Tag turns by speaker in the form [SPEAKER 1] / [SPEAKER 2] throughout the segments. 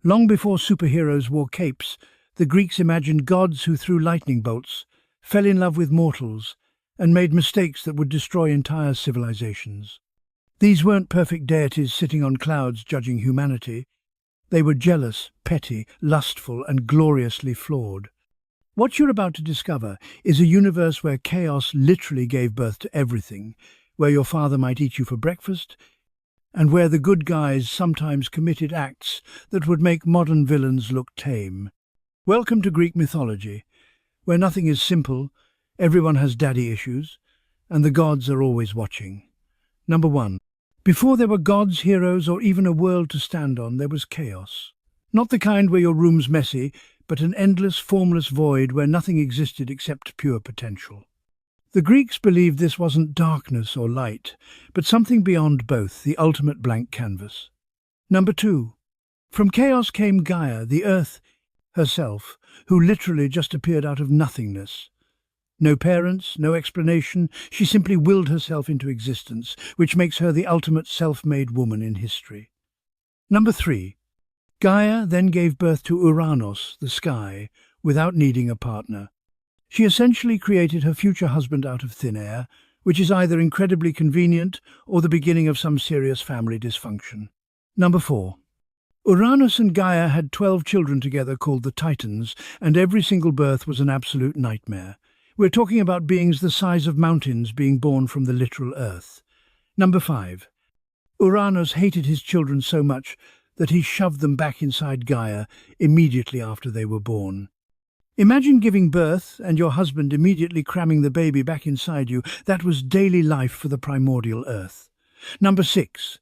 [SPEAKER 1] Long before superheroes wore capes, the Greeks imagined gods who threw lightning bolts, fell in love with mortals, and made mistakes that would destroy entire civilizations. These weren't perfect deities sitting on clouds judging humanity. They were jealous, petty, lustful, and gloriously flawed. What you're about to discover is a universe where chaos literally gave birth to everything, where your father might eat you for breakfast, and where the good guys sometimes committed acts that would make modern villains look tame. Welcome to Greek mythology, where nothing is simple, everyone has daddy issues, and the gods are always watching. Number 1. Before there were gods, heroes, or even a world to stand on, there was chaos. Not the kind where your room's messy, but an endless, formless void where nothing existed except pure potential. The Greeks believed this wasn't darkness or light, but something beyond both, the ultimate blank canvas. Number 2. From chaos came Gaia, the earth herself, who literally just appeared out of nothingness. No parents, no explanation, she simply willed herself into existence, which makes her the ultimate self-made woman in history. Number 3. Gaia then gave birth to Uranos, the sky, without needing a partner. She essentially created her future husband out of thin air, which is either incredibly convenient or the beginning of some serious family dysfunction. Number 4. Uranus and Gaia had 12 children together called the Titans, and every single birth was an absolute nightmare. We're talking about beings the size of mountains being born from the literal earth. Number 5. Uranus hated his children so much that he shoved them back inside Gaia immediately after they were born. Imagine giving birth and your husband immediately cramming the baby back inside you. That was daily life for the primordial earth. Number 6.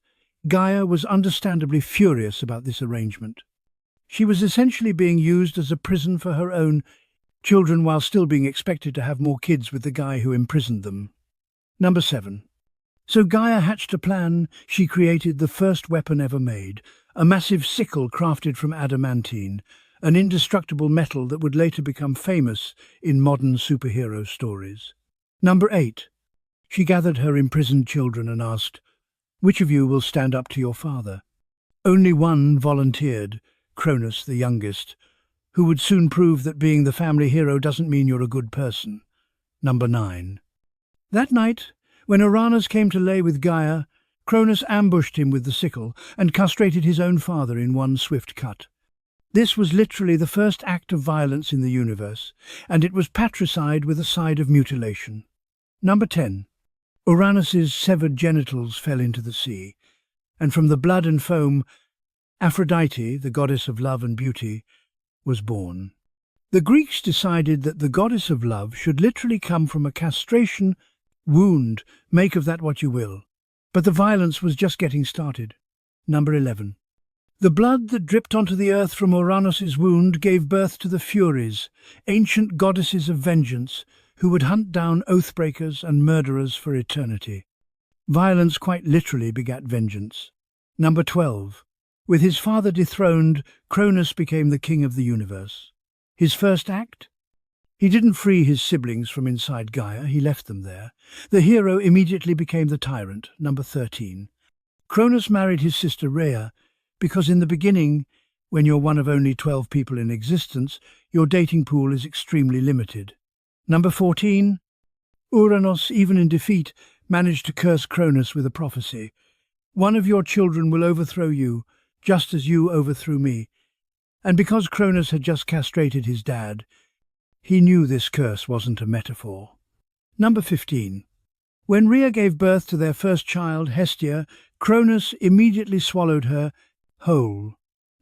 [SPEAKER 1] Gaia was understandably furious about this arrangement. She was essentially being used as a prison for her own children while still being expected to have more kids with the guy who imprisoned them. Number 7. So Gaia hatched a plan. She created the first weapon ever made, a massive sickle crafted from adamantine, an indestructible metal that would later become famous in modern superhero stories. Number 8. She gathered her imprisoned children and asked, "Which of you will stand up to your father?" Only one volunteered, Cronus, the youngest, who would soon prove that being the family hero doesn't mean you're a good person. Number 9. That night, when Uranus came to lay with Gaia, Cronus ambushed him with the sickle and castrated his own father in one swift cut. This was literally the first act of violence in the universe, and it was patricide with a side of mutilation. Number 10. Uranus's severed genitals fell into the sea, and from the blood and foam, Aphrodite, the goddess of love and beauty, was born. The Greeks decided that the goddess of love should literally come from a castration wound, make of that what you will. But the violence was just getting started. Number 11. The blood that dripped onto the earth from Uranus's wound gave birth to the Furies, ancient goddesses of vengeance, who would hunt down oathbreakers and murderers for eternity. Violence quite literally begat vengeance. Number 12. With his father dethroned, Cronus became the king of the universe. His first act? He didn't free his siblings from inside Gaia, he left them there. The hero immediately became the tyrant. Number 13. Cronus married his sister Rhea, because in the beginning, when you're one of only 12 people in existence, your dating pool is extremely limited. Number 14. Uranos, even in defeat, managed to curse Cronus with a prophecy. One of your children will overthrow you, just as you overthrew me. And because Cronus had just castrated his dad, he knew this curse wasn't a metaphor. Number 15. When Rhea gave birth to their first child, Hestia, Cronus immediately swallowed her whole.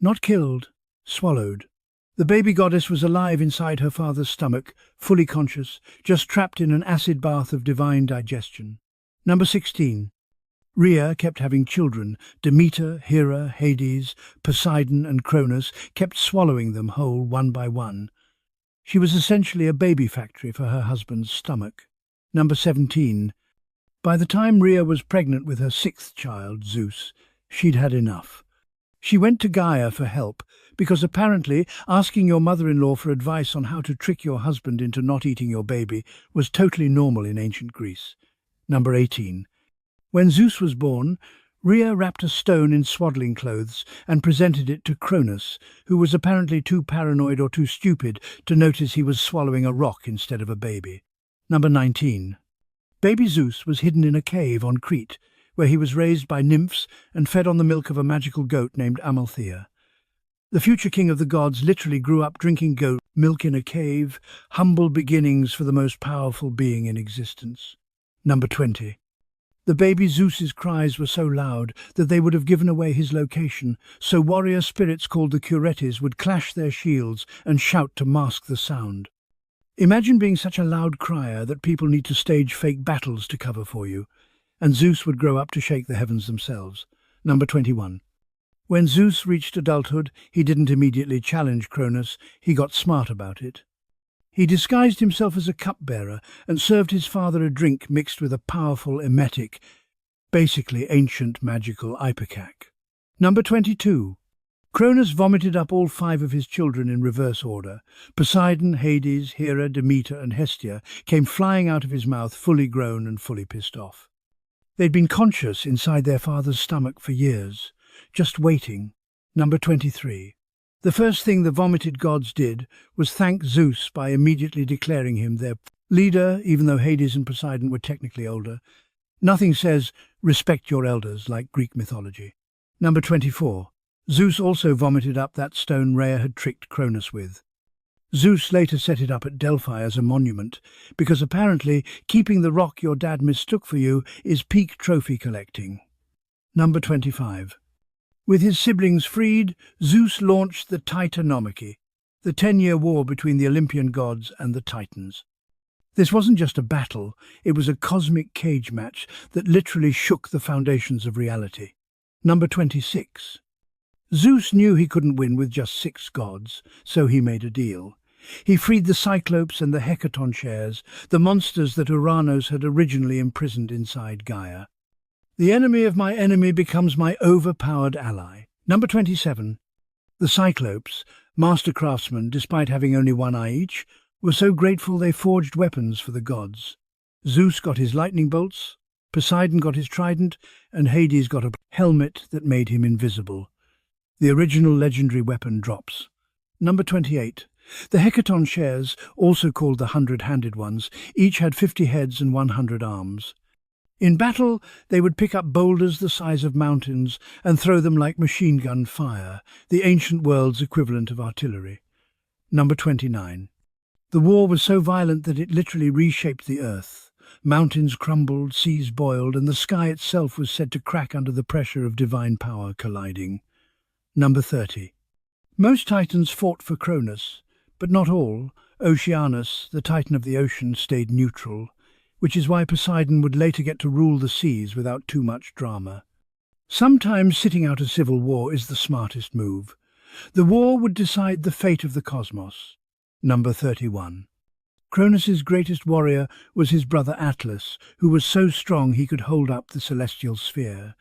[SPEAKER 1] Not killed, swallowed. The baby goddess was alive inside her father's stomach, fully conscious, just trapped in an acid bath of divine digestion. Number 16. Rhea kept having children. Demeter, Hera, Hades, Poseidon and Cronus kept swallowing them whole one by one. She was essentially a baby factory for her husband's stomach. Number 17. By the time Rhea was pregnant with her 6th child, Zeus, she'd had enough. She went to Gaia for help, because apparently asking your mother-in-law for advice on how to trick your husband into not eating your baby was totally normal in ancient Greece. Number 18. When Zeus was born, Rhea wrapped a stone in swaddling clothes and presented it to Cronus, who was apparently too paranoid or too stupid to notice he was swallowing a rock instead of a baby. Number 19. Baby Zeus was hidden in a cave on Crete, where he was raised by nymphs and fed on the milk of a magical goat named Amalthea. The future king of the gods literally grew up drinking goat milk in a cave, humble beginnings for the most powerful being in existence. Number 20. The baby Zeus's cries were so loud that they would have given away his location, so warrior spirits called the Curetes would clash their shields and shout to mask the sound. Imagine being such a loud crier that people need to stage fake battles to cover for you, and Zeus would grow up to shake the heavens themselves. Number 21. When Zeus reached adulthood, he didn't immediately challenge Cronus, he got smart about it. He disguised himself as a cupbearer and served his father a drink mixed with a powerful emetic, basically ancient magical ipecac. Number 22. Cronus vomited up all 5 of his children in reverse order. Poseidon, Hades, Hera, Demeter and Hestia came flying out of his mouth fully grown and fully pissed off. They'd been conscious inside their father's stomach for years, just waiting. Number 23. The first thing the vomited gods did was thank Zeus by immediately declaring him their leader, even though Hades and Poseidon were technically older. Nothing says, respect your elders, like Greek mythology. Number 24. Zeus also vomited up that stone Rhea had tricked Cronus with. Zeus later set it up at Delphi as a monument, because apparently keeping the rock your dad mistook for you is peak trophy collecting. Number 25. With his siblings freed, Zeus launched the Titanomachy, the 10-year war between the Olympian gods and the Titans. This wasn't just a battle, it was a cosmic cage match that literally shook the foundations of reality. Number 26. Zeus knew he couldn't win with just 6 gods, so he made a deal. He freed the Cyclopes and the Hecatoncheires, the monsters that Uranos had originally imprisoned inside Gaia. The enemy of my enemy becomes my overpowered ally. Number 27. The Cyclopes, master craftsmen despite having only 1 eye each, were so grateful they forged weapons for the gods. Zeus got his lightning bolts, Poseidon got his trident, and Hades got a helmet that made him invisible. The original legendary weapon drops. Number 28. The Hecatoncheires, also called the 100-handed ones, each had 50 heads and 100 arms. In battle, they would pick up boulders the size of mountains and throw them like machine gun fire, the ancient world's equivalent of artillery. Number 29. The war was so violent that it literally reshaped the earth. Mountains crumbled, seas boiled, and the sky itself was said to crack under the pressure of divine power colliding. Number 30. Most titans fought for Cronus, but not all. Oceanus, the titan of the ocean, stayed neutral, which is why Poseidon would later get to rule the seas without too much drama. Sometimes sitting out a civil war is the smartest move. The war would decide the fate of the cosmos. Number 31. Cronus's greatest warrior was his brother Atlas, who was so strong he could hold up the celestial sphere.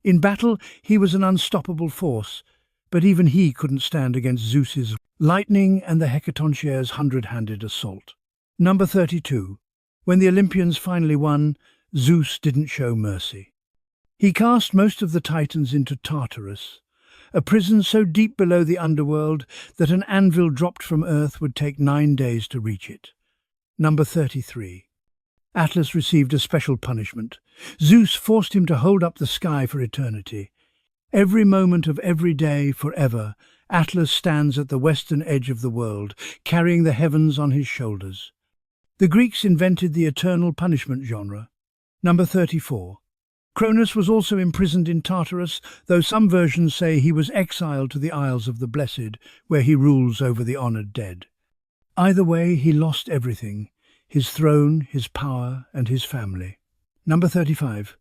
[SPEAKER 1] In battle, he was an unstoppable force, but even he couldn't stand against Zeus's lightning and the Hecatoncheires' 100-handed assault. Number 32. When the Olympians finally won, Zeus didn't show mercy. He cast most of the Titans into Tartarus, a prison so deep below the underworld that an anvil dropped from Earth would take 9 days to reach it. Number 33. Atlas received a special punishment. Zeus forced him to hold up the sky for eternity. Every moment of every day, forever, Atlas stands at the western edge of the world, carrying the heavens on his shoulders. The Greeks invented the eternal punishment genre. Number 34. Cronus was also imprisoned in Tartarus, though some versions say he was exiled to the Isles of the Blessed, where he rules over the honoured dead. Either way, he lost everything: his throne, his power, and his family. Number 35.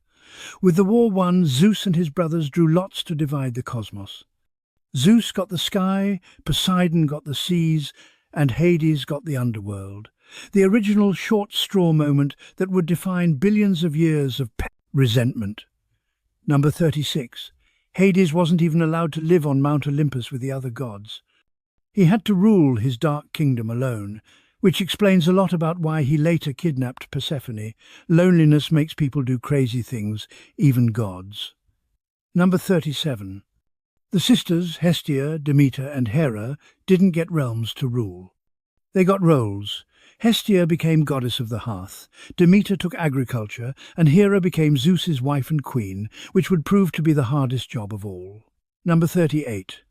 [SPEAKER 1] With the war won, Zeus and his brothers drew lots to divide the cosmos. Zeus got the sky, Poseidon got the seas, and Hades got the underworld. The original short straw moment that would define billions of years of resentment. Number 36. Hades wasn't even allowed to live on Mount Olympus with the other gods. He had to rule his dark kingdom alone, which explains a lot about why he later kidnapped Persephone. Loneliness makes people do crazy things, even gods. Number 37. The sisters, Hestia, Demeter and Hera, didn't get realms to rule. They got roles. Hestia became goddess of the hearth, Demeter took agriculture, and Hera became Zeus's wife and queen, which would prove to be the hardest job of all. Number 38.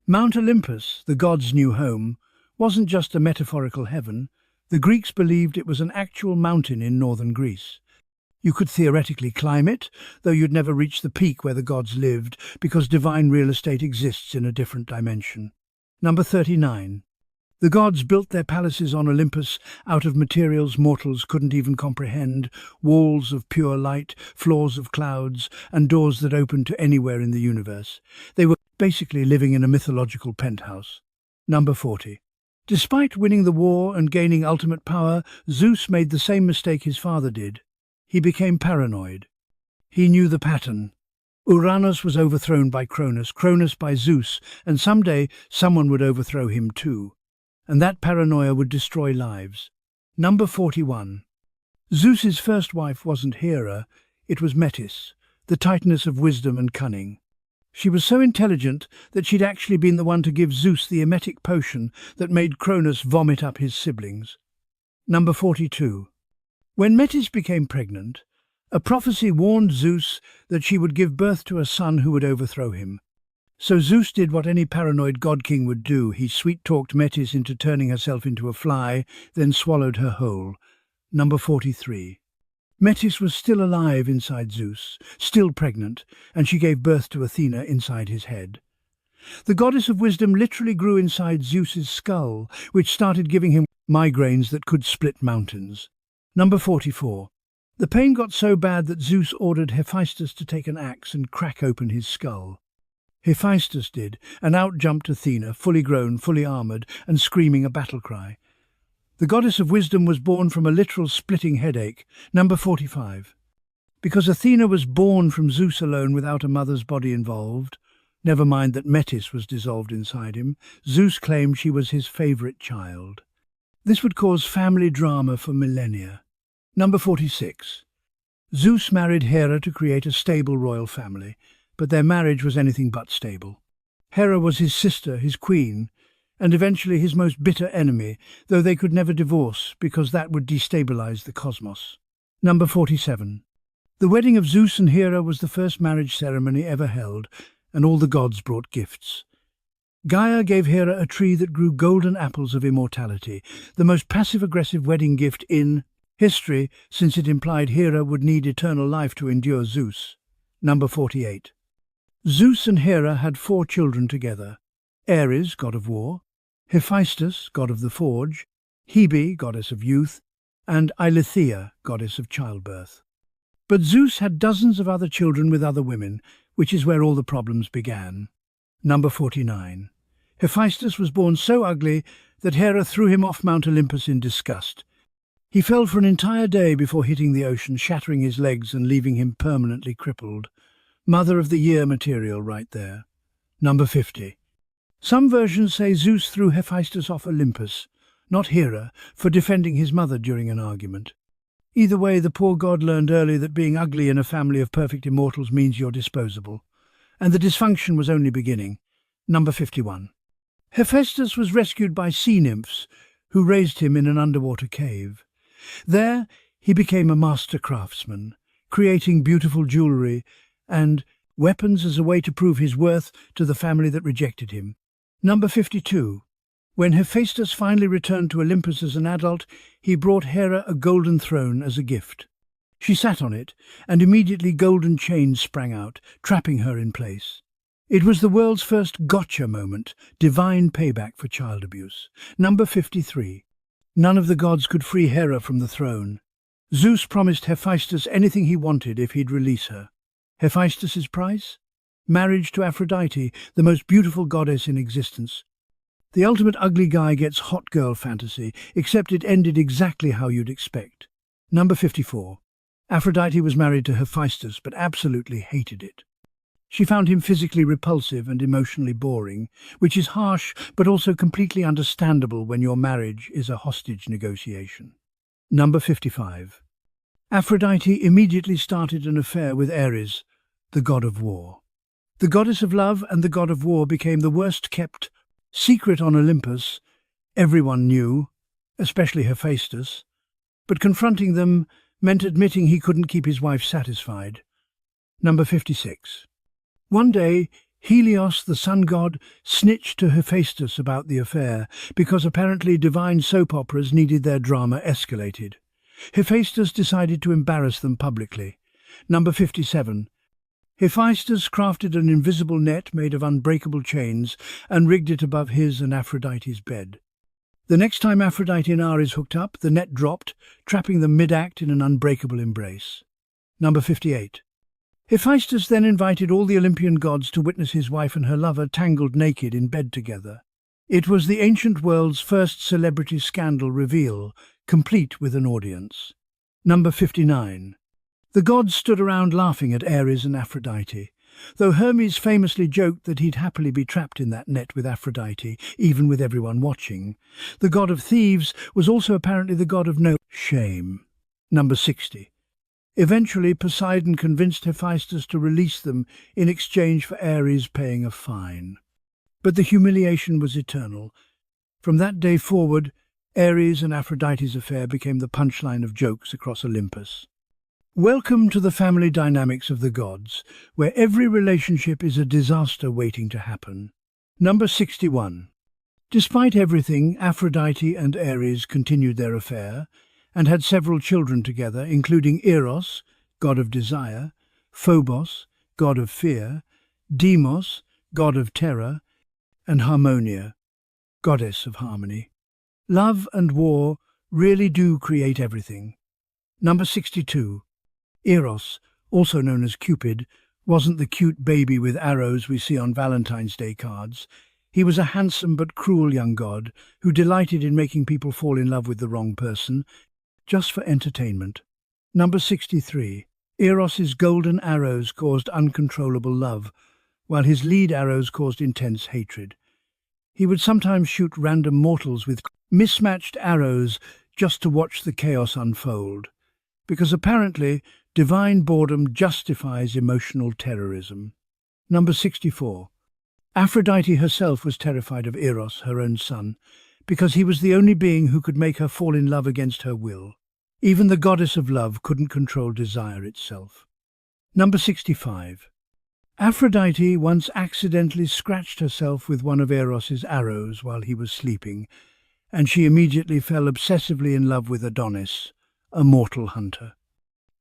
[SPEAKER 1] Mount Olympus, the gods' new home, wasn't just a metaphorical heaven. The Greeks believed it was an actual mountain in northern Greece. You could theoretically climb it, though you'd never reach the peak where the gods lived, because divine real estate exists in a different dimension. Number 39. The gods built their palaces on Olympus out of materials mortals couldn't even comprehend, walls of pure light, floors of clouds, and doors that opened to anywhere in the universe. They were basically living in a mythological penthouse. Number 40. Despite winning the war and gaining ultimate power, Zeus made the same mistake his father did. He became paranoid. He knew the pattern. Uranus was overthrown by Cronus, Cronus by Zeus, and someday someone would overthrow him too. And that paranoia would destroy lives. Number 41. Zeus's first wife wasn't Hera, it was Metis, the titaness of wisdom and cunning. She was so intelligent that she'd actually been the one to give Zeus the emetic potion that made Cronus vomit up his siblings. Number 42. When Metis became pregnant, a prophecy warned Zeus that she would give birth to a son who would overthrow him. So Zeus did what any paranoid god-king would do. He sweet-talked Metis into turning herself into a fly, then swallowed her whole. Number 43. Metis was still alive inside Zeus, still pregnant, and she gave birth to Athena inside his head. The goddess of wisdom literally grew inside Zeus's skull, which started giving him migraines that could split mountains. Number 44. The pain got so bad that Zeus ordered Hephaestus to take an axe and crack open his skull. Hephaestus did, and out jumped Athena, fully grown, fully armoured, and screaming a battle cry. The goddess of wisdom was born from a literal splitting headache. Number 45. Because Athena was born from Zeus alone without a mother's body involved, never mind that Metis was dissolved inside him, Zeus claimed she was his favourite child. This would cause family drama for millennia. Number 46. Zeus married Hera to create a stable royal family, but their marriage was anything but stable. Hera was his sister, his queen, and eventually his most bitter enemy, though they could never divorce because that would destabilize the cosmos. Number 47. The wedding of Zeus and Hera was the first marriage ceremony ever held, and all the gods brought gifts. Gaia gave Hera a tree that grew golden apples of immortality, the most passive-aggressive wedding gift in history, since it implied Hera would need eternal life to endure Zeus. Number 48. Zeus and Hera had 4 children together: Ares, god of war; Hephaestus, god of the forge; Hebe, goddess of youth; and Eileithyia, goddess of childbirth. But Zeus had dozens of other children with other women, which is where all the problems began. Number 49. Hephaestus was born so ugly that Hera threw him off Mount Olympus in disgust. He fell for an entire day before hitting the ocean, shattering his legs and leaving him permanently crippled. Mother of the Year material right there. Number 50. Some versions say Zeus threw Hephaestus off Olympus, not Hera, for defending his mother during an argument. Either way, the poor god learned early that being ugly in a family of perfect immortals means you're disposable. And the dysfunction was only beginning. Number 51. Hephaestus was rescued by sea nymphs, who raised him in an underwater cave. There, he became a master craftsman, creating beautiful jewellery and weapons as a way to prove his worth to the family that rejected him. Number 52. When Hephaestus finally returned to Olympus as an adult, he brought Hera a golden throne as a gift. She sat on it, and immediately golden chains sprang out, trapping her in place. It was the world's first gotcha moment, divine payback for child abuse. Number 53. None of the gods could free Hera from the throne. Zeus promised Hephaestus anything he wanted if he'd release her. Hephaestus's price? Marriage to Aphrodite, the most beautiful goddess in existence. The ultimate ugly guy gets hot girl fantasy, except it ended exactly how you'd expect. Number 54. Aphrodite was married to Hephaestus, but absolutely hated it. She found him physically repulsive and emotionally boring, which is harsh but also completely understandable when your marriage is a hostage negotiation. Number 55. Aphrodite immediately started an affair with Ares, the god of war. The goddess of love and the god of war became the worst-kept secret on Olympus. Everyone knew, especially Hephaestus, but confronting them meant admitting he couldn't keep his wife satisfied. Number 56. One day, Helios, the sun god, snitched to Hephaestus about the affair because apparently divine soap operas needed their drama escalated. Hephaestus decided to embarrass them publicly. Number 57. Hephaestus crafted an invisible net made of unbreakable chains and rigged it above his and Aphrodite's bed. The next time Aphrodite and Ares hooked up, the net dropped, trapping them mid-act in an unbreakable embrace. Number 58. Hephaestus then invited all the Olympian gods to witness his wife and her lover tangled naked in bed together. It was the ancient world's first celebrity scandal reveal, complete with an audience. Number 59. The gods stood around laughing at Ares and Aphrodite, though Hermes famously joked that he'd happily be trapped in that net with Aphrodite, even with everyone watching. The god of thieves was also apparently the god of no shame. Number 60. Eventually, Poseidon convinced Hephaestus to release them in exchange for Ares paying a fine. But the humiliation was eternal. From that day forward, Ares and Aphrodite's affair became the punchline of jokes across Olympus. Welcome to the family dynamics of the gods, where every relationship is a disaster waiting to happen. Number 61. Despite everything, Aphrodite and Ares continued their affair and had several children together, including Eros, god of desire, Phobos, god of fear, Deimos, god of terror, and Harmonia, goddess of harmony. Love and war really do create everything. Number 62. Eros, also known as Cupid, wasn't the cute baby with arrows we see on Valentine's Day cards. He was a handsome but cruel young god who delighted in making people fall in love with the wrong person, just for entertainment. Number 63. Eros's golden arrows caused uncontrollable love, while his lead arrows caused intense hatred. He would sometimes shoot random mortals with mismatched arrows just to watch the chaos unfold, because apparently divine boredom justifies emotional terrorism. Number 64. Aphrodite herself was terrified of Eros, her own son, because he was the only being who could make her fall in love against her will. Even the goddess of love couldn't control desire itself. Number 65. Aphrodite once accidentally scratched herself with one of Eros's arrows while he was sleeping, and she immediately fell obsessively in love with Adonis, a mortal hunter.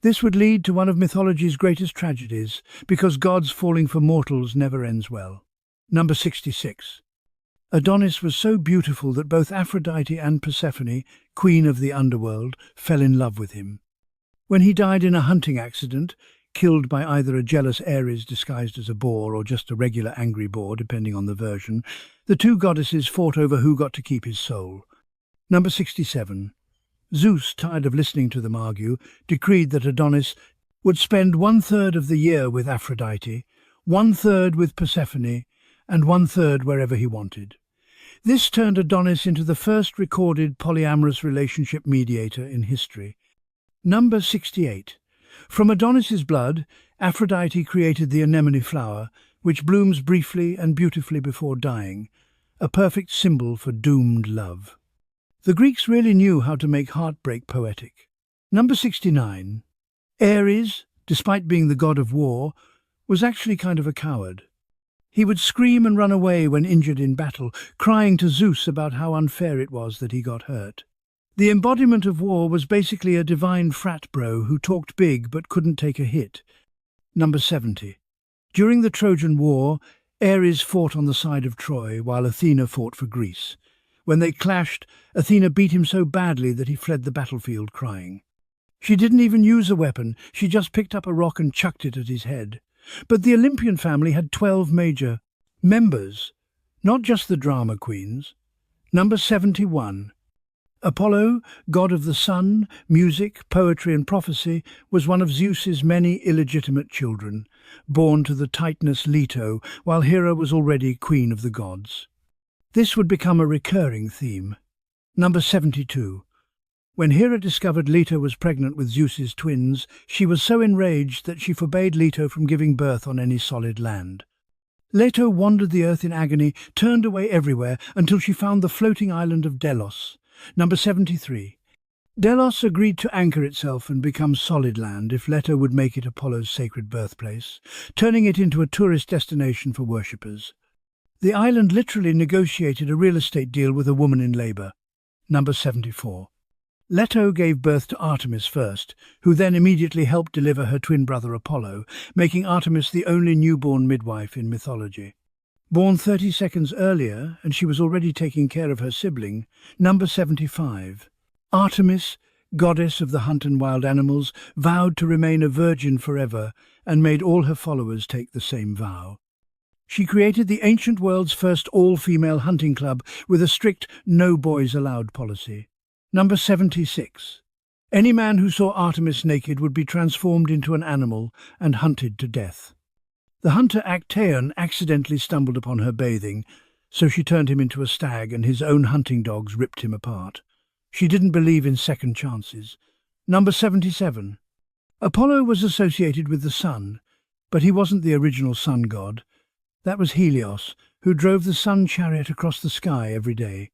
[SPEAKER 1] This would lead to one of mythology's greatest tragedies, because gods falling for mortals never ends well. Number 66. Adonis was so beautiful that both Aphrodite and Persephone, queen of the underworld, fell in love with him. When he died in a hunting accident, killed by either a jealous Ares disguised as a boar or just a regular angry boar, depending on the version, the two goddesses fought over who got to keep his soul. Number 67. Zeus, tired of listening to them argue, decreed that Adonis would spend 1/3 of the year with Aphrodite, 1/3 with Persephone, and 1/3 wherever he wanted. This turned Adonis into the first recorded polyamorous relationship mediator in history. Number 68. From Adonis's blood, Aphrodite created the anemone flower, which blooms briefly and beautifully before dying, a perfect symbol for doomed love. The Greeks really knew how to make heartbreak poetic. Number 69. Ares, despite being the god of war, was actually kind of a coward. He would scream and run away when injured in battle, crying to Zeus about how unfair it was that he got hurt. The embodiment of war was basically a divine frat bro who talked big but couldn't take a hit. Number 70. During the Trojan War, Ares fought on the side of Troy while Athena fought for Greece. When they clashed, Athena beat him so badly that he fled the battlefield crying. She didn't even use a weapon, she just picked up a rock and chucked it at his head. But the Olympian family had 12 major members, not just the drama queens. Number 71. Apollo, god of the sun, music, poetry and prophecy, was one of Zeus's many illegitimate children, born to the Titaness Leto, while Hera was already queen of the gods. This would become a recurring theme. Number 72. When Hera discovered Leto was pregnant with Zeus's twins, she was so enraged that she forbade Leto from giving birth on any solid land. Leto wandered the earth in agony, turned away everywhere, until she found the floating island of Delos. Number 73. Delos agreed to anchor itself and become solid land if Leto would make it Apollo's sacred birthplace, turning it into a tourist destination for worshippers. The island literally negotiated a real estate deal with a woman in labour. Number 74. Leto gave birth to Artemis first, who then immediately helped deliver her twin brother Apollo, making Artemis the only newborn midwife in mythology. Born 30 seconds earlier, and she was already taking care of her sibling. Number 75. Artemis, goddess of the hunt and wild animals, vowed to remain a virgin forever and made all her followers take the same vow. She created the ancient world's first all-female hunting club with a strict no boys allowed policy. Number 76. Any man who saw Artemis naked would be transformed into an animal and hunted to death. The hunter Actaeon accidentally stumbled upon her bathing, so she turned him into a stag and his own hunting dogs ripped him apart. She didn't believe in second chances. Number 77. Apollo was associated with the sun, but he wasn't the original sun god. That was Helios, who drove the sun chariot across the sky every day.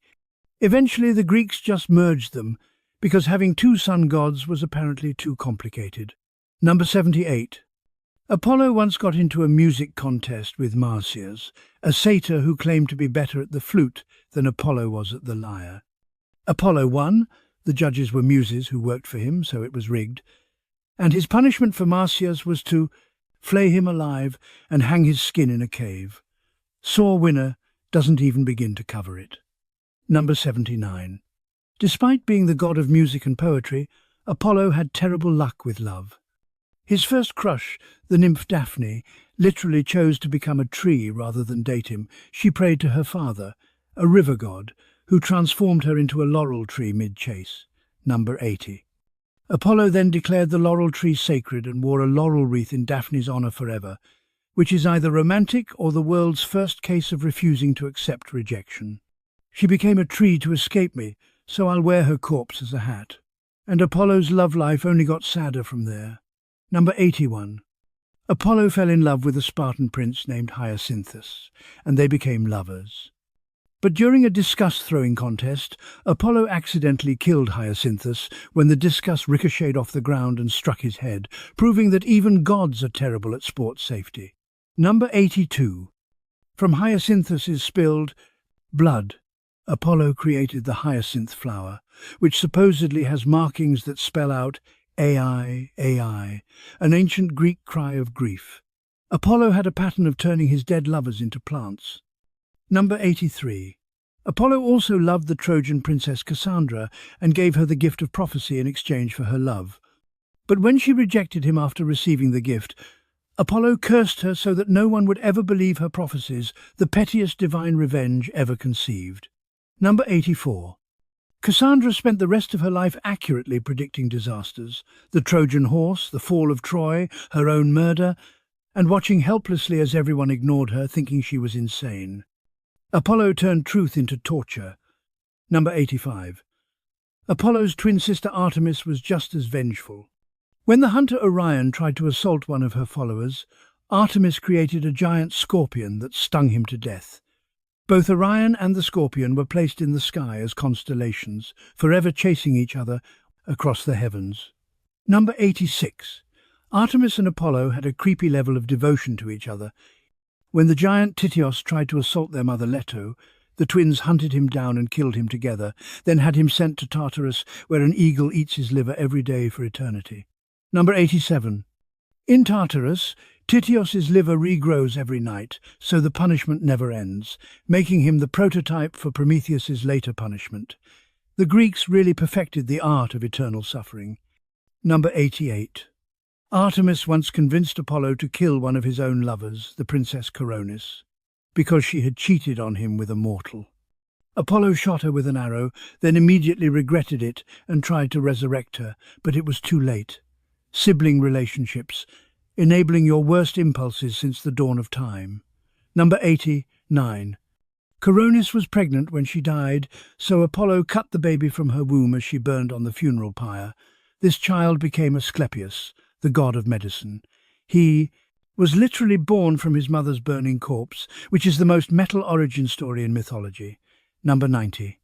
[SPEAKER 1] Eventually the Greeks just merged them, because having two sun gods was apparently too complicated. Number 78. Apollo once got into a music contest with Perseus, a satyr who claimed to be better at the flute than Apollo was at the lyre. Apollo won, the judges were muses who worked for him, so it was rigged, and his punishment for Perseus was to flay him alive and hang his skin in a cave. Sore winner doesn't even begin to cover it. Number 79. Despite being the god of music and poetry, Apollo had terrible luck with love. His first crush, the nymph Daphne, literally chose to become a tree rather than date him. She prayed to her father, a river god, who transformed her into a laurel tree mid-chase. Number 80. Apollo then declared the laurel tree sacred and wore a laurel wreath in Daphne's honour forever, which is either romantic or the world's first case of refusing to accept rejection. She became a tree to escape me, so I'll wear her corpse as a hat. And Apollo's love life only got sadder from there. Number 81. Apollo fell in love with a Spartan prince named Hyacinthus, and they became lovers. But during a discus-throwing contest, Apollo accidentally killed Hyacinthus when the discus ricocheted off the ground and struck his head, proving that even gods are terrible at sports safety. Number 82. From Hyacinthus's spilled blood, Apollo created the hyacinth flower, which supposedly has markings that spell out Ai, Ai, an ancient Greek cry of grief. Apollo had a pattern of turning his dead lovers into plants. Number 83. Apollo also loved the Trojan princess Cassandra and gave her the gift of prophecy in exchange for her love. But when she rejected him after receiving the gift, Apollo cursed her so that no one would ever believe her prophecies, the pettiest divine revenge ever conceived. Number 84. Cassandra spent the rest of her life accurately predicting disasters, the Trojan horse, the fall of Troy, her own murder, and watching helplessly as everyone ignored her, thinking she was insane. Apollo turned truth into torture. Number 85. Apollo's twin sister Artemis was just as vengeful. When the hunter Orion tried to assault one of her followers, Artemis created a giant scorpion that stung him to death. Both Orion and the scorpion were placed in the sky as constellations, forever chasing each other across the heavens. Number 86. Artemis and Apollo had a creepy level of devotion to each other. When the giant Tityos tried to assault their mother Leto, the twins hunted him down and killed him together, then had him sent to Tartarus, where an eagle eats his liver every day for eternity. Number 87. In Tartarus, Tityos's liver regrows every night, so the punishment never ends, making him the prototype for Prometheus's later punishment. The Greeks really perfected the art of eternal suffering. Number 88. Artemis once convinced Apollo to kill one of his own lovers, the princess Coronis, because she had cheated on him with a mortal. Apollo shot her with an arrow, then immediately regretted it and tried to resurrect her, but it was too late. Sibling relationships, enabling your worst impulses since the dawn of time. Number 89. Coronis was pregnant when she died, so Apollo cut the baby from her womb as she burned on the funeral pyre. This child became Asclepius, the god of medicine. He was literally born from his mother's burning corpse, which is the most metal origin story in mythology. Number 90.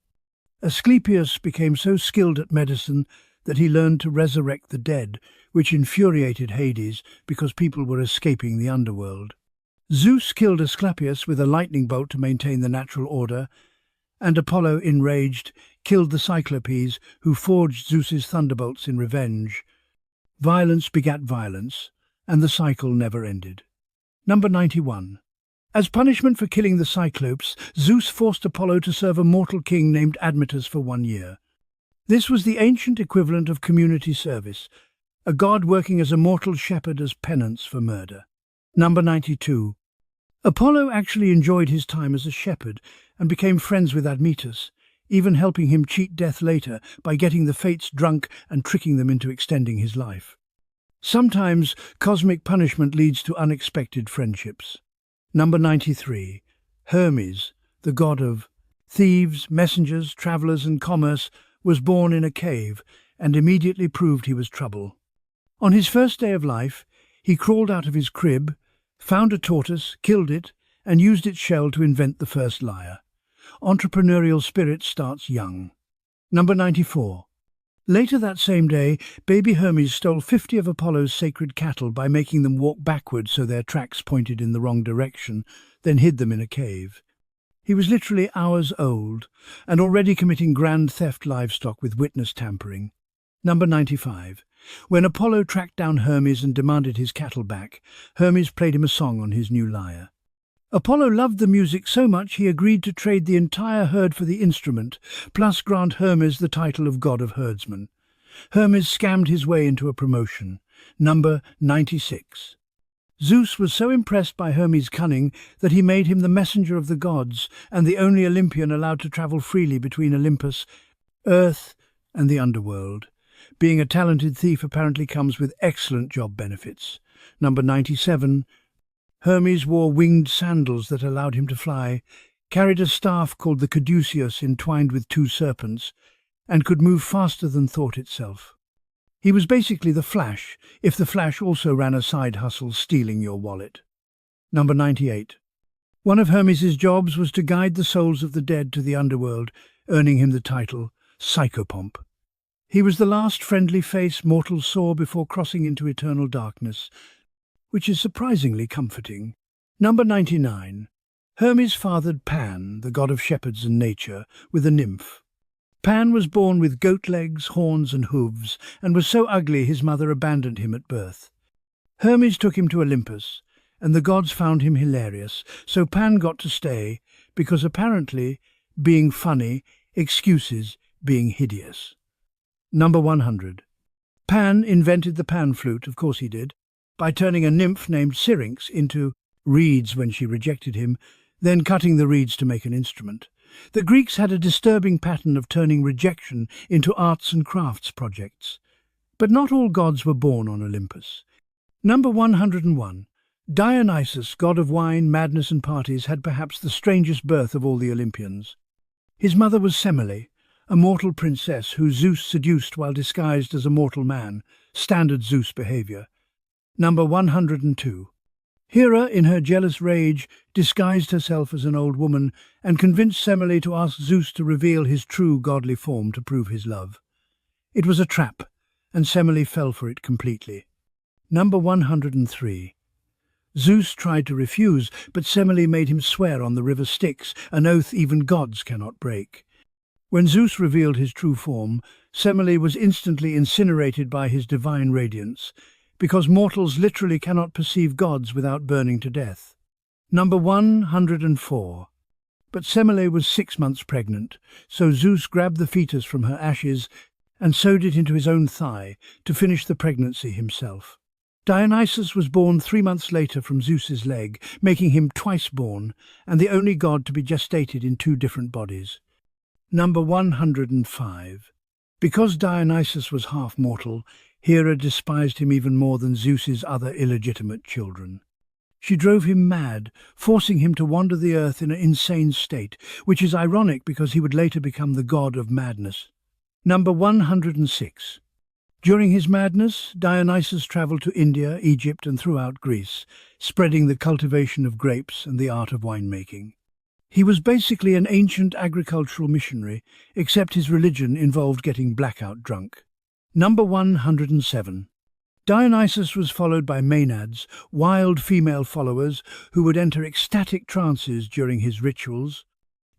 [SPEAKER 1] Asclepius became so skilled at medicine that he learned to resurrect the dead, which infuriated Hades because people were escaping the underworld. Zeus killed Asclepius with a lightning bolt to maintain the natural order, and Apollo, enraged, killed the Cyclopes, who forged Zeus's thunderbolts in revenge. Violence begat violence, and the cycle never ended. Number 91. As punishment for killing the Cyclopes, Zeus forced Apollo to serve a mortal king named Admetus for 1 year. This was the ancient equivalent of community service, a god working as a mortal shepherd as penance for murder. Number 92. Apollo actually enjoyed his time as a shepherd and became friends with Admetus, even helping him cheat death later by getting the fates drunk and tricking them into extending his life. Sometimes cosmic punishment leads to unexpected friendships. Number 93. Hermes, the god of thieves, messengers, travelers and commerce, was born in a cave and immediately proved he was trouble. On his first day of life, he crawled out of his crib, found a tortoise, killed it, and used its shell to invent the first lyre. Entrepreneurial spirit starts young. Number 94. Later that same day, baby Hermes stole 50 of Apollo's sacred cattle by making them walk backwards so their tracks pointed in the wrong direction, then hid them in a cave. He was literally hours old and already committing grand theft livestock with witness tampering. Number 95. When Apollo tracked down Hermes and demanded his cattle back, Hermes played him a song on his new lyre. Apollo loved the music so much he agreed to trade the entire herd for the instrument, plus grant Hermes the title of god of herdsmen. Hermes scammed his way into a promotion. Number 96. Zeus was so impressed by Hermes' cunning that he made him the messenger of the gods and the only Olympian allowed to travel freely between Olympus, Earth, and the underworld. Being a talented thief apparently comes with excellent job benefits. Number 97. Hermes wore winged sandals that allowed him to fly, carried a staff called the caduceus entwined with 2 serpents, and could move faster than thought itself. He was basically the Flash, if the Flash also ran a side hustle stealing your wallet. Number 98. One of Hermes' jobs was to guide the souls of the dead to the underworld, earning him the title Psychopomp. He was the last friendly face mortals saw before crossing into eternal darkness, which is surprisingly comforting. Number 99. Hermes fathered Pan, the god of shepherds and nature, with a nymph. Pan was born with goat legs, horns and hooves, and was so ugly his mother abandoned him at birth. Hermes took him to Olympus, and the gods found him hilarious, so Pan got to stay, because apparently, being funny excuses being hideous. Number 100. Pan invented the pan flute, of course he did, by turning a nymph named Syrinx into reeds when she rejected him, then cutting the reeds to make an instrument. The Greeks had a disturbing pattern of turning rejection into arts and crafts projects. But not all gods were born on Olympus. Number 101. Dionysus, god of wine, madness and parties, had perhaps the strangest birth of all the Olympians. His mother was Semele, a mortal princess who Zeus seduced while disguised as a mortal man, standard Zeus behavior. Number 102. Hera, in her jealous rage, disguised herself as an old woman and convinced Semele to ask Zeus to reveal his true godly form to prove his love. It was a trap, and Semele fell for it completely. Number 103. Zeus tried to refuse, but Semele made him swear on the river Styx, an oath even gods cannot break. When Zeus revealed his true form, Semele was instantly incinerated by his divine radiance, because mortals literally cannot perceive gods without burning to death. Number 104. But Semele was 6 months pregnant, so Zeus grabbed the fetus from her ashes and sewed it into his own thigh to finish the pregnancy himself. Dionysus was born 3 months later from Zeus's leg, making him twice born, and the only god to be gestated in 2 different bodies. Number 105. Because Dionysus was half mortal, Hera despised him even more than Zeus's other illegitimate children. She drove him mad, forcing him to wander the earth in an insane state, which is ironic because he would later become the god of madness. Number 106. During his madness, Dionysus traveled to India, Egypt, and throughout Greece, spreading the cultivation of grapes and the art of winemaking. He was basically an ancient agricultural missionary, except his religion involved getting blackout drunk. Number 107. Dionysus was followed by Maenads, wild female followers who would enter ecstatic trances during his rituals,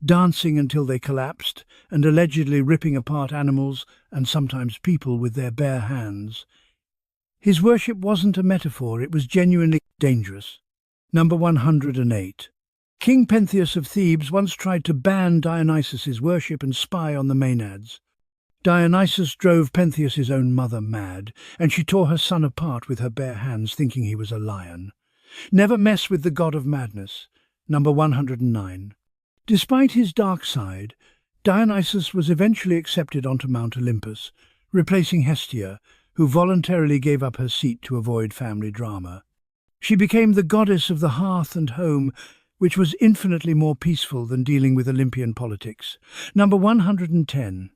[SPEAKER 1] dancing until they collapsed and allegedly ripping apart animals and sometimes people with their bare hands. His worship wasn't a metaphor, it was genuinely dangerous. Number 108. King Pentheus of Thebes once tried to ban Dionysus's worship and spy on the Maenads. Dionysus drove Pentheus's own mother mad, and she tore her son apart with her bare hands, thinking he was a lion. Never mess with the god of madness. Number 109. Despite his dark side, Dionysus was eventually accepted onto Mount Olympus, replacing Hestia, who voluntarily gave up her seat to avoid family drama. She became the goddess of the hearth and home, which was infinitely more peaceful than dealing with Olympian politics. Number 110.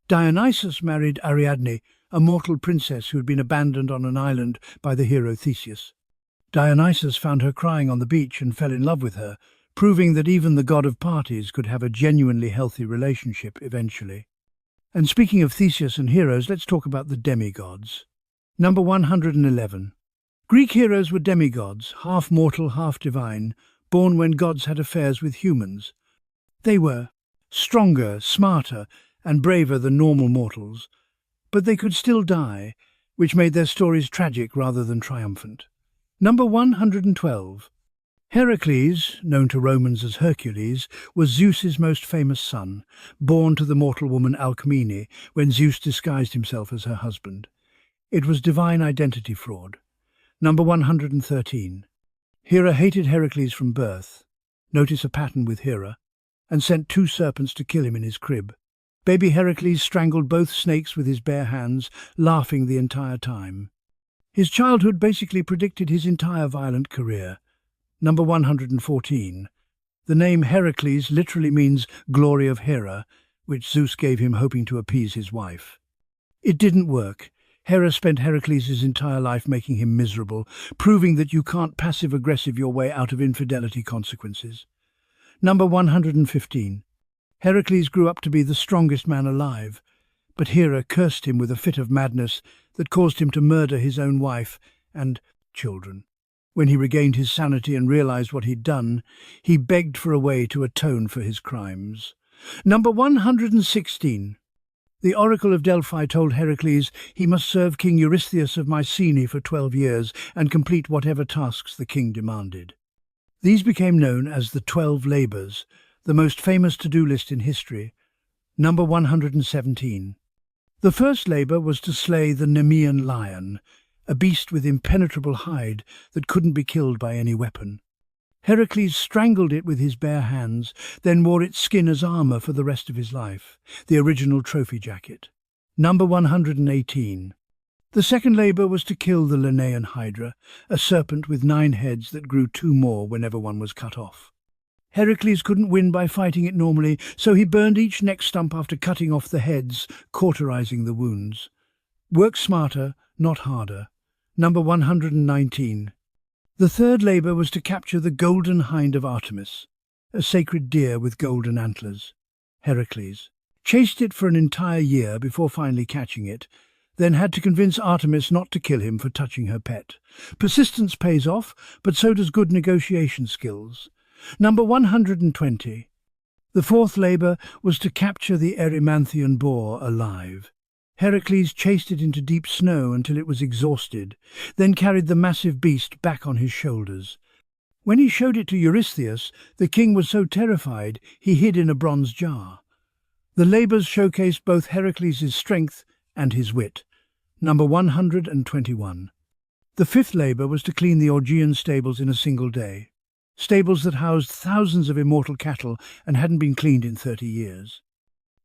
[SPEAKER 1] Dionysus married Ariadne, a mortal princess who had been abandoned on an island by the hero Theseus. Dionysus found her crying on the beach and fell in love with her, proving that even the god of parties could have a genuinely healthy relationship eventually. And speaking of Theseus and heroes, let's talk about the demigods. Number 111. Greek heroes were demigods, half mortal, half divine, born when gods had affairs with humans. They were stronger, smarter, and braver than normal mortals, but they could still die, which made their stories tragic rather than triumphant. Number 112. Heracles, known to Romans as Hercules, was Zeus's most famous son, born to the mortal woman Alcmene when Zeus disguised himself as her husband. It was divine identity fraud. Number 113. Hera hated Heracles from birth. Notice a pattern with Hera, and sent 2 serpents to kill him in his crib. Baby Heracles strangled both snakes with his bare hands, laughing the entire time. His childhood basically predicted his entire violent career. Number 114. The name Heracles literally means glory of Hera, which Zeus gave him hoping to appease his wife. It didn't work. Hera spent Heracles' entire life making him miserable, proving that you can't passive-aggressive your way out of infidelity consequences. Number 115. Heracles grew up to be the strongest man alive, but Hera cursed him with a fit of madness that caused him to murder his own wife and children. When he regained his sanity and realized what he'd done, he begged for a way to atone for his crimes. Number 116. The Oracle of Delphi told Heracles he must serve King Eurystheus of Mycenae for 12 years and complete whatever tasks the king demanded. These became known as the 12 Labours, the most famous to-do list in history. Number 117. The first labour was to slay the Nemean lion, a beast with impenetrable hide that couldn't be killed by any weapon. Heracles strangled it with his bare hands, then wore its skin as armour for the rest of his life, the original trophy jacket. Number 118. The second labour was to kill the Linnaean Hydra, a serpent with 9 heads that grew 2 more whenever one was cut off. Heracles couldn't win by fighting it normally, so he burned each neck stump after cutting off the heads, cauterizing the wounds. Work smarter, not harder. Number 119. The third labour was to capture the golden hind of Artemis, a sacred deer with golden antlers. Heracles chased it for an entire year before finally catching it, then had to convince Artemis not to kill him for touching her pet. Persistence pays off, but so does good negotiation skills. Number 120. The fourth labour was to capture the Erymanthian boar alive. Heracles chased it into deep snow until it was exhausted, then carried the massive beast back on his shoulders. When he showed it to Eurystheus, the king was so terrified he hid in a bronze jar. The labours showcased both Heracles' strength and his wit. Number 121. The fifth labour was to clean the Augean stables in a single day. Stables that housed thousands of immortal cattle and hadn't been cleaned in 30 years.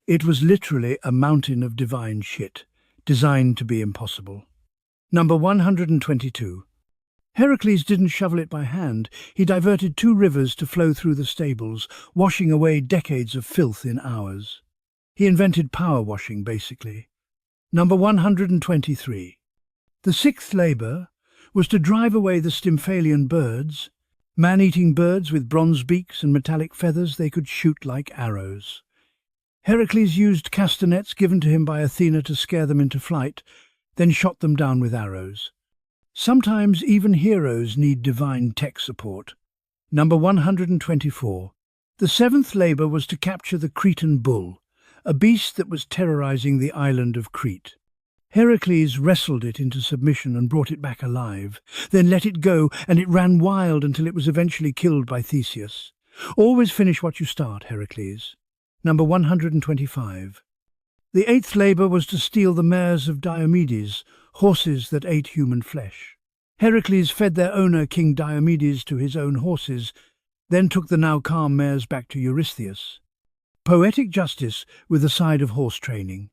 [SPEAKER 1] It was literally a mountain of divine shit, designed to be impossible. Number 122. Heracles didn't shovel it by hand. He diverted 2 rivers to flow through the stables, washing away decades of filth in hours. He invented power washing, basically. Number 123. The sixth labor was to drive away the Stymphalian birds, man-eating birds with bronze beaks and metallic feathers they could shoot like arrows. Heracles used castanets given to him by Athena to scare them into flight, then shot them down with arrows. Sometimes even heroes need divine tech support. Number 124. The seventh labor was to capture the Cretan bull, a beast that was terrorizing the island of Crete. Heracles wrestled it into submission and brought it back alive, then let it go, and it ran wild until it was eventually killed by Theseus. Always finish what you start, Heracles. Number 125. The eighth labor was to steal the mares of Diomedes, horses that ate human flesh. Heracles fed their owner, King Diomedes, to his own horses, then took the now calm mares back to Eurystheus. Poetic justice with a side of horse training.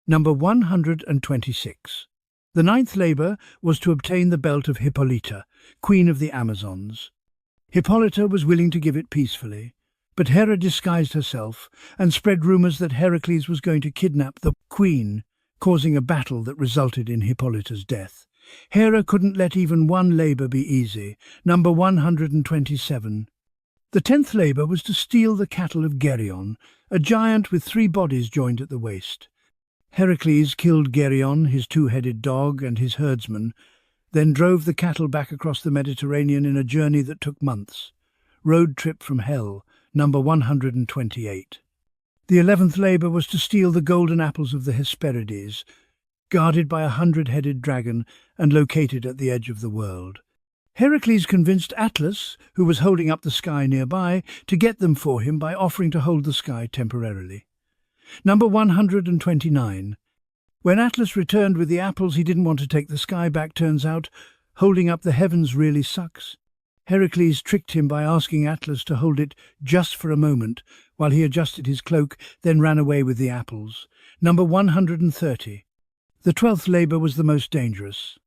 [SPEAKER 1] Number 126. The ninth labor was to obtain the belt of Hippolyta, queen of the Amazons. Hippolyta was willing to give it peacefully, but Hera disguised herself and spread rumors that Heracles was going to kidnap the queen, causing a battle that resulted in Hippolyta's death. Hera couldn't let even one labor be easy. Number 127. The 10th labor was to steal the cattle of Geryon, a giant with 3 bodies joined at the waist. Heracles killed Geryon, his 2-headed dog, and his herdsman, then drove the cattle back across the Mediterranean in a journey that took months. Road trip from hell. Number 128. The 11th labor was to steal the golden apples of the Hesperides, guarded by a 100-headed dragon and located at the edge of the world. Heracles convinced Atlas, who was holding up the sky nearby, to get them for him by offering to hold the sky temporarily. Number 129. When Atlas returned with the apples, he didn't want to take the sky back. Turns out, holding up the heavens really sucks. Heracles tricked him by asking Atlas to hold it just for a moment while he adjusted his cloak, then ran away with the apples. Number 130. The 12th labor was the most dangerous.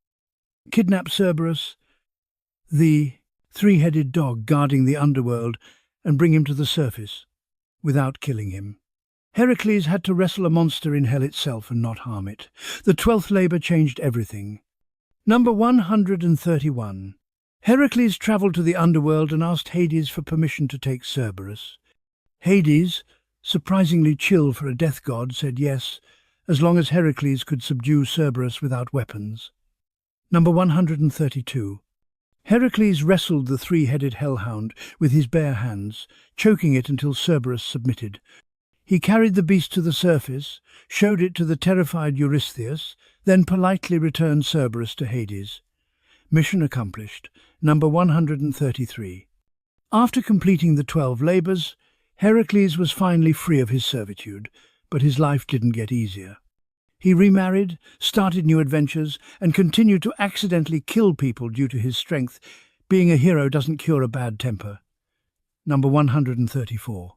[SPEAKER 1] Kidnap Cerberus, the 3-headed dog guarding the underworld, and bring him to the surface without killing him. Heracles had to wrestle a monster in hell itself and not harm it. The 12th labor changed everything. Number 131. Heracles travelled to the underworld and asked Hades for permission to take Cerberus. Hades, surprisingly chill for a death god, said yes, as long as Heracles could subdue Cerberus without weapons. Number 132. Heracles wrestled the 3-headed hellhound with his bare hands, choking it until Cerberus submitted. He carried the beast to the surface, showed it to the terrified Eurystheus, then politely returned Cerberus to Hades. Mission accomplished. Number 133. After completing the 12 labors, Heracles was finally free of his servitude, but his life didn't get easier. He remarried, started new adventures, and continued to accidentally kill people due to his strength. Being a hero doesn't cure a bad temper. Number 134.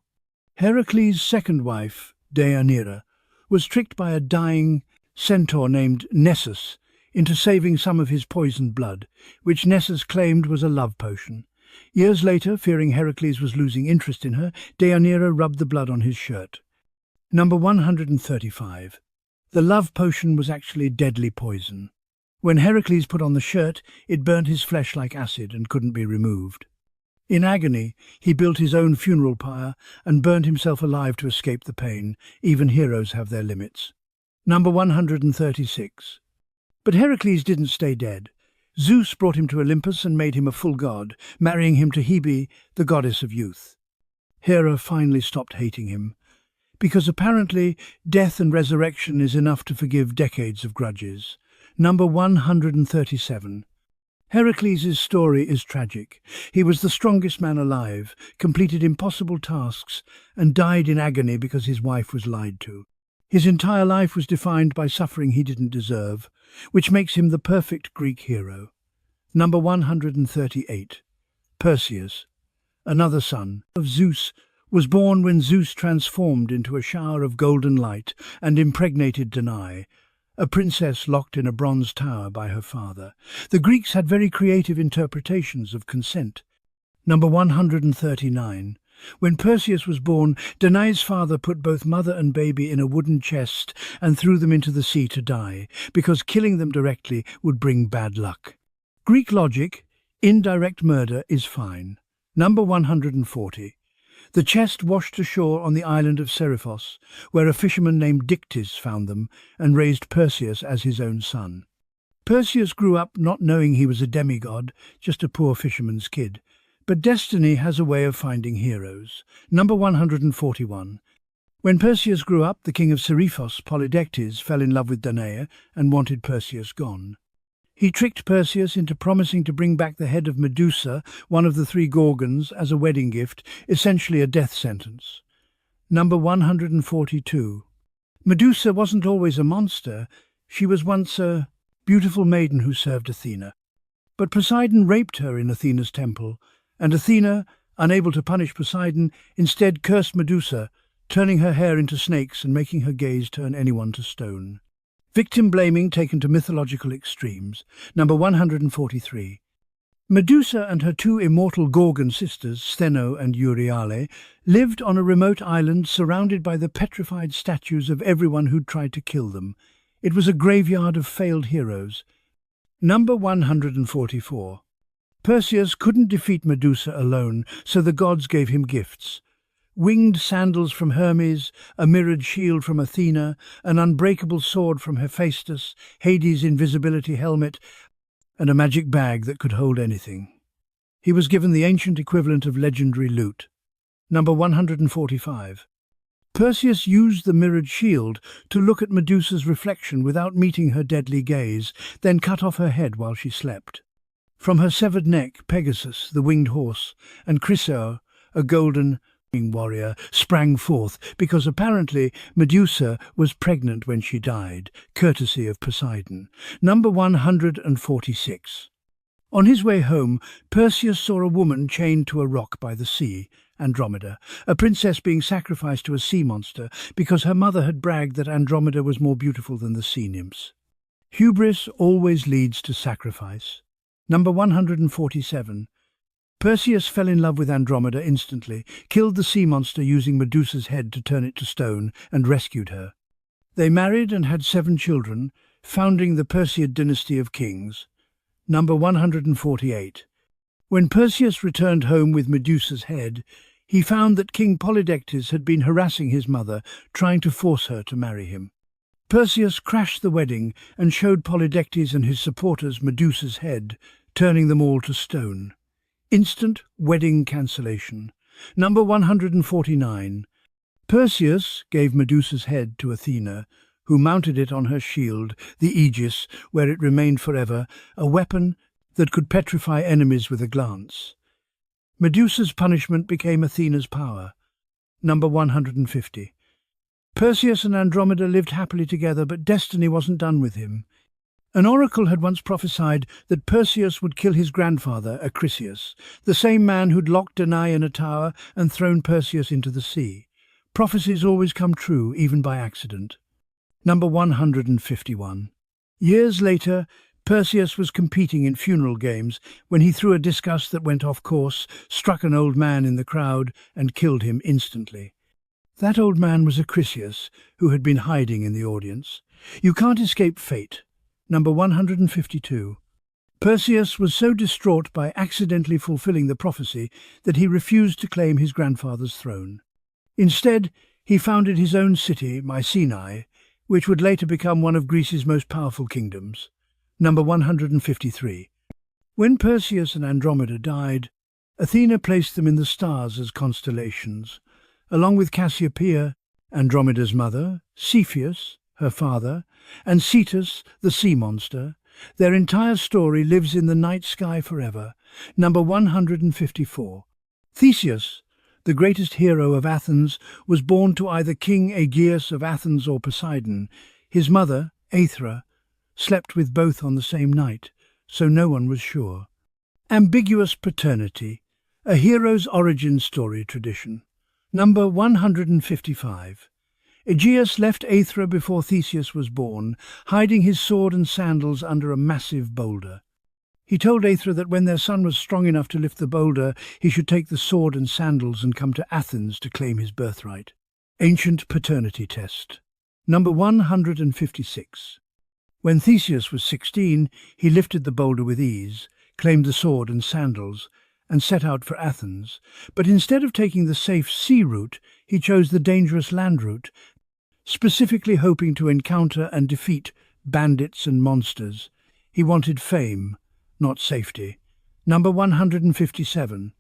[SPEAKER 1] Heracles' second wife, Deianira, was tricked by a dying centaur named Nessus into saving some of his poisoned blood, which Nessus claimed was a love potion. Years later, fearing Heracles was losing interest in her, Deianira rubbed the blood on his shirt. Number 135. The love potion was actually deadly poison. When Heracles put on the shirt, it burnt his flesh like acid and couldn't be removed. In agony, he built his own funeral pyre and burned himself alive to escape the pain. Even heroes have their limits. Number 136. But Heracles didn't stay dead. Zeus brought him to Olympus and made him a full god, marrying him to Hebe, the goddess of youth. Hera finally stopped hating him, because apparently death and resurrection is enough to forgive decades of grudges. Number 137. Heracles' story is tragic. He was the strongest man alive, completed impossible tasks, and died in agony because his wife was lied to. His entire life was defined by suffering he didn't deserve, which makes him the perfect Greek hero. Number 138. Perseus, another son of Zeus, was born when Zeus transformed into a shower of golden light and impregnated Danae, a princess locked in a bronze tower by her father. The Greeks had very creative interpretations of consent. Number 139. When Perseus was born, Danae's father put both mother and baby in a wooden chest and threw them into the sea to die, because killing them directly would bring bad luck. Greek logic, indirect murder is fine. Number 140. The chest washed ashore on the island of Seriphos, where a fisherman named Dictys found them and raised Perseus as his own son. Perseus grew up not knowing he was a demigod, just a poor fisherman's kid. But destiny has a way of finding heroes. Number 141. When Perseus grew up, the king of Seriphos, Polydectes, fell in love with Danae and wanted Perseus gone. He tricked Perseus into promising to bring back the head of Medusa, one of the three Gorgons, as a wedding gift, essentially a death sentence. Number 142. Medusa wasn't always a monster. She was once a beautiful maiden who served Athena. But Poseidon raped her in Athena's temple, and Athena, unable to punish Poseidon, instead cursed Medusa, turning her hair into snakes and making her gaze turn anyone to stone. Victim blaming taken to mythological extremes. Number 143. Medusa and her two immortal Gorgon sisters, Stheno and Euryale, lived on a remote island surrounded by the petrified statues of everyone who'd tried to kill them. It was a graveyard of failed heroes. Number 144. Perseus couldn't defeat Medusa alone, so the gods gave him gifts. Winged sandals from Hermes, a mirrored shield from Athena, an unbreakable sword from Hephaestus, Hades' invisibility helmet, and a magic bag that could hold anything. He was given the ancient equivalent of legendary loot. Number 145. Perseus used the mirrored shield to look at Medusa's reflection without meeting her deadly gaze, then cut off her head while she slept. From her severed neck, Pegasus, the winged horse, and Chryso, a golden warrior, sprang forth, because apparently Medusa was pregnant when she died, courtesy of Poseidon. Number 146. On his way home, Perseus saw a woman chained to a rock by the sea, Andromeda, a princess being sacrificed to a sea monster because her mother had bragged that Andromeda was more beautiful than the sea nymphs. Hubris always leads to sacrifice. Number 147. Perseus fell in love with Andromeda instantly, killed the sea monster using Medusa's head to turn it to stone, and rescued her. They married and had 7 children, founding the Perseid dynasty of kings. Number 148. When Perseus returned home with Medusa's head, he found that King Polydectes had been harassing his mother, trying to force her to marry him. Perseus crashed the wedding and showed Polydectes and his supporters Medusa's head, turning them all to stone. Instant wedding cancellation. Number 149. Perseus gave Medusa's head to Athena, who mounted it on her shield, the Aegis, where it remained forever, a weapon that could petrify enemies with a glance. Medusa's punishment became Athena's power. Number 150. Perseus and Andromeda lived happily together, but destiny wasn't done with him. An oracle had once prophesied that Perseus would kill his grandfather, Achilles, the same man who'd locked Danae in a tower and thrown Perseus into the sea. Prophecies always come true, even by accident. Number 151. Years later, Perseus was competing in funeral games when he threw a discus that went off course, struck an old man in the crowd, and killed him instantly. That old man was Achilles, who had been hiding in the audience. You can't escape fate. Number 152. Perseus was so distraught by accidentally fulfilling the prophecy that he refused to claim his grandfather's throne. Instead, he founded his own city, Mycenae, which would later become one of Greece's most powerful kingdoms. Number 153. When Perseus and Andromeda died, Athena placed them in the stars as constellations, along with Cassiopeia, Andromeda's mother, Cepheus, her father, and Cetus, the sea monster. Their entire story lives in the night sky forever. Number 154. Theseus, the greatest hero of Athens, was born to either King Aegeus of Athens or Poseidon. His mother, Aethra, slept with both on the same night, so no one was sure. Ambiguous paternity, a hero's origin story tradition. Number 155. Aegeus left Aethra before Theseus was born, hiding his sword and sandals under a massive boulder. He told Aethra that when their son was strong enough to lift the boulder, he should take the sword and sandals and come to Athens to claim his birthright. Ancient paternity test. Number 156. When Theseus was 16, he lifted the boulder with ease, claimed the sword and sandals, and set out for Athens. But instead of taking the safe sea route, he chose the dangerous land route, specifically hoping to encounter and defeat bandits and monsters. He wanted fame, not safety. Number 157.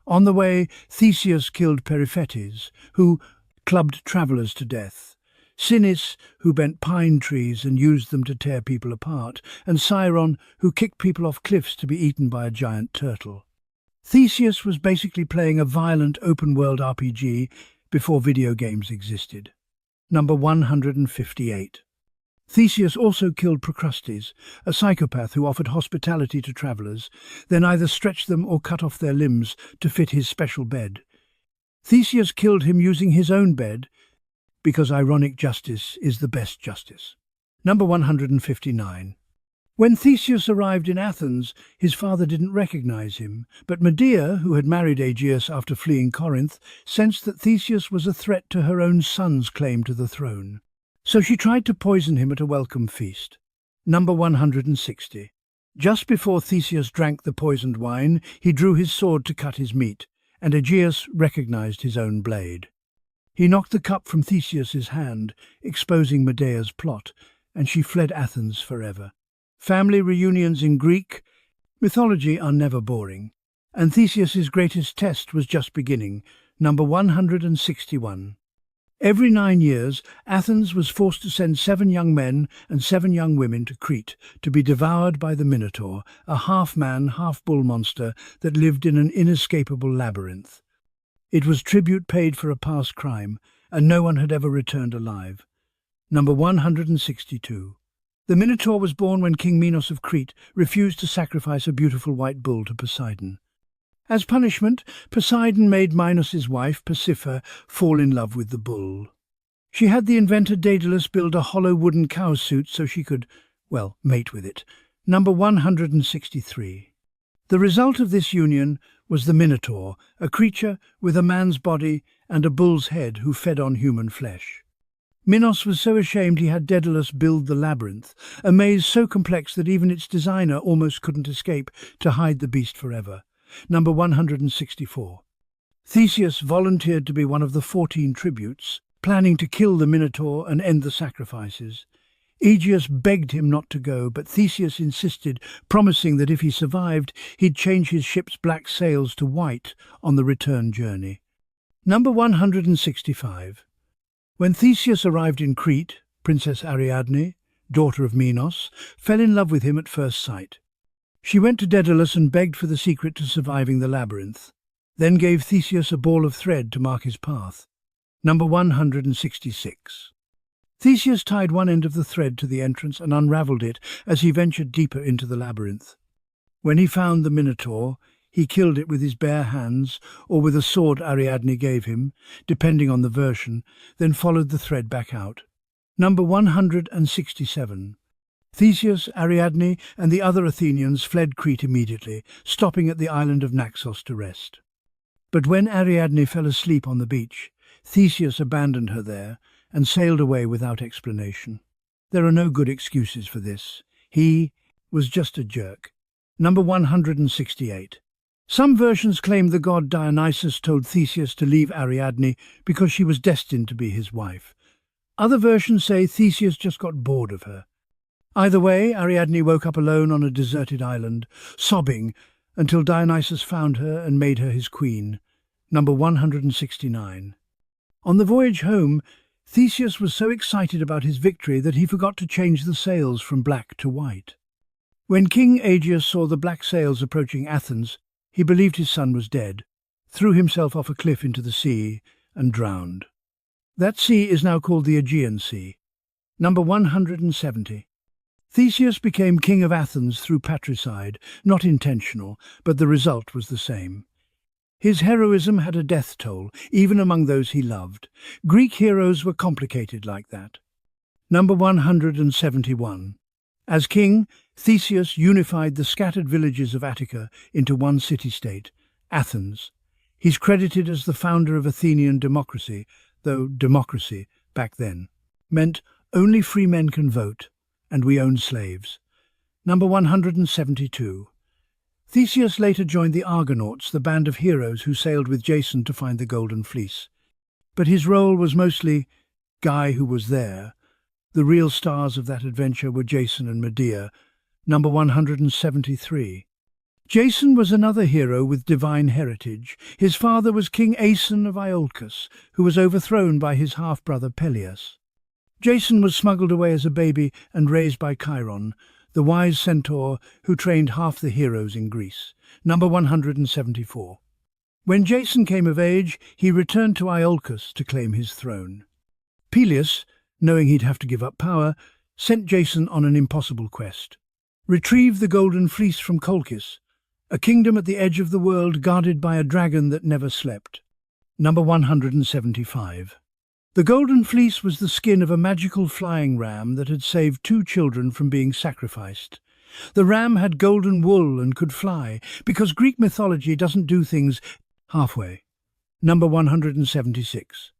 [SPEAKER 1] On the way, Theseus killed Periphetes, who clubbed travellers to death, Sinis, who bent pine trees and used them to tear people apart, and Sciron, who kicked people off cliffs to be eaten by a giant turtle. Theseus was basically playing a violent open-world RPG before video games existed. Number 158. Theseus also killed Procrustes, a psychopath who offered hospitality to travellers, then either stretched them or cut off their limbs to fit his special bed. Theseus killed him using his own bed, because ironic justice is the best justice. Number 159. When Theseus arrived in Athens, his father didn't recognize him, but Medea, who had married Aegeus after fleeing Corinth, sensed that Theseus was a threat to her own son's claim to the throne. So she tried to poison him at a welcome feast. Number 160. Just before Theseus drank the poisoned wine, he drew his sword to cut his meat, and Aegeus recognized his own blade. He knocked the cup from Theseus's hand, exposing Medea's plot, and she fled Athens forever. Family reunions in Greek mythology are never boring, and Theseus's greatest test was just beginning. Number 161. Every 9 years, Athens was forced to send 7 young men and 7 young women to Crete to be devoured by the Minotaur, a half-man, half-bull monster that lived in an inescapable labyrinth. It was tribute paid for a past crime, and no one had ever returned alive. Number 162. The Minotaur was born when King Minos of Crete refused to sacrifice a beautiful white bull to Poseidon. As punishment, Poseidon made Minos's wife, Perseus, fall in love with the bull. She had the inventor Daedalus build a hollow wooden cow suit so she could, well, mate with it. Number 163. The result of this union was the Minotaur, a creature with a man's body and a bull's head who fed on human flesh. Minos was so ashamed he had Daedalus build the labyrinth, a maze so complex that even its designer almost couldn't escape to hide the beast forever. Number 164. Theseus volunteered to be one of the 14 tributes, planning to kill the Minotaur and end the sacrifices. Aegeus begged him not to go, but Theseus insisted, promising that if he survived, he'd change his ship's black sails to white on the return journey. Number 165. When Theseus arrived in Crete, Princess Ariadne, daughter of Minos, fell in love with him at first sight. She went to Daedalus and begged for the secret to surviving the labyrinth, then gave Theseus a ball of thread to mark his path. Number 166. Theseus tied one end of the thread to the entrance and unravelled it as he ventured deeper into the labyrinth. When he found the Minotaur, he killed it with his bare hands or with a sword Ariadne gave him, depending on the version, then followed the thread back out. Number 167. Theseus, Ariadne, and the other Athenians fled Crete immediately, stopping at the island of Naxos to rest. But when Ariadne fell asleep on the beach, Theseus abandoned her there and sailed away without explanation. There are no good excuses for this. He was just a jerk. Number 168. Some versions claim the god Dionysus told Theseus to leave Ariadne because she was destined to be his wife. Other versions say Theseus just got bored of her. Either way, Ariadne woke up alone on a deserted island, sobbing until Dionysus found her and made her his queen. Number 169. On the voyage home, Theseus was so excited about his victory that he forgot to change the sails from black to white. When King Aegeus saw the black sails approaching Athens, he believed his son was dead, threw himself off a cliff into the sea, and drowned. That sea is now called the Aegean Sea. Number 170. Theseus became king of Athens through patricide, not intentional, but the result was the same. His heroism had a death toll, even among those he loved. Greek heroes were complicated like that. Number 171. As king, Theseus unified the scattered villages of Attica into one city-state, Athens. He's credited as the founder of Athenian democracy, though democracy, back then, meant only free men can vote, and we own slaves. Number 172. Theseus later joined the Argonauts, the band of heroes who sailed with Jason to find the Golden Fleece. But his role was mostly guy who was there. The real stars of that adventure were Jason and Medea. Number 173. Jason was another hero with divine heritage. His father was King Aeson of Iolcus, who was overthrown by his half-brother Peleus. Jason was smuggled away as a baby and raised by Chiron, the wise centaur who trained half the heroes in Greece. Number 174. When Jason came of age, he returned to Iolcus to claim his throne. Peleus, knowing he'd have to give up power, sent Jason on an impossible quest. Retrieve the Golden Fleece from Colchis, a kingdom at the edge of the world guarded by a dragon that never slept. Number 175. The Golden Fleece was the skin of a magical flying ram that had saved 2 children from being sacrificed. The ram had golden wool and could fly, because Greek mythology doesn't do things halfway. Number 176.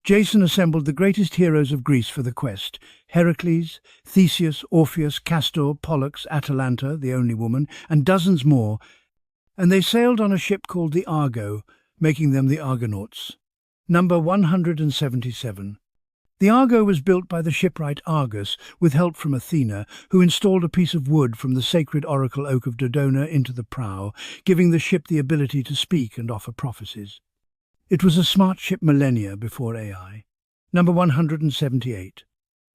[SPEAKER 1] Jason assembled the greatest heroes of Greece for the quest: Heracles, Theseus, Orpheus, Castor, Pollux, Atalanta, the only woman, and dozens more, and they sailed on a ship called the Argo, making them the Argonauts. Number 177. The Argo was built by the shipwright Argus, with help from Athena, who installed a piece of wood from the sacred Oracle Oak of Dodona into the prow, giving the ship the ability to speak and offer prophecies. It was a smart ship millennia before AI. Number 178.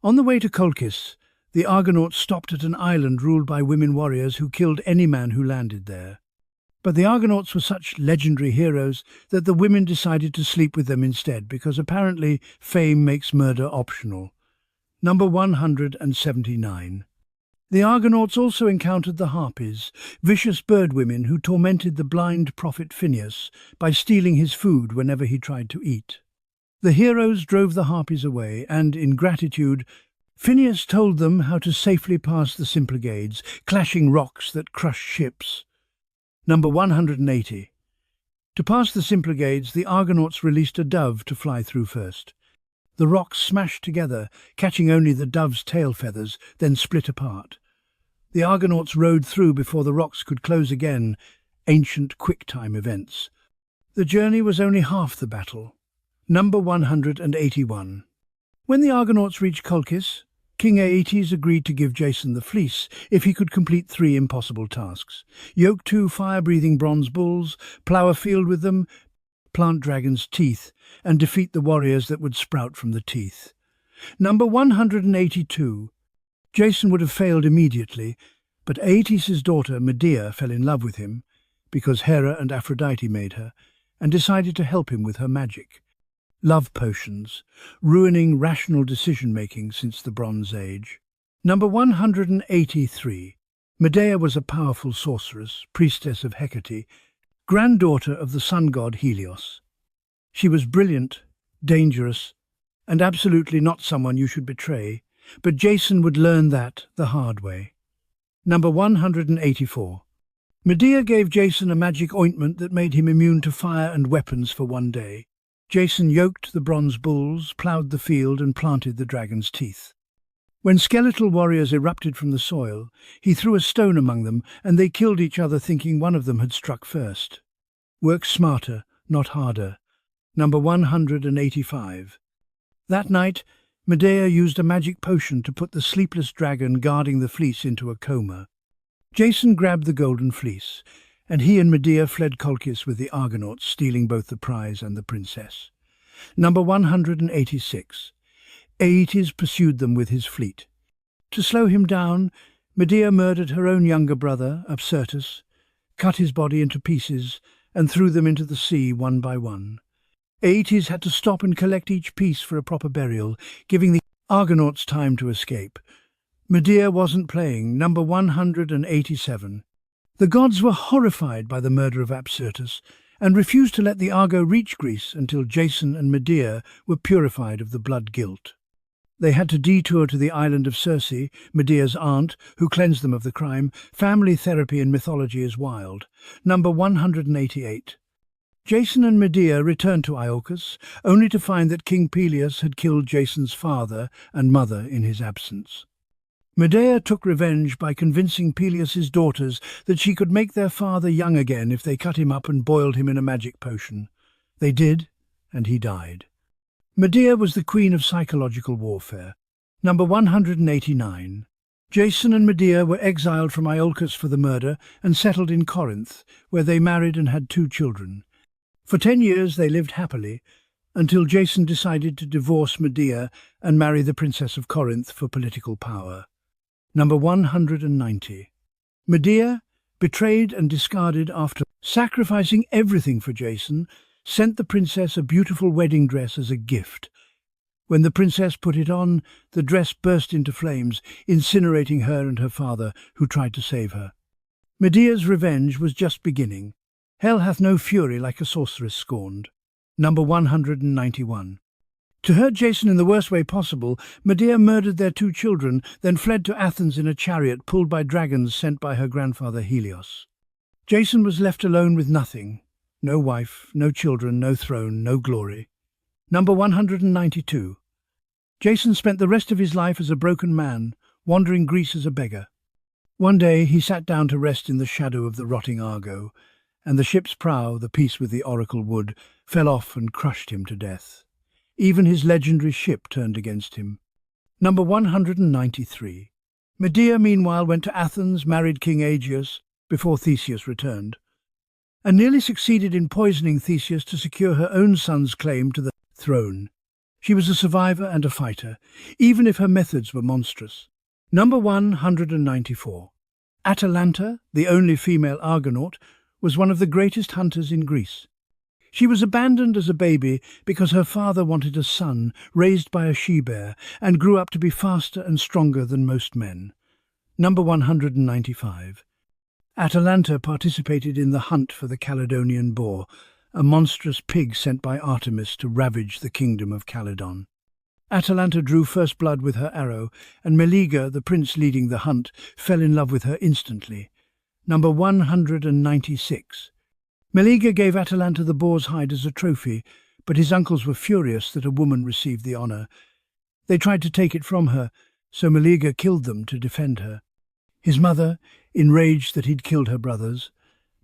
[SPEAKER 1] On the way to Colchis, the Argonauts stopped at an island ruled by women warriors who killed any man who landed there. But the Argonauts were such legendary heroes that the women decided to sleep with them instead, because apparently fame makes murder optional. Number 179. The Argonauts also encountered the Harpies, vicious bird women who tormented the blind prophet Phineus by stealing his food whenever he tried to eat. The heroes drove the Harpies away, and, in gratitude, Phineus told them how to safely pass the Symplegades, clashing rocks that crushed ships. Number 180. To pass the Symplegades, the Argonauts released a dove to fly through first. The rocks smashed together, catching only the dove's tail feathers, then split apart. The Argonauts rode through before the rocks could close again, ancient quick-time events. The journey was only half the battle. Number 181. When the Argonauts reached Colchis, King Aeetes agreed to give Jason the fleece if he could complete 3 impossible tasks: yoke 2 fire-breathing bronze bulls, plough a field with them, plant dragons' teeth, and defeat the warriors that would sprout from the teeth. Number 182. Jason would have failed immediately, but Aeetes' daughter Medea fell in love with him, because Hera and Aphrodite made her, and decided to help him with her magic. Love potions, ruining rational decision-making since the Bronze Age. Number 183. Medea was a powerful sorceress, priestess of Hecate, granddaughter of the sun god Helios. She was brilliant, dangerous, and absolutely not someone you should betray, but Jason would learn that the hard way. Number 184. Medea gave Jason a magic ointment that made him immune to fire and weapons for one day. Jason yoked the bronze bulls, ploughed the field, and planted the dragon's teeth. When skeletal warriors erupted from the soil, he threw a stone among them, and they killed each other thinking one of them had struck first. Work smarter, not harder. Number 185. That night, Medea used a magic potion to put the sleepless dragon guarding the fleece into a coma. Jason grabbed the golden fleece, and he and Medea fled Colchis with the Argonauts, stealing both the prize and the princess. Number 186. Aeetes pursued them with his fleet. To slow him down, Medea murdered her own younger brother, Apsyrtus, cut his body into pieces, and threw them into the sea one by one. Aeetes had to stop and collect each piece for a proper burial, giving the Argonauts time to escape. Medea wasn't playing. Number 187. The gods were horrified by the murder of Apsyrtus and refused to let the Argo reach Greece until Jason and Medea were purified of the blood guilt. They had to detour to the island of Circe, Medea's aunt, who cleansed them of the crime. Family therapy in mythology is wild. Number 188. Jason and Medea returned to Iolcus, only to find that King Peleus had killed Jason's father and mother in his absence. Medea took revenge by convincing Peleus's daughters that she could make their father young again if they cut him up and boiled him in a magic potion. They did, and he died. Medea was the queen of psychological warfare. Number 189. Jason and Medea were exiled from Iolcus for the murder and settled in Corinth, where they married and had 2 children. For 10 years they lived happily, until Jason decided to divorce Medea and marry the Princess of Corinth for political power. Number 190. Medea, betrayed and discarded after sacrificing everything for Jason, sent the princess a beautiful wedding dress as a gift. When the princess put it on, the dress burst into flames, incinerating her and her father, who tried to save her. Medea's revenge was just beginning. Hell hath no fury like a sorceress scorned. Number 191. To hurt Jason in the worst way possible, Medea murdered their 2 children, then fled to Athens in a chariot pulled by dragons sent by her grandfather Helios. Jason was left alone with nothing. No wife, no children, no throne, no glory. Number 192. Jason spent the rest of his life as a broken man, wandering Greece as a beggar. One day he sat down to rest in the shadow of the rotting Argo, and the ship's prow, the piece with the oracle wood, fell off and crushed him to death. Even his legendary ship turned against him. Number 193. Medea, meanwhile, went to Athens, married King Aegeus, before Theseus returned, and nearly succeeded in poisoning Theseus to secure her own son's claim to the throne. She was a survivor and a fighter, even if her methods were monstrous. Number 194. Atalanta, the only female Argonaut, was one of the greatest hunters in Greece. She was abandoned as a baby because her father wanted a son raised by a she-bear and grew up to be faster and stronger than most men. Number 195. Atalanta participated in the hunt for the Caledonian boar, a monstrous pig sent by Artemis to ravage the kingdom of Calydon. Atalanta drew first blood with her arrow, and Meleager, the prince leading the hunt, fell in love with her instantly. Number 196. Meleager gave Atalanta the boar's hide as a trophy, but his uncles were furious that a woman received the honour. They tried to take it from her, so Meleager killed them to defend her. His mother, enraged that he'd killed her brothers,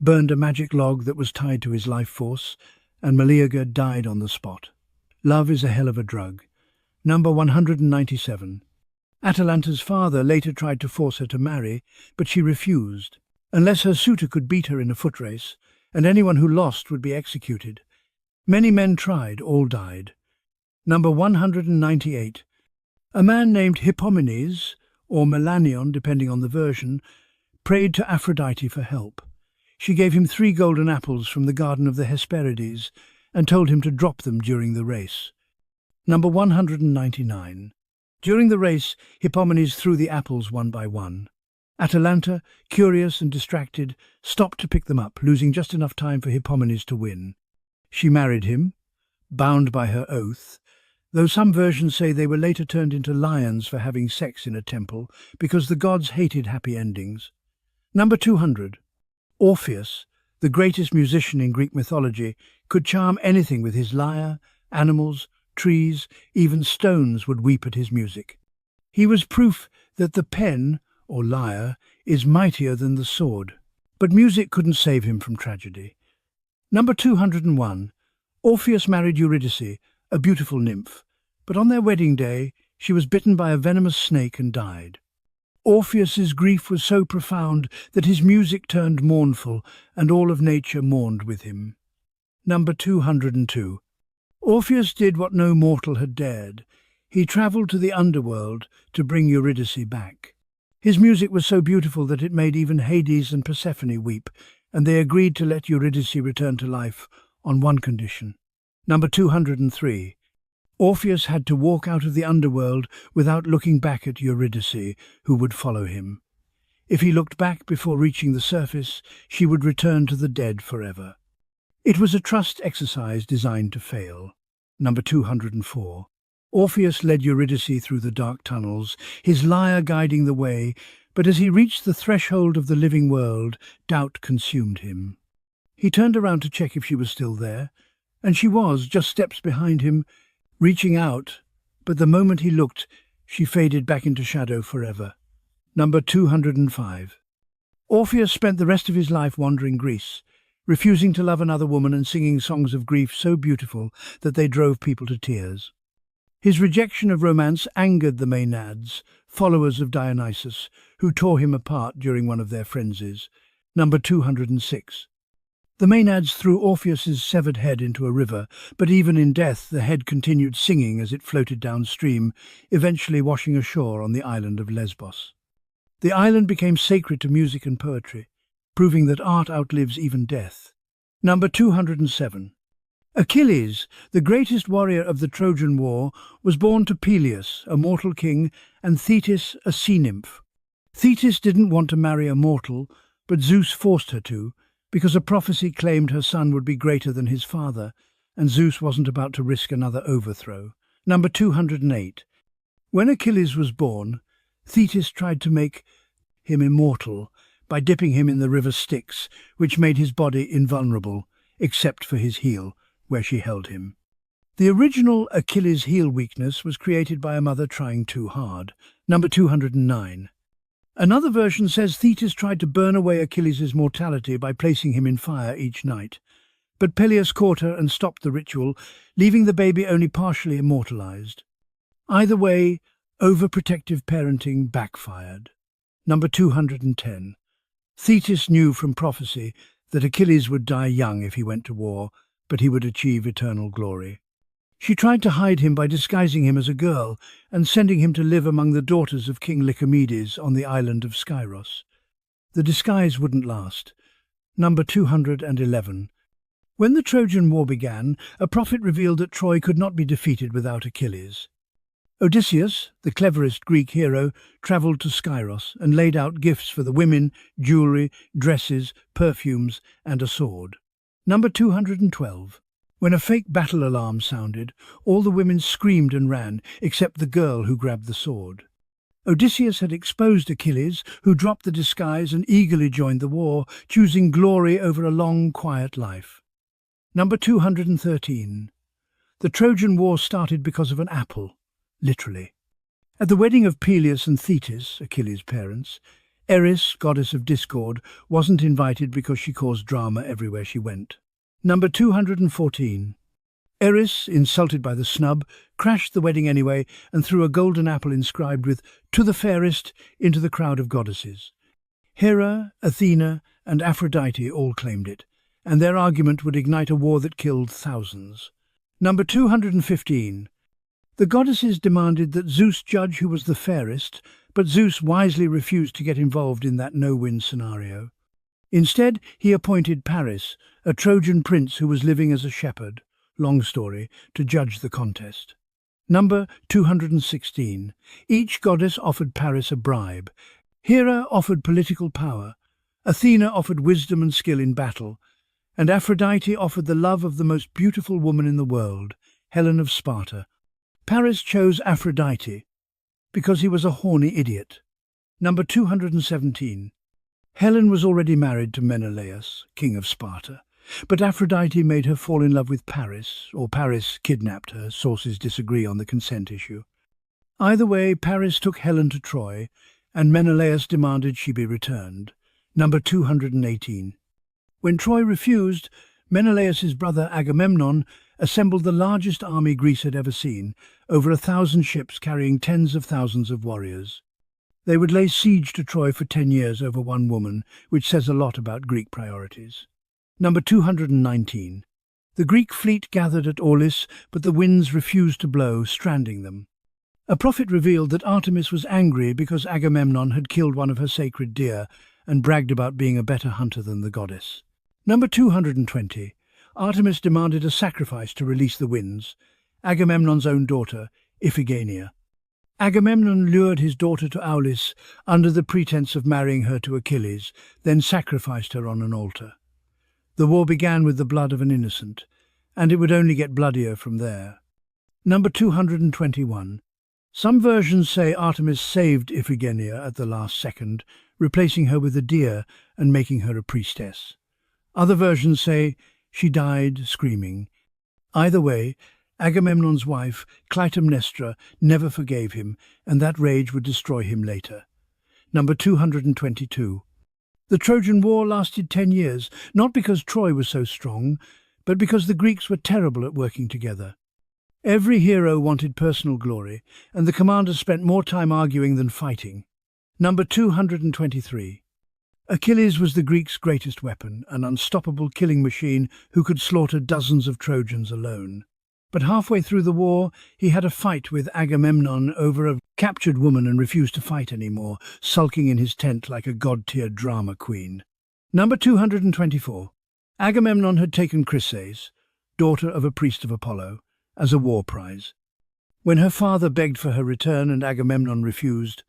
[SPEAKER 1] burned a magic log that was tied to his life force, and Meleager died on the spot. Love is a hell of a drug. Number 197. Atalanta's father later tried to force her to marry, but she refused, unless her suitor could beat her in a foot race, and anyone who lost would be executed. Many men tried, all died. Number 198. A man named Hippomenes, or Melanion depending on the version, prayed to Aphrodite for help. She gave him 3 golden apples from the garden of the Hesperides and told him to drop them during the race. Number 199. During the race, Hippomenes threw the apples one by one. Atalanta, curious and distracted, stopped to pick them up, losing just enough time for Hippomenes to win. She married him, bound by her oath, though some versions say they were later turned into lions for having sex in a temple, because the gods hated happy endings. Number 200. Orpheus, the greatest musician in Greek mythology, could charm anything with his lyre. Animals, trees, even stones would weep at his music. He was proof that the pen, or lyre, is mightier than the sword. But music couldn't save him from tragedy. Number 201. Orpheus married Eurydice, a beautiful nymph, but on their wedding day she was bitten by a venomous snake and died. Orpheus's grief was so profound that his music turned mournful, and all of nature mourned with him. Number 202. Orpheus did what no mortal had dared. He travelled to the underworld to bring Eurydice back. His music was so beautiful that it made even Hades and Persephone weep, and they agreed to let Eurydice return to life on one condition. Number 203. Orpheus had to walk out of the underworld without looking back at Eurydice, who would follow him. If he looked back before reaching the surface, she would return to the dead forever. It was a trust exercise designed to fail. Number 204. Orpheus led Eurydice through the dark tunnels, his lyre guiding the way, but as he reached the threshold of the living world, doubt consumed him. He turned around to check if she was still there, and she was, just steps behind him, reaching out, but the moment he looked, she faded back into shadow forever. Number 205. Orpheus spent the rest of his life wandering Greece, refusing to love another woman and singing songs of grief so beautiful that they drove people to tears. His rejection of romance angered the Maenads, followers of Dionysus, who tore him apart during one of their frenzies. Number 206. The Maenads threw Orpheus's severed head into a river, but even in death the head continued singing as it floated downstream, eventually washing ashore on the island of Lesbos. The island became sacred to music and poetry, proving that art outlives even death. Number 207. Achilles, the greatest warrior of the Trojan War, was born to Peleus, a mortal king, and Thetis, a sea nymph. Thetis didn't want to marry a mortal, but Zeus forced her to, because a prophecy claimed her son would be greater than his father, and Zeus wasn't about to risk another overthrow. Number 208. When Achilles was born, Thetis tried to make him immortal by dipping him in the river Styx, which made his body invulnerable, except for his heel, where she held him. The original Achilles' heel weakness was created by a mother trying too hard. Number 209. Another version says Thetis tried to burn away Achilles' mortality by placing him in fire each night, but Peleus caught her and stopped the ritual, leaving the baby only partially immortalized. Either way, overprotective parenting backfired. Number 210. Thetis knew from prophecy that Achilles would die young if he went to war, but he would achieve eternal glory. She tried to hide him by disguising him as a girl and sending him to live among the daughters of King Lycomedes on the island of Skyros. The disguise wouldn't last. Number 211. When the Trojan War began, a prophet revealed that Troy could not be defeated without Achilles. Odysseus, the cleverest Greek hero, travelled to Skyros and laid out gifts for the women, jewellery, dresses, perfumes, and a sword. Number 212. When a fake battle alarm sounded, all the women screamed and ran, except the girl who grabbed the sword. Odysseus had exposed Achilles, who dropped the disguise and eagerly joined the war, choosing glory over a long, quiet life. Number 213. The Trojan War started because of an apple, literally. At the wedding of Peleus and Thetis, Achilles' parents, Eris, goddess of discord, wasn't invited because she caused drama everywhere she went. Number 214. Eris, insulted by the snub, crashed the wedding anyway and threw a golden apple inscribed with "To the fairest" into the crowd of goddesses. Hera, Athena, and Aphrodite all claimed it, and their argument would ignite a war that killed thousands. Number 215. The goddesses demanded that Zeus judge who was the fairest, but Zeus wisely refused to get involved in that no-win scenario. Instead, he appointed Paris, a Trojan prince who was living as a shepherd, long story, to judge the contest. Number 216. Each goddess offered Paris a bribe. Hera offered political power, Athena offered wisdom and skill in battle, and Aphrodite offered the love of the most beautiful woman in the world, Helen of Sparta. Paris chose Aphrodite because he was a horny idiot. Number 217. Helen was already married to Menelaus, king of Sparta, but Aphrodite made her fall in love with Paris, or Paris kidnapped her. Sources disagree on the consent issue. Either way, Paris took Helen to Troy, and Menelaus demanded she be returned. Number 218. When Troy refused, Menelaus's brother Agamemnon assembled the largest army Greece had ever seen, over 1,000 ships carrying tens of thousands of warriors. They would lay siege to Troy for 10 years over one woman, which says a lot about Greek priorities. Number 219. The Greek fleet gathered at Aulis, but the winds refused to blow, stranding them. A prophet revealed that Artemis was angry because Agamemnon had killed one of her sacred deer and bragged about being a better hunter than the goddess. Number 220. Artemis demanded a sacrifice to release the winds, Agamemnon's own daughter, Iphigenia. Agamemnon lured his daughter to Aulis under the pretense of marrying her to Achilles, then sacrificed her on an altar. The war began with the blood of an innocent, and it would only get bloodier from there. Number 221. Some versions say Artemis saved Iphigenia at the last second, replacing her with a deer and making her a priestess. Other versions say she died screaming. Either way, Agamemnon's wife, Clytemnestra, never forgave him, and that rage would destroy him later. Number 222. The Trojan War lasted 10 years, not because Troy was so strong, but because the Greeks were terrible at working together. Every hero wanted personal glory, and the commanders spent more time arguing than fighting. Number 223. Achilles was the Greeks' greatest weapon, an unstoppable killing machine who could slaughter dozens of Trojans alone. But halfway through the war, he had a fight with Agamemnon over a captured woman and refused to fight anymore, sulking in his tent like a god-tier drama queen. Number 224. Agamemnon had taken Chryses, daughter of a priest of Apollo, as a war prize. When her father begged for her return and Agamemnon refused,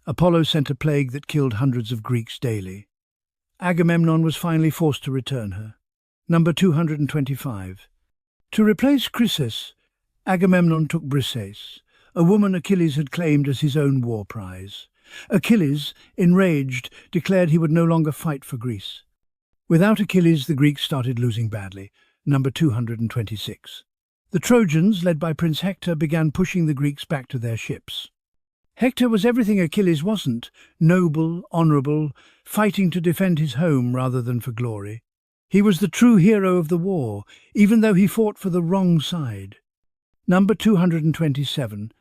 [SPEAKER 1] Apollo sent a plague that killed hundreds of Greeks daily. Agamemnon was finally forced to return her. Number 225. To replace Chryses, Agamemnon took Briseis, a woman Achilles had claimed as his own war prize. Achilles, enraged, declared he would no longer fight for Greece. Without Achilles, the Greeks started losing badly. Number 226. The Trojans, led by Prince Hector, began pushing the Greeks back to their ships. Hector was everything Achilles wasn't: noble, honourable, fighting to defend his home rather than for glory. He was the true hero of the war, even though he fought for the wrong side. Number 227.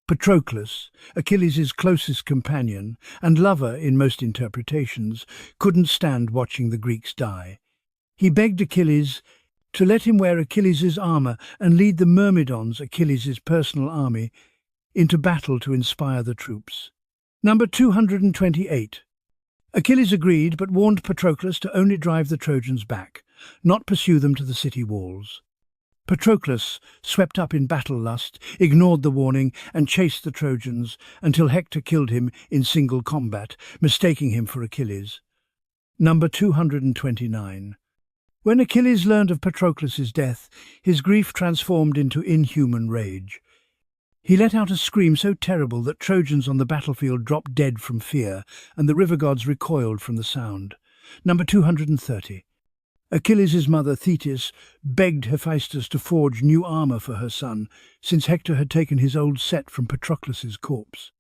[SPEAKER 1] Patroclus, Achilles' closest companion and lover in most interpretations, couldn't stand watching the Greeks die. He begged Achilles to let him wear Achilles' armour and lead the Myrmidons, Achilles' personal army, into battle to inspire the troops. Number 228. Achilles agreed, but warned Patroclus to only drive the Trojans back, not pursue them to the city walls. Patroclus, swept up in battle lust, ignored the warning and chased the Trojans until Hector killed him in single combat, mistaking him for Achilles. Number 229. When Achilles learned of Patroclus' death, his grief transformed into inhuman rage. He let out a scream so terrible that Trojans on the battlefield dropped dead from fear, and the river gods recoiled from the sound. Number 230. Achilles' mother, Thetis, begged Hephaestus to forge new armour for her son, since Hector had taken his old set from Patroclus' corpse.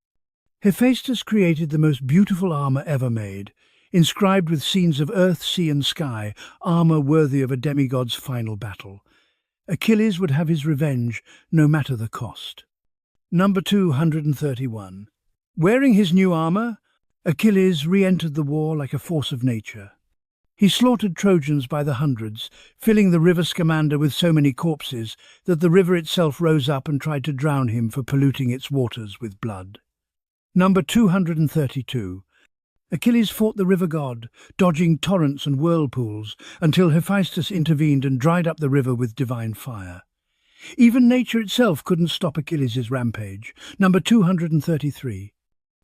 [SPEAKER 1] Hephaestus created the most beautiful armour ever made, inscribed with scenes of earth, sea and sky, armour worthy of a demigod's final battle. Achilles would have his revenge, no matter the cost. Number 231. Wearing his new armour, Achilles re-entered the war like a force of nature. He slaughtered Trojans by the hundreds, filling the river Scamander with so many corpses that the river itself rose up and tried to drown him for polluting its waters with blood. Number 232. Achilles fought the river god, dodging torrents and whirlpools, until Hephaestus intervened and dried up the river with divine fire. Even nature itself couldn't stop Achilles' rampage. Number 233.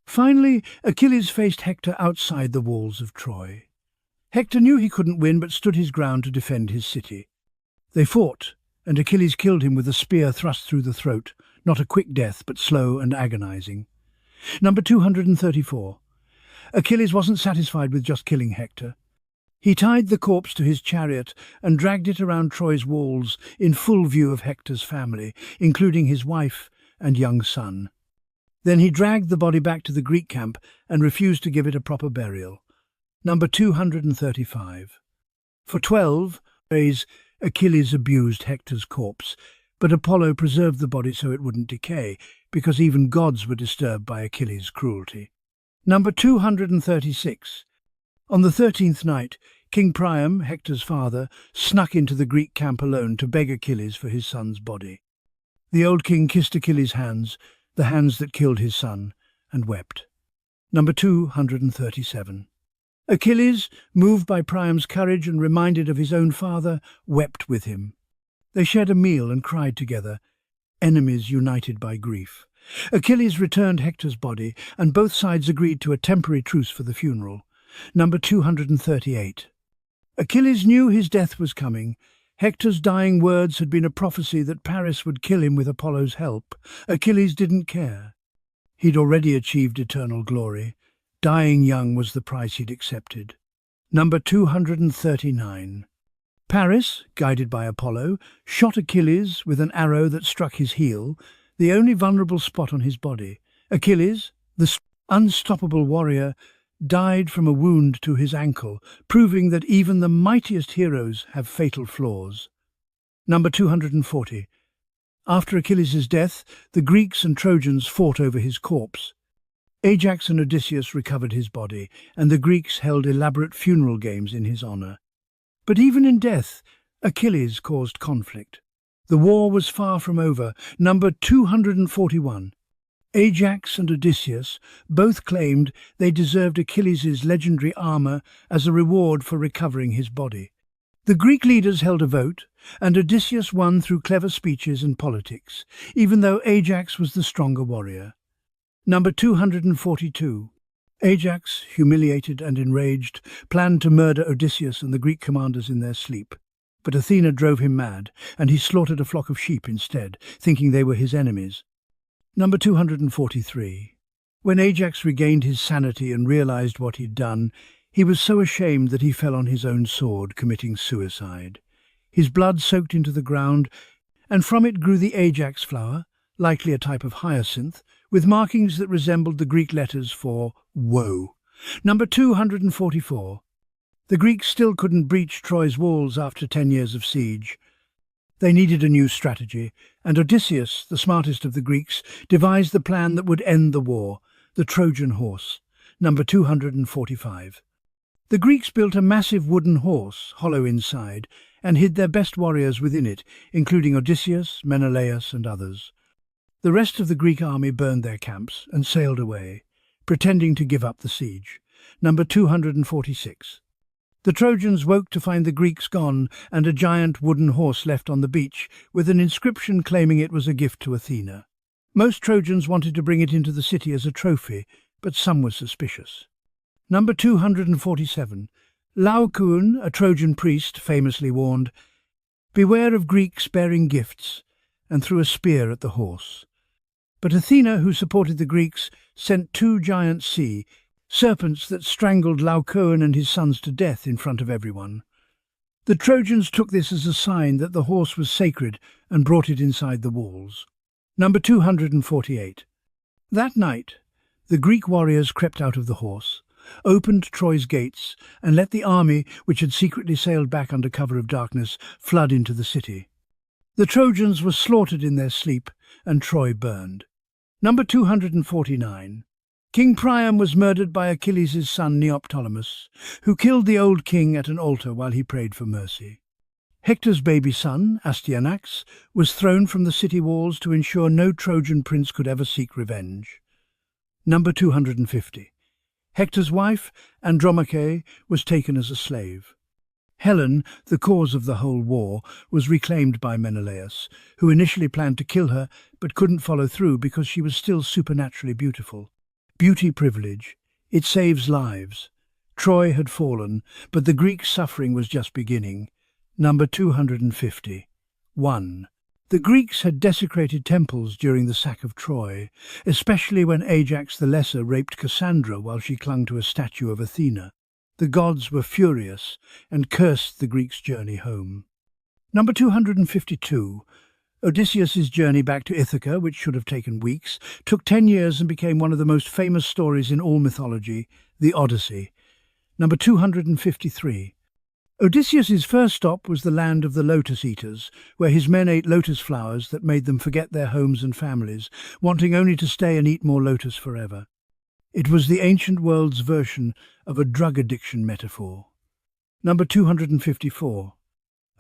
[SPEAKER 1] Finally, Achilles faced Hector outside the walls of Troy. Hector knew he couldn't win, but stood his ground to defend his city. They fought, and Achilles killed him with a spear thrust through the throat, not a quick death, but slow and agonizing. Number 234. Achilles wasn't satisfied with just killing Hector. He tied the corpse to his chariot and dragged it around Troy's walls in full view of Hector's family, including his wife and young son. Then he dragged the body back to the Greek camp and refused to give it a proper burial. Number 235. For 12 days, Achilles abused Hector's corpse, but Apollo preserved the body so it wouldn't decay, because even gods were disturbed by Achilles' cruelty. Number 236. On the 13th night, King Priam, Hector's father, snuck into the Greek camp alone to beg Achilles for his son's body. The old king kissed Achilles' hands, the hands that killed his son, and wept. Number 237. Achilles, moved by Priam's courage and reminded of his own father, wept with him. They shared a meal and cried together, enemies united by grief. Achilles returned Hector's body, and both sides agreed to a temporary truce for the funeral. Number 238. Achilles knew his death was coming, Hector's dying words had been a prophecy that Paris would kill him with Apollo's help. Achilles didn't care. He'd already achieved eternal glory. Dying young was the price he'd accepted. Number 239. Paris, guided by Apollo, shot Achilles with an arrow that struck his heel, the only vulnerable spot on his body. Achilles, the unstoppable warrior, died from a wound to his ankle, proving that even the mightiest heroes have fatal flaws. Number 240. After Achilles' death, the Greeks and Trojans fought over his corpse. Ajax and Odysseus recovered his body, and the Greeks held elaborate funeral games in his honor. But even in death, Achilles caused conflict. The war was far from over. Number 241. Ajax and Odysseus both claimed they deserved Achilles' legendary armor as a reward for recovering his body. The Greek leaders held a vote, and Odysseus won through clever speeches and politics, even though Ajax was the stronger warrior. Number 242. Ajax, humiliated and enraged, planned to murder Odysseus and the Greek commanders in their sleep. But Athena drove him mad, and he slaughtered a flock of sheep instead, thinking they were his enemies. Number 243. When Ajax regained his sanity and realized what he'd done, he was so ashamed that he fell on his own sword, committing suicide. His blood soaked into the ground, and from it grew the Ajax flower, likely a type of hyacinth, with markings that resembled the Greek letters for woe. Number 244. The Greeks still couldn't breach Troy's walls after 10 years of siege. They needed a new strategy, and Odysseus, the smartest of the Greeks, devised the plan that would end the war, the Trojan horse. Number 245. The Greeks built a massive wooden horse, hollow inside, and hid their best warriors within it, including Odysseus, Menelaus, and others. The rest of the Greek army burned their camps and sailed away, pretending to give up the siege. Number 246. The Trojans woke to find the Greeks gone and a giant wooden horse left on the beach, with an inscription claiming it was a gift to Athena. Most Trojans wanted to bring it into the city as a trophy, but some were suspicious. Number 247. Laocoon, a Trojan priest, famously warned, "Beware of Greeks bearing gifts," and threw a spear at the horse. But Athena, who supported the Greeks, sent 2 giant sea serpents that strangled Laocoon and his sons to death in front of everyone. The Trojans took this as a sign that the horse was sacred and brought it inside the walls. Number 248. That night, the Greek warriors crept out of the horse, opened Troy's gates, and let the army, which had secretly sailed back under cover of darkness, flood into the city. The Trojans were slaughtered in their sleep, and Troy burned. Number 249. King Priam was murdered by Achilles' son Neoptolemus, who killed the old king at an altar while he prayed for mercy. Hector's baby son, Astyanax, was thrown from the city walls to ensure no Trojan prince could ever seek revenge. Number 250. Hector's wife, Andromache, was taken as a slave. Helen, the cause of the whole war, was reclaimed by Menelaus, who initially planned to kill her but couldn't follow through because she was still supernaturally beautiful. Beauty privilege. It saves lives. Troy had fallen, but the Greek suffering was just beginning. Number 250. 1. The Greeks had desecrated temples during the sack of Troy, especially when Ajax the Lesser raped Cassandra while she clung to a statue of Athena. The gods were furious and cursed the Greeks' journey home. Number 252. Odysseus' journey back to Ithaca, which should have taken weeks, took 10 years and became one of the most famous stories in all mythology, the Odyssey. Number 253. Odysseus' first stop was the land of the Lotus Eaters, where his men ate lotus flowers that made them forget their homes and families, wanting only to stay and eat more lotus forever. It was the ancient world's version of a drug addiction metaphor. Number 254.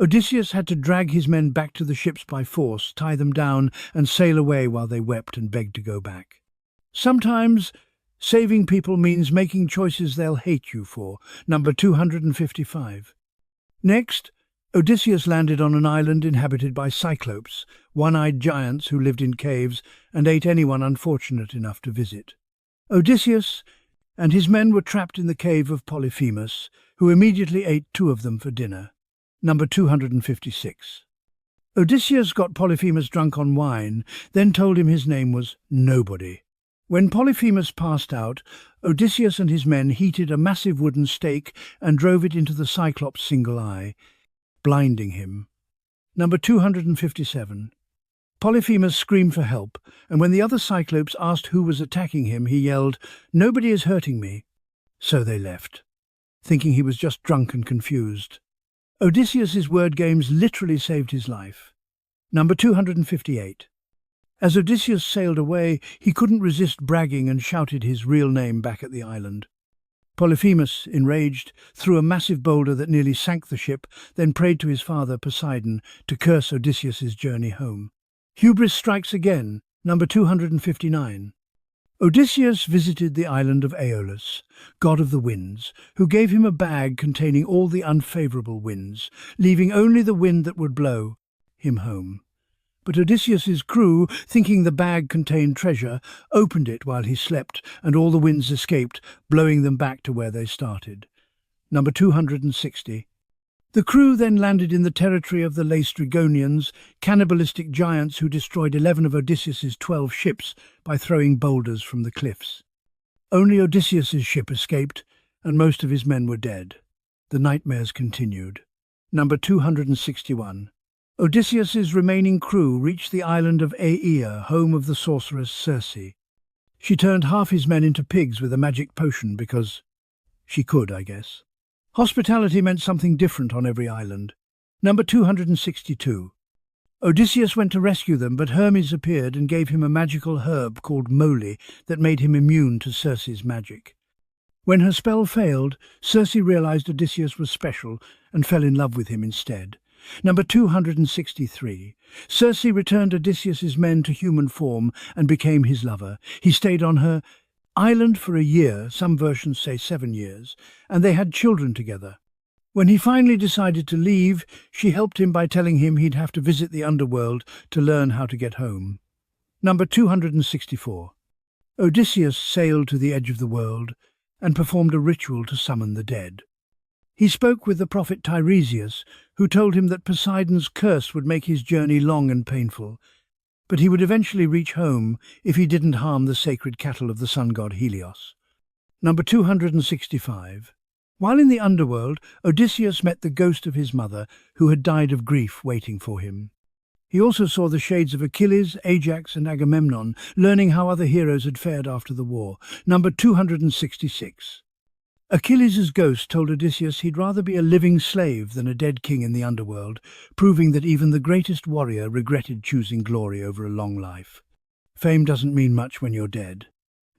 [SPEAKER 1] Odysseus had to drag his men back to the ships by force, tie them down, and sail away while they wept and begged to go back. Sometimes saving people means making choices they'll hate you for. Number 255. Next, Odysseus landed on an island inhabited by cyclopes, one-eyed giants who lived in caves and ate anyone unfortunate enough to visit. Odysseus and his men were trapped in the cave of Polyphemus, who immediately ate 2 of them for dinner. Number 256. Odysseus got Polyphemus drunk on wine, then told him his name was Nobody. When Polyphemus passed out, Odysseus and his men heated a massive wooden stake and drove it into the Cyclops' single eye, blinding him. Number 257. Polyphemus screamed for help, and when the other Cyclopes asked who was attacking him, he yelled, "Nobody is hurting me." So they left, thinking he was just drunk and confused. Odysseus's word games literally saved his life. Number 258. As Odysseus sailed away, he couldn't resist bragging and shouted his real name back at the island. Polyphemus, enraged, threw a massive boulder that nearly sank the ship, then prayed to his father Poseidon to curse Odysseus's journey home. Hubris strikes again. Number 259. Odysseus visited the island of Aeolus, god of the winds, who gave him a bag containing all the unfavourable winds, leaving only the wind that would blow him home. But Odysseus's crew, thinking the bag contained treasure, opened it while he slept, and all the winds escaped, blowing them back to where they started. Number 260. The crew then landed in the territory of the Laestrygonians, cannibalistic giants who destroyed 11 of Odysseus's 12 ships by throwing boulders from the cliffs. Only Odysseus's ship escaped, and most of his men were dead. The nightmares continued. Number 261. Odysseus's remaining crew reached the island of Aea, home of the sorceress Circe. She turned half his men into pigs with a magic potion because she could, I guess. Hospitality meant something different on every island. Number 262. Odysseus went to rescue them, but Hermes appeared and gave him a magical herb called moly that made him immune to Circe's magic. When her spell failed, Circe realized Odysseus was special and fell in love with him instead. Number 263. Circe returned Odysseus's men to human form and became his lover. He stayed on her island for a year, some versions say 7 years, and they had children together. When he finally decided to leave, she helped him by telling him he'd have to visit the underworld to learn how to get home. Number 264. Odysseus sailed to the edge of the world and performed a ritual to summon the dead. He spoke with the prophet Tiresias, who told him that Poseidon's curse would make his journey long and painful, but he would eventually reach home if he didn't harm the sacred cattle of the sun god Helios. Number 265. While in the underworld, Odysseus met the ghost of his mother, who had died of grief waiting for him. He also saw the shades of Achilles, Ajax and Agamemnon, learning how other heroes had fared after the war. Number 266. Achilles' ghost told Odysseus he'd rather be a living slave than a dead king in the underworld, proving that even the greatest warrior regretted choosing glory over a long life. Fame doesn't mean much when you're dead.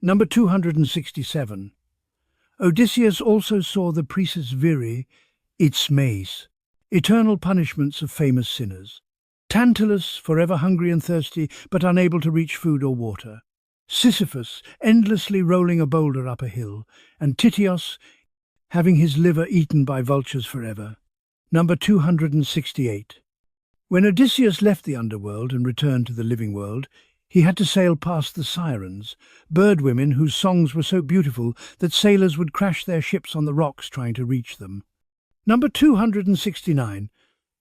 [SPEAKER 1] Number 267. Odysseus also saw the Priestess Viri, its maze, eternal punishments of famous sinners. Tantalus, forever hungry and thirsty, but unable to reach food or water. Sisyphus, endlessly rolling a boulder up a hill, and Tityos, having his liver eaten by vultures forever. Number 268. When Odysseus left the underworld and returned to the living world, he had to sail past the sirens, bird women whose songs were so beautiful that sailors would crash their ships on the rocks trying to reach them. Number 269.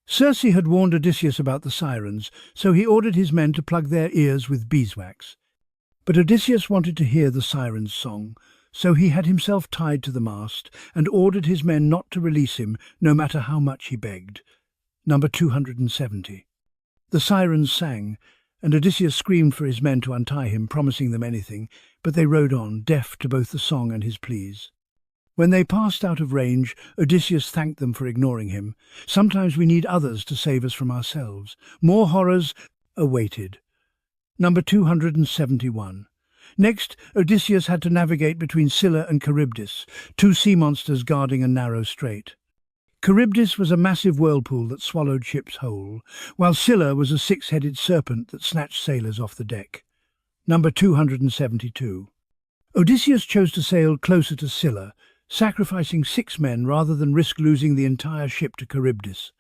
[SPEAKER 1] Circe had warned Odysseus about the sirens, so he ordered his men to plug their ears with beeswax. But Odysseus wanted to hear the siren's song, so he had himself tied to the mast and ordered his men not to release him, no matter how much he begged. Number 270. The sirens sang, and Odysseus screamed for his men to untie him, promising them anything, but they rode on, deaf to both the song and his pleas. When they passed out of range, Odysseus thanked them for ignoring him. Sometimes we need others to save us from ourselves. More horrors awaited. Number 271. Next, Odysseus had to navigate between Scylla and Charybdis, two sea monsters guarding a narrow strait. Charybdis was a massive whirlpool that swallowed ships whole, while Scylla was a six-headed serpent that snatched sailors off the deck. Number 272. Odysseus chose to sail closer to Scylla, sacrificing 6 men rather than risk losing the entire ship to Charybdis.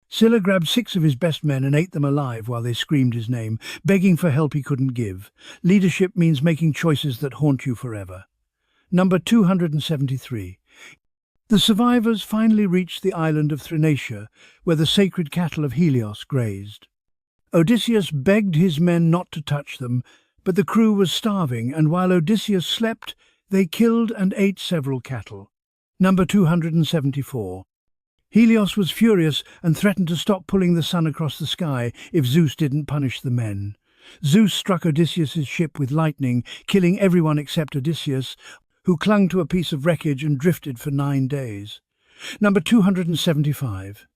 [SPEAKER 1] Scylla grabbed 6 of his best men and ate them alive while they screamed his name, begging for help he couldn't give. Leadership means making choices that haunt you forever. Number 273. The survivors finally reached the island of Thrinacia, where the sacred cattle of Helios grazed. Odysseus begged his men not to touch them, but the crew was starving, and while Odysseus slept, they killed and ate several cattle. Number 274. Helios was furious and threatened to stop pulling the sun across the sky if Zeus didn't punish the men. Zeus struck Odysseus's ship with lightning, killing everyone except Odysseus, who clung to a piece of wreckage and drifted for 9 days. Number 275.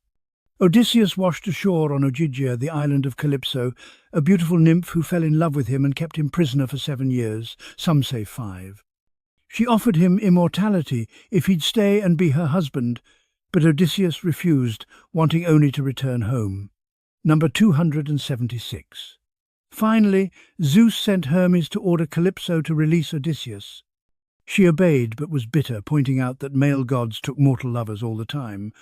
[SPEAKER 1] Odysseus washed ashore on Ogygia, the island of Calypso, a beautiful nymph who fell in love with him and kept him prisoner for 7 years, some say 5. She offered him immortality if he'd stay and be her husband, but Odysseus refused, wanting only to return home. Number 276. Finally, Zeus sent Hermes to order Calypso to release Odysseus. She obeyed but was bitter, pointing out that male gods took mortal lovers all the time.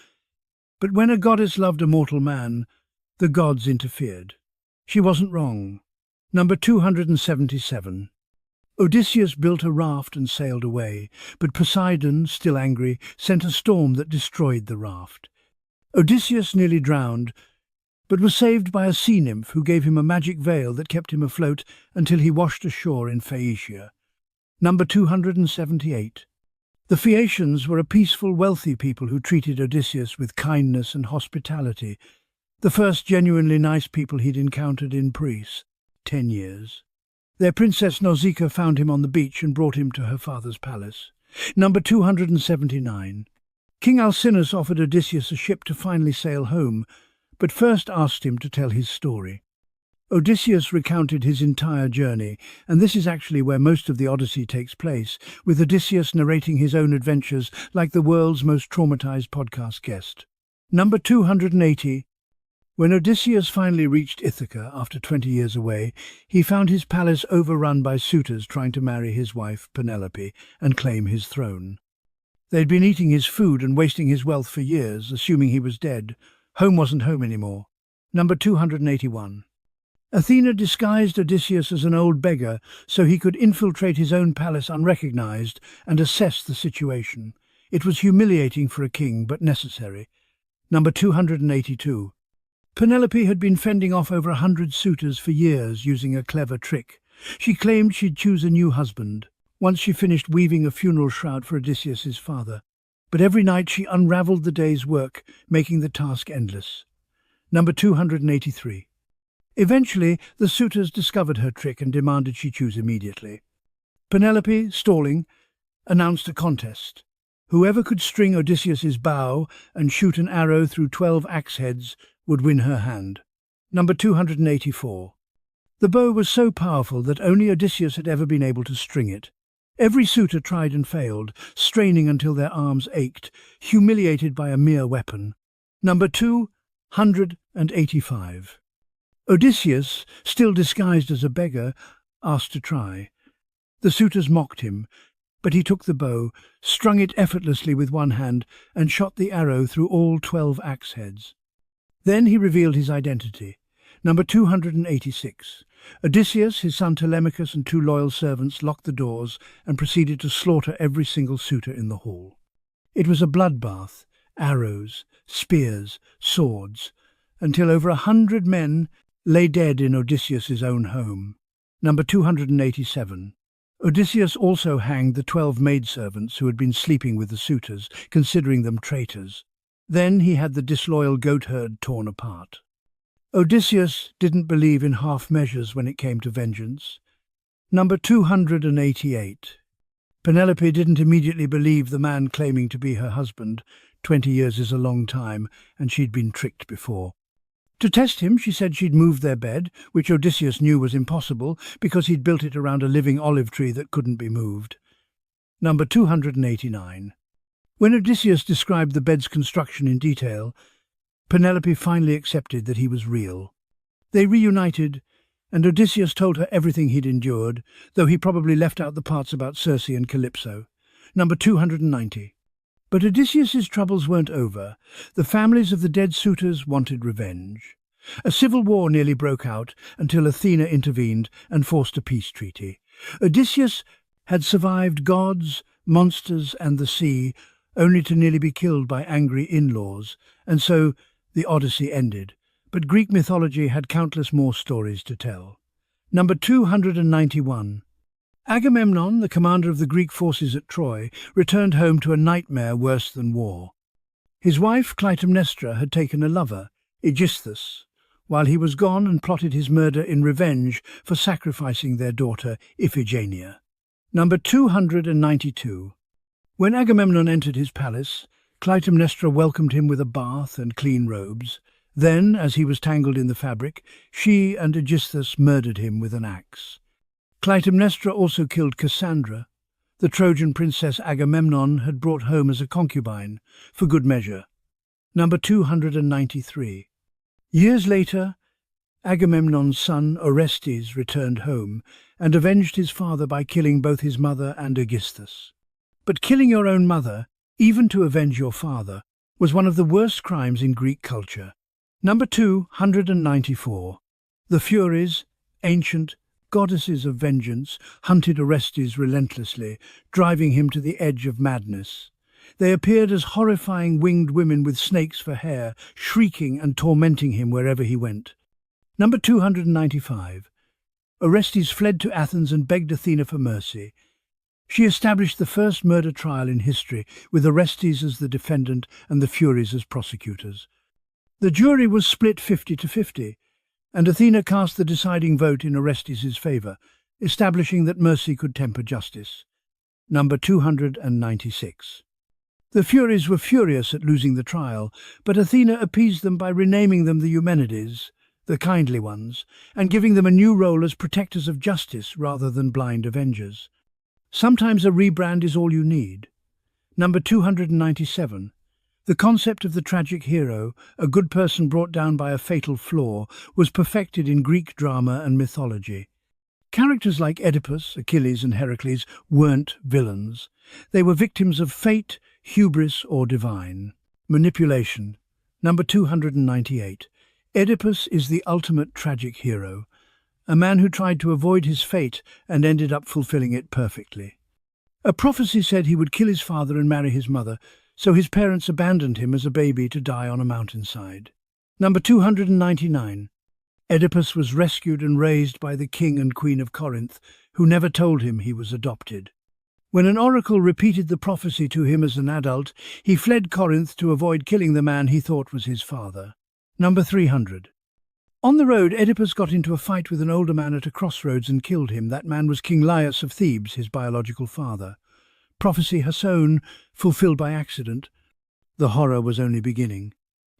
[SPEAKER 1] But when a goddess loved a mortal man, the gods interfered. She wasn't wrong. Number 277. Odysseus built a raft and sailed away, but Poseidon, still angry, sent a storm that destroyed the raft. Odysseus nearly drowned, but was saved by a sea nymph who gave him a magic veil that kept him afloat until he washed ashore in Phaeacia. Number 278. The Phaeacians were a peaceful, wealthy people who treated Odysseus with kindness and hospitality, the first genuinely nice people he'd encountered in Greece, 10 years. Their princess Nausicaa found him on the beach and brought him to her father's palace. Number 279. King Alcinous offered Odysseus a ship to finally sail home, but first asked him to tell his story. Odysseus recounted his entire journey, and this is actually where most of the Odyssey takes place, with Odysseus narrating his own adventures like the world's most traumatized podcast guest. Number 280. When Odysseus finally reached Ithaca after 20 years away, he found his palace overrun by suitors trying to marry his wife Penelope and claim his throne. They'd been eating his food and wasting his wealth for years, assuming he was dead. Home wasn't home anymore. Number 281. Athena disguised Odysseus as an old beggar so he could infiltrate his own palace unrecognized and assess the situation. It was humiliating for a king, but necessary. Number 282. Penelope had been fending off over 100 suitors for years using a clever trick. She claimed she'd choose a new husband, once she finished weaving a funeral shroud for Odysseus's father. But every night she unravelled the day's work, making the task endless. Number 283. Eventually, the suitors discovered her trick and demanded she choose immediately. Penelope, stalling, announced a contest. Whoever could string Odysseus's bow and shoot an arrow through 12 axe heads would win her hand. Number 284. The bow was so powerful that only Odysseus had ever been able to string it. Every suitor tried and failed, straining until their arms ached, humiliated by a mere weapon. Number 285. Odysseus, still disguised as a beggar, asked to try. The suitors mocked him, but he took the bow, strung it effortlessly with one hand, and shot the arrow through all 12 axe heads. Then he revealed his identity. Number 286. Odysseus, his son Telemachus, and 2 loyal servants locked the doors and proceeded to slaughter every single suitor in the hall. It was a bloodbath, arrows, spears, swords, until over 100 men lay dead in Odysseus's own home. Number 287. Odysseus also hanged the 12 maidservants who had been sleeping with the suitors, considering them traitors. Then he had the disloyal goatherd torn apart. Odysseus didn't believe in half measures when it came to vengeance. Number 288. Penelope didn't immediately believe the man claiming to be her husband. 20 years is a long time, and she'd been tricked before. To test him, she said she'd moved their bed, which Odysseus knew was impossible because he'd built it around a living olive tree that couldn't be moved. Number 289. When Odysseus described the bed's construction in detail, Penelope finally accepted that he was real. They reunited, and Odysseus told her everything he'd endured, though he probably left out the parts about Circe and Calypso. Number 290. But Odysseus's troubles weren't over. The families of the dead suitors wanted revenge. A civil war nearly broke out until Athena intervened and forced a peace treaty. Odysseus had survived gods, monsters, and the sea, only to nearly be killed by angry in-laws, and so the Odyssey ended. But Greek mythology had countless more stories to tell. Number 291. Agamemnon, the commander of the Greek forces at Troy, returned home to a nightmare worse than war. His wife, Clytemnestra, had taken a lover, Aegisthus, while he was gone and plotted his murder in revenge for sacrificing their daughter, Iphigenia. Number 292. When Agamemnon entered his palace, Clytemnestra welcomed him with a bath and clean robes. Then, as he was tangled in the fabric, she and Aegisthus murdered him with an axe. Clytemnestra also killed Cassandra, the Trojan princess Agamemnon had brought home as a concubine, for good measure. Number 293. Years later, Agamemnon's son Orestes returned home and avenged his father by killing both his mother and Aegisthus. But killing your own mother, even to avenge your father, was one of the worst crimes in Greek culture. Number 294. The Furies, ancient goddesses of vengeance, hunted Orestes relentlessly, driving him to the edge of madness. They appeared as horrifying winged women with snakes for hair, shrieking and tormenting him wherever he went. Number 295. Orestes fled to Athens and begged Athena for mercy. She established the first murder trial in history, with Orestes as the defendant and the Furies as prosecutors. The jury was split 50-50, and Athena cast the deciding vote in Orestes' favour, establishing that mercy could temper justice. Number 296. The Furies were furious at losing the trial, but Athena appeased them by renaming them the Eumenides, the kindly ones, and giving them a new role as protectors of justice rather than blind avengers. Sometimes a rebrand is all you need. Number 297. The concept of the tragic hero, a good person brought down by a fatal flaw, was perfected in Greek drama and mythology. Characters like Oedipus, Achilles and Heracles weren't villains. They were victims of fate, hubris or divine manipulation. Number 298. Oedipus is the ultimate tragic hero, a man who tried to avoid his fate and ended up fulfilling it perfectly. A prophecy said he would kill his father and marry his mother, so his parents abandoned him as a baby to die on a mountainside. Number 299. Oedipus was rescued and raised by the king and queen of Corinth, who never told him he was adopted. When an oracle repeated the prophecy to him as an adult, he fled Corinth to avoid killing the man he thought was his father. Number 300. On the road, Oedipus got into a fight with an older man at a crossroads and killed him. That man was King Laius of Thebes, his biological father. Prophecy Hasson, fulfilled by accident. The horror was only beginning.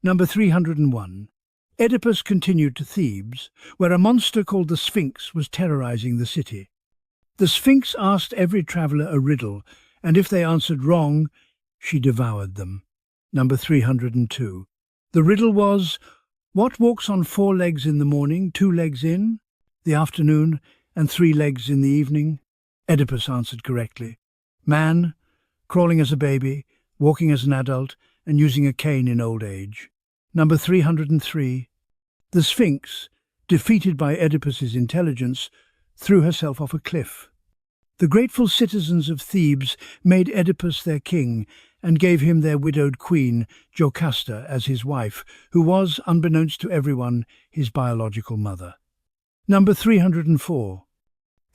[SPEAKER 1] Number 301. Oedipus continued to Thebes, where a monster called the Sphinx was terrorizing the city. The Sphinx asked every traveller a riddle, and if they answered wrong, she devoured them. Number 302. The riddle was, what walks on 4 legs in the morning, 2 legs in the afternoon, and 3 legs in the evening? Oedipus answered correctly. Man, crawling as a baby, walking as an adult, and using a cane in old age. Number 303. The Sphinx, defeated by Oedipus's intelligence, threw herself off a cliff. The grateful citizens of Thebes made Oedipus their king and gave him their widowed queen, Jocasta, as his wife, who was, unbeknownst to everyone, his biological mother. Number 304.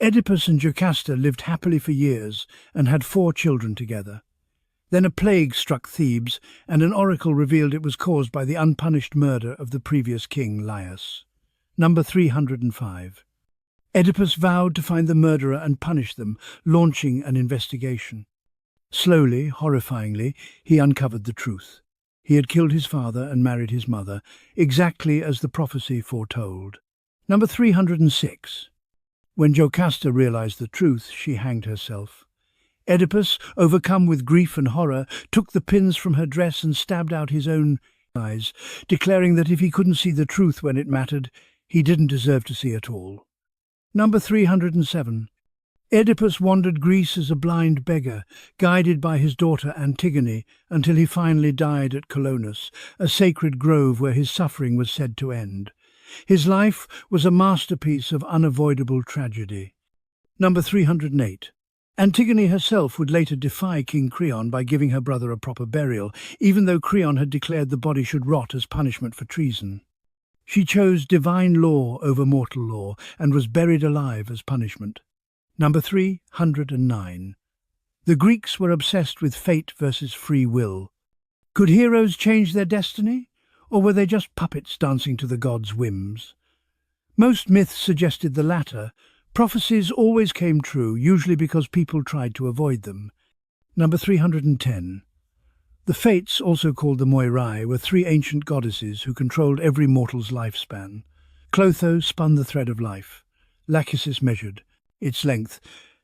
[SPEAKER 1] Oedipus and Jocasta lived happily for years and had 4 children together. Then a plague struck Thebes, and an oracle revealed it was caused by the unpunished murder of the previous king, Laius. Number 305. Oedipus vowed to find the murderer and punish them, launching an investigation. Slowly, horrifyingly, he uncovered the truth. He had killed his father and married his mother, exactly as the prophecy foretold. Number 306. When Jocasta realized the truth, she hanged herself. Oedipus, overcome with grief and horror, took the pins from her dress and stabbed out his own eyes, declaring that if he couldn't see the truth when it mattered, he didn't deserve to see at all. Number 307. Oedipus wandered Greece as a blind beggar, guided by his daughter Antigone, until he finally died at Colonus, a sacred grove where his suffering was said to end. His life was a masterpiece of unavoidable tragedy. Number 308. Antigone herself would later defy King Creon by giving her brother a proper burial, even though Creon had declared the body should rot as punishment for treason. She chose divine law over mortal law and was buried alive as punishment. Number 309. The Greeks were obsessed with fate versus free will. Could heroes change their destiny, or were they just puppets dancing to the gods' whims? Most myths suggested the latter. Prophecies always came true, usually because people tried to avoid them. Number 310. The Fates, also called the Moirai, were three ancient goddesses who controlled every mortal's lifespan. Clotho spun the thread of life. Lachesis measured its length,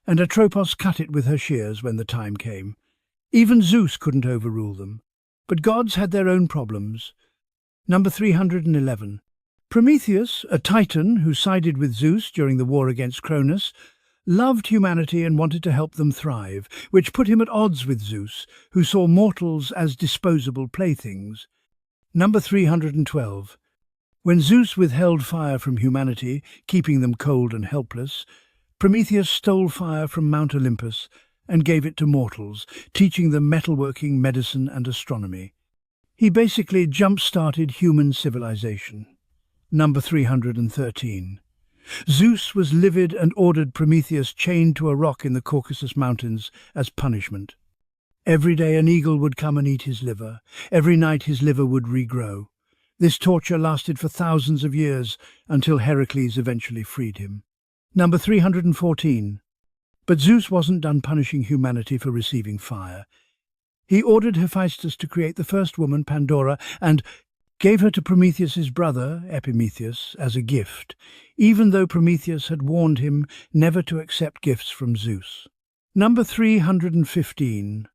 [SPEAKER 1] and Atropos cut it with her shears when the time came. Even Zeus couldn't overrule them. But gods had their own problems. Number 311. Prometheus, a titan who sided with Zeus during the war against Cronus, loved humanity and wanted to help them thrive, which put him at odds with Zeus, who saw mortals as disposable playthings. Number 312. When Zeus withheld fire from humanity, keeping them cold and helpless, Prometheus stole fire from Mount Olympus and gave it to mortals, teaching them metalworking, medicine, and astronomy. He basically jump-started human civilization. Number 313. Zeus was livid and ordered Prometheus chained to a rock in the Caucasus Mountains as punishment. Every day an eagle would come and eat his liver. Every night his liver would regrow. This torture lasted for thousands of years until Heracles eventually freed him. Number 314. But Zeus wasn't done punishing humanity for receiving fire. He ordered Hephaestus to create the first woman, Pandora, and gave her to Prometheus's brother, Epimetheus, as a gift, even though Prometheus had warned him never to accept gifts from Zeus. Number 315.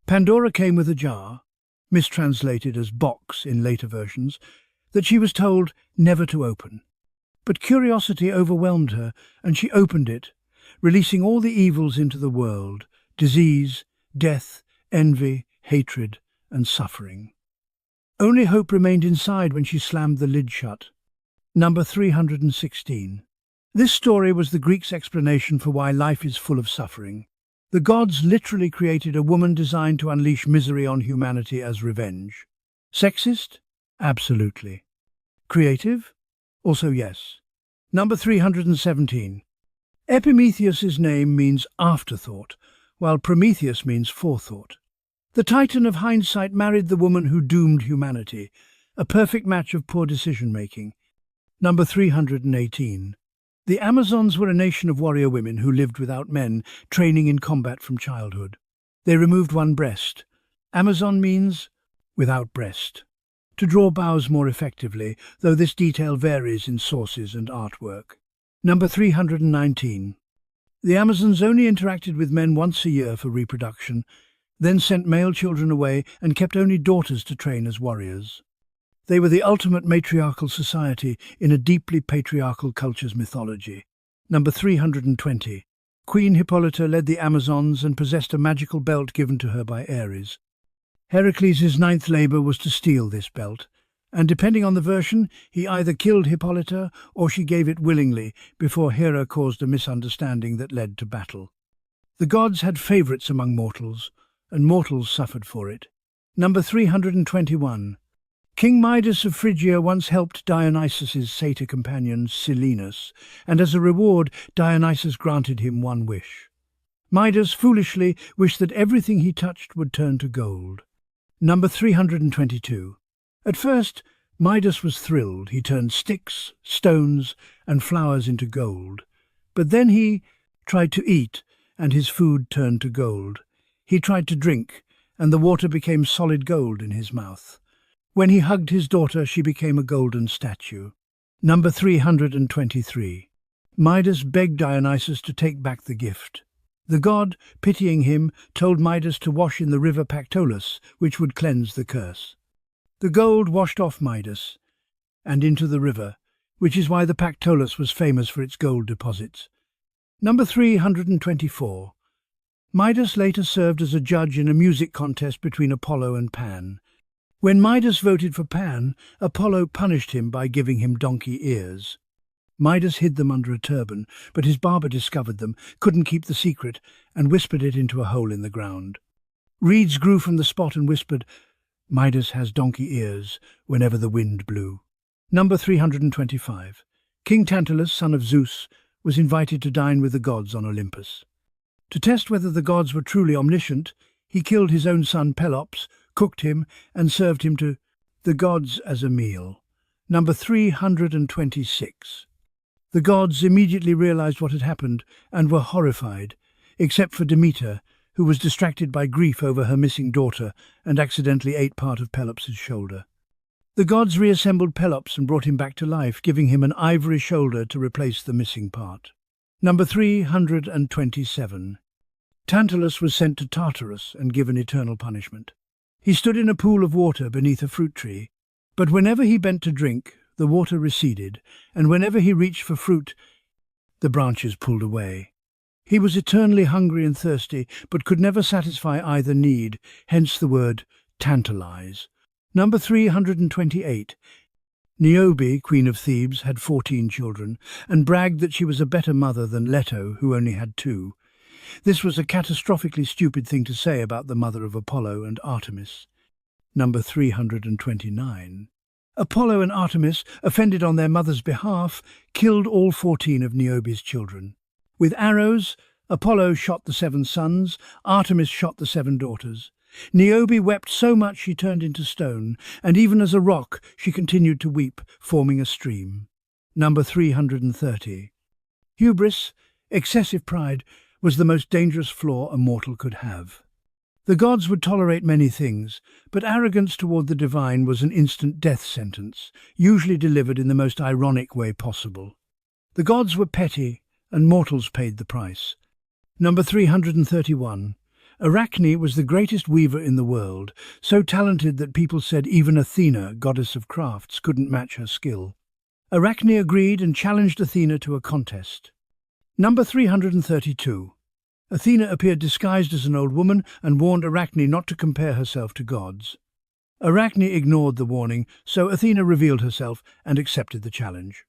[SPEAKER 1] Pandora came with a jar, mistranslated as box in later versions, that she was told never to open. But curiosity overwhelmed her, and she opened it, releasing all the evils into the world: disease, death, envy, hatred, and suffering. Only hope remained inside when she slammed the lid shut. Number 316. This story was the Greeks' explanation for why life is full of suffering. The gods literally created a woman designed to unleash misery on humanity as revenge. Sexist? Absolutely. Creative? Also yes. Number 317. Epimetheus's name means afterthought, while Prometheus means forethought. The Titan of hindsight married the woman who doomed humanity, a perfect match of poor decision-making. Number 318. The Amazons were a nation of warrior women who lived without men, training in combat from childhood. They removed one breast. Amazon means without breast. To draw bows more effectively, though this detail varies in sources and artwork. Number 319. The Amazons only interacted with men once a year for reproduction, then sent male children away and kept only daughters to train as warriors. They were the ultimate matriarchal society in a deeply patriarchal culture's mythology. Number 320. Queen Hippolyta led the Amazons and possessed a magical belt given to her by Ares. Heracles' ninth labour was to steal this belt, and depending on the version, he either killed Hippolyta or she gave it willingly before Hera caused a misunderstanding that led to battle. The gods had favourites among mortals, and mortals suffered for it. Number 321. King Midas of Phrygia once helped Dionysus's satyr companion Silenus, and as a reward Dionysus granted him one wish. Midas foolishly wished that everything he touched would turn to gold. Number 322. At first, Midas was thrilled. He turned sticks, stones, and flowers into gold. But then he tried to eat, and his food turned to gold. He tried to drink, and the water became solid gold in his mouth. When he hugged his daughter, she became a golden statue. Number 323. Midas begged Dionysus to take back the gift. The god, pitying him, told Midas to wash in the river Pactolus, which would cleanse the curse. The gold washed off Midas and into the river, which is why the Pactolus was famous for its gold deposits. Number 324. Midas later served as a judge in a music contest between Apollo and Pan. When Midas voted for Pan, Apollo punished him by giving him donkey ears. Midas hid them under a turban, but his barber discovered them, couldn't keep the secret, and whispered it into a hole in the ground. Reeds grew from the spot and whispered, "Midas has donkey ears," whenever the wind blew. Number 325. King Tantalus, son of Zeus, was invited to dine with the gods on Olympus. To test whether the gods were truly omniscient, he killed his own son Pelops, cooked him, and served him to the gods as a meal. Number 326. The gods immediately realized what had happened and were horrified, except for Demeter, who was distracted by grief over her missing daughter and accidentally ate part of Pelops's shoulder. The gods reassembled Pelops and brought him back to life, giving him an ivory shoulder to replace the missing part. Number 327. Tantalus was sent to Tartarus and given eternal punishment. He stood in a pool of water beneath a fruit tree, but whenever he bent to drink, the water receded, and whenever he reached for fruit, the branches pulled away. He was eternally hungry and thirsty, but could never satisfy either need, hence the word tantalize. Number 328. Niobe, queen of Thebes, had 14 children, and bragged that she was a better mother than Leto, who only had 2. This was a catastrophically stupid thing to say about the mother of Apollo and Artemis. Number 329. Apollo and Artemis, offended on their mother's behalf, killed all 14 of Niobe's children. With arrows, Apollo shot the 7 sons, Artemis shot the 7 daughters. Niobe wept so much she turned into stone, and even as a rock she continued to weep, forming a stream. Number 330. Hubris, excessive pride, was the most dangerous flaw a mortal could have. The gods would tolerate many things, but arrogance toward the divine was an instant death sentence, usually delivered in the most ironic way possible. The gods were petty, and mortals paid the price. Number 331. Arachne was the greatest weaver in the world, so talented that people said even Athena, goddess of crafts, couldn't match her skill. Arachne agreed and challenged Athena to a contest. Number 332. Athena appeared disguised as an old woman and warned Arachne not to compare herself to gods. Arachne ignored the warning, so Athena revealed herself and accepted the challenge.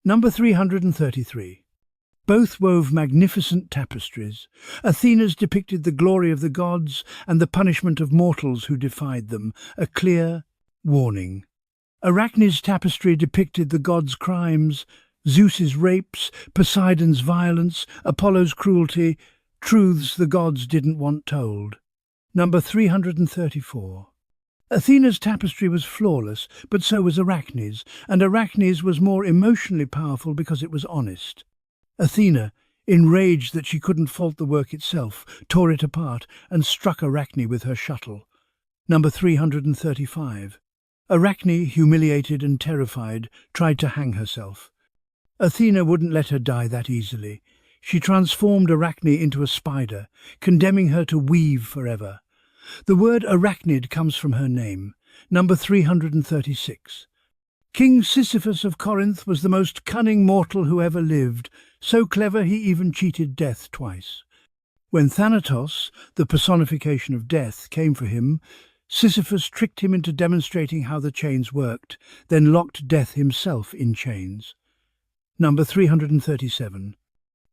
[SPEAKER 1] Number 333. Both wove magnificent tapestries. Athena's depicted the glory of the gods and the punishment of mortals who defied them, a clear warning. Arachne's tapestry depicted the gods' crimes, Zeus's rapes, Poseidon's violence, Apollo's cruelty, truths the gods didn't want told. Number 334. Athena's tapestry was flawless, but so was Arachne's, and Arachne's was more emotionally powerful because it was honest. Athena, enraged that she couldn't fault the work itself, tore it apart and struck Arachne with her shuttle. Number 335. Arachne, humiliated and terrified, tried to hang herself. Athena wouldn't let her die that easily. She transformed Arachne into a spider, condemning her to weave forever. The word arachnid comes from her name. Number 336. King Sisyphus of Corinth was the most cunning mortal who ever lived, so clever he even cheated death twice. When Thanatos, the personification of death, came for him, Sisyphus tricked him into demonstrating how the chains worked, then locked death himself in chains. Number 337.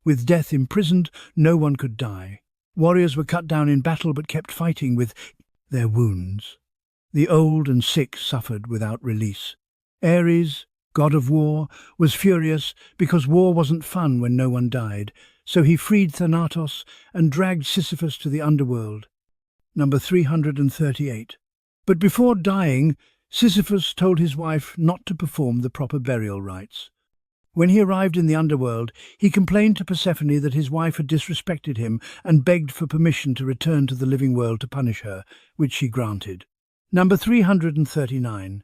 [SPEAKER 1] With death imprisoned, no one could die. Warriors were cut down in battle but kept fighting with their wounds. The old and sick suffered without release. Ares, god of war, was furious because war wasn't fun when no one died, so he freed Thanatos and dragged Sisyphus to the underworld. Number 338. But before dying, Sisyphus told his wife not to perform the proper burial rites. When he arrived in the underworld, he complained to Persephone that his wife had disrespected him and begged for permission to return to the living world to punish her, which she granted. Number 339.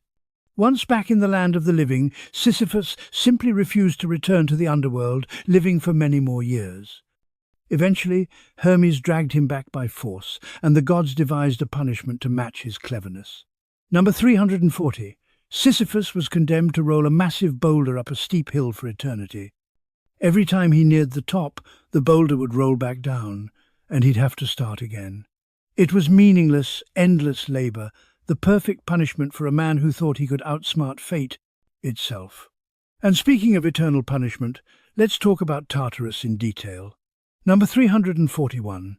[SPEAKER 1] Once back in the land of the living, Sisyphus simply refused to return to the underworld, living for many more years. Eventually, Hermes dragged him back by force, and the gods devised a punishment to match his cleverness. Number 340. Sisyphus was condemned to roll a massive boulder up a steep hill for eternity. Every time he neared the top, the boulder would roll back down, and he'd have to start again. It was meaningless, endless labor, the perfect punishment for a man who thought he could outsmart fate itself. And speaking of eternal punishment, let's talk about Tartarus in detail. Number 341.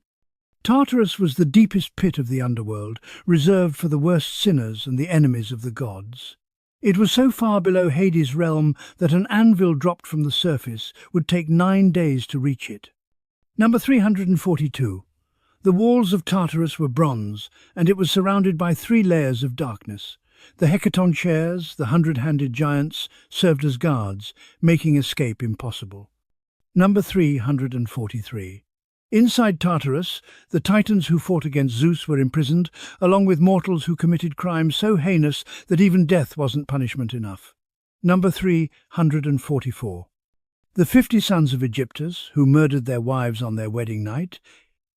[SPEAKER 1] Tartarus was the deepest pit of the underworld, reserved for the worst sinners and the enemies of the gods. It was so far below Hades' realm that an anvil dropped from the surface would take 9 days to reach it. Number 342. The walls of Tartarus were bronze, and it was surrounded by 3 layers of darkness. The hecaton chairs, the 100-handed giants, served as guards, making escape impossible. Number 343. Inside Tartarus, the Titans who fought against Zeus were imprisoned, along with mortals who committed crimes so heinous that even death wasn't punishment enough. Number 344. The 50 sons of Egyptus, who murdered their wives on their wedding night,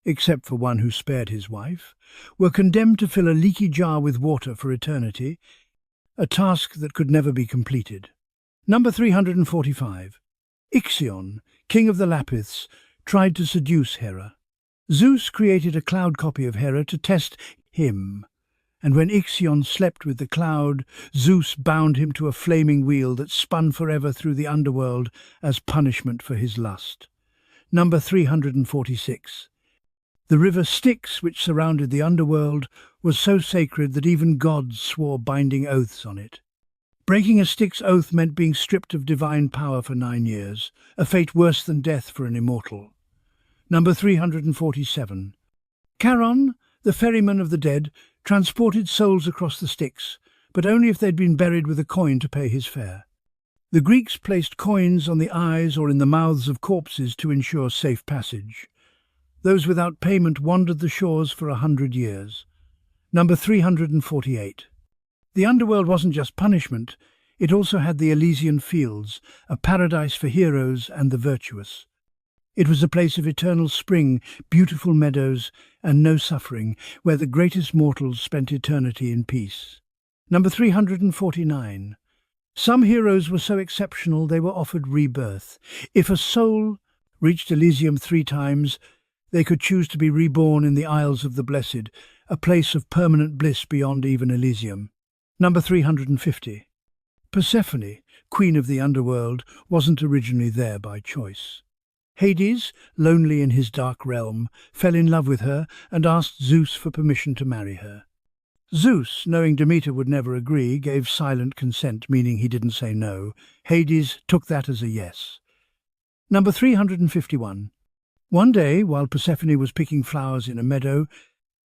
[SPEAKER 1] except for one who spared his wife, were condemned to fill a leaky jar with water for eternity, a task that could never be completed. Number 345. Ixion, king of the Lapiths, tried to seduce Hera. Zeus created a cloud copy of Hera to test him, and when Ixion slept with the cloud, Zeus bound him to a flaming wheel that spun forever through the underworld as punishment for his lust. Number 346. The river Styx, which surrounded the underworld, was so sacred that even gods swore binding oaths on it. Breaking a Styx oath meant being stripped of divine power for 9 years, a fate worse than death for an immortal. Number 347. Charon, the ferryman of the dead, transported souls across the Styx, but only if they'd been buried with a coin to pay his fare. The Greeks placed coins on the eyes or in the mouths of corpses to ensure safe passage. Those without payment wandered the shores for 100 years. Number 348. The underworld wasn't just punishment, it also had the Elysian Fields, a paradise for heroes and the virtuous. It was a place of eternal spring, beautiful meadows, and no suffering, where the greatest mortals spent eternity in peace. Number 349. Some heroes were so exceptional they were offered rebirth. If a soul reached Elysium 3 times, they could choose to be reborn in the Isles of the Blessed, a place of permanent bliss beyond even Elysium. Number 350. Persephone, queen of the underworld, wasn't originally there by choice. Hades, lonely in his dark realm, fell in love with her and asked Zeus for permission to marry her. Zeus, knowing Demeter would never agree, gave silent consent, meaning he didn't say no. Hades took that as a yes. Number 351. One day, while Persephone was picking flowers in a meadow,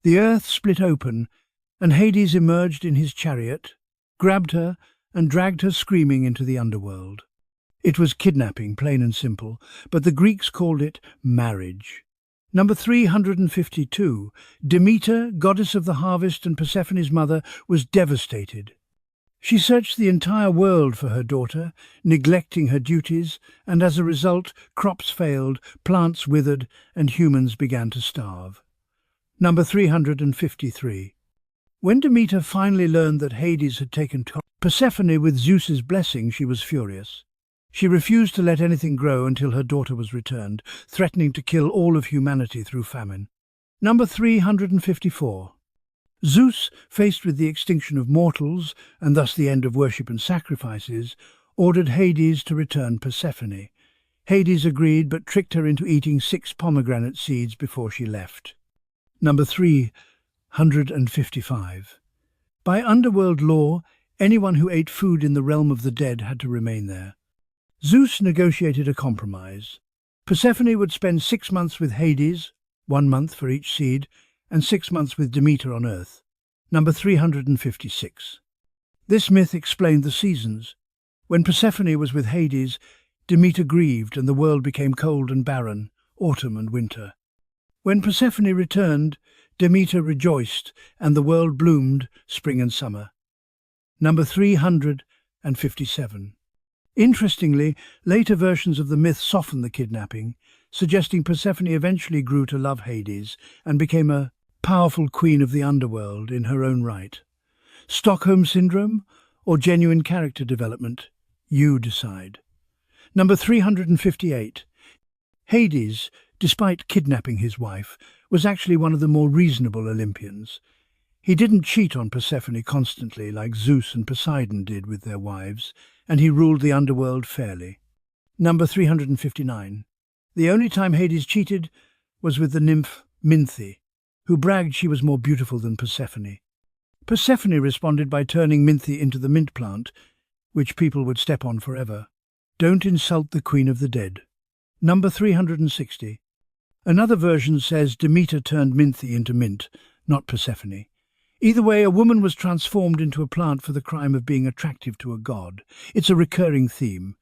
[SPEAKER 1] the earth split open, and Hades emerged in his chariot, grabbed her, and dragged her screaming into the underworld. It was kidnapping, plain and simple, but the Greeks called it marriage. Number 352. Demeter, goddess of the harvest and Persephone's mother, was devastated. She searched the entire world for her daughter, neglecting her duties, and as a result, crops failed, plants withered, and humans began to starve. Number 353. When Demeter finally learned that Hades had taken Persephone with Zeus's blessing, she was furious. She refused to let anything grow until her daughter was returned, threatening to kill all of humanity through famine. Number 354. Zeus, faced with the extinction of mortals, and thus the end of worship and sacrifices, ordered Hades to return Persephone. Hades agreed, but tricked her into eating 6 pomegranate seeds before she left. Number 355. By underworld law, anyone who ate food in the realm of the dead had to remain there. Zeus negotiated a compromise. Persephone would spend 6 months with Hades, 1 month for each seed, and 6 months with Demeter on Earth. Number 356. This myth explained the seasons. When Persephone was with Hades, Demeter grieved and the world became cold and barren, autumn and winter. When Persephone returned, Demeter rejoiced and the world bloomed, spring and summer. Number 357. Interestingly, later versions of the myth softened the kidnapping, suggesting Persephone eventually grew to love Hades and became a powerful queen of the underworld in her own right. Stockholm Syndrome or genuine character development? You decide. Number 358. Hades, despite kidnapping his wife, was actually one of the more reasonable Olympians. He didn't cheat on Persephone constantly like Zeus and Poseidon did with their wives, and he ruled the underworld fairly. Number 359. The only time Hades cheated was with the nymph Minthe, who bragged she was more beautiful than Persephone. Persephone responded by turning Minthe into the mint plant, which people would step on forever. Don't insult the queen of the dead. Number 360. Another version says Demeter turned Minthe into mint, not Persephone. Either way, a woman was transformed into a plant for the crime of being attractive to a god. It's a recurring theme.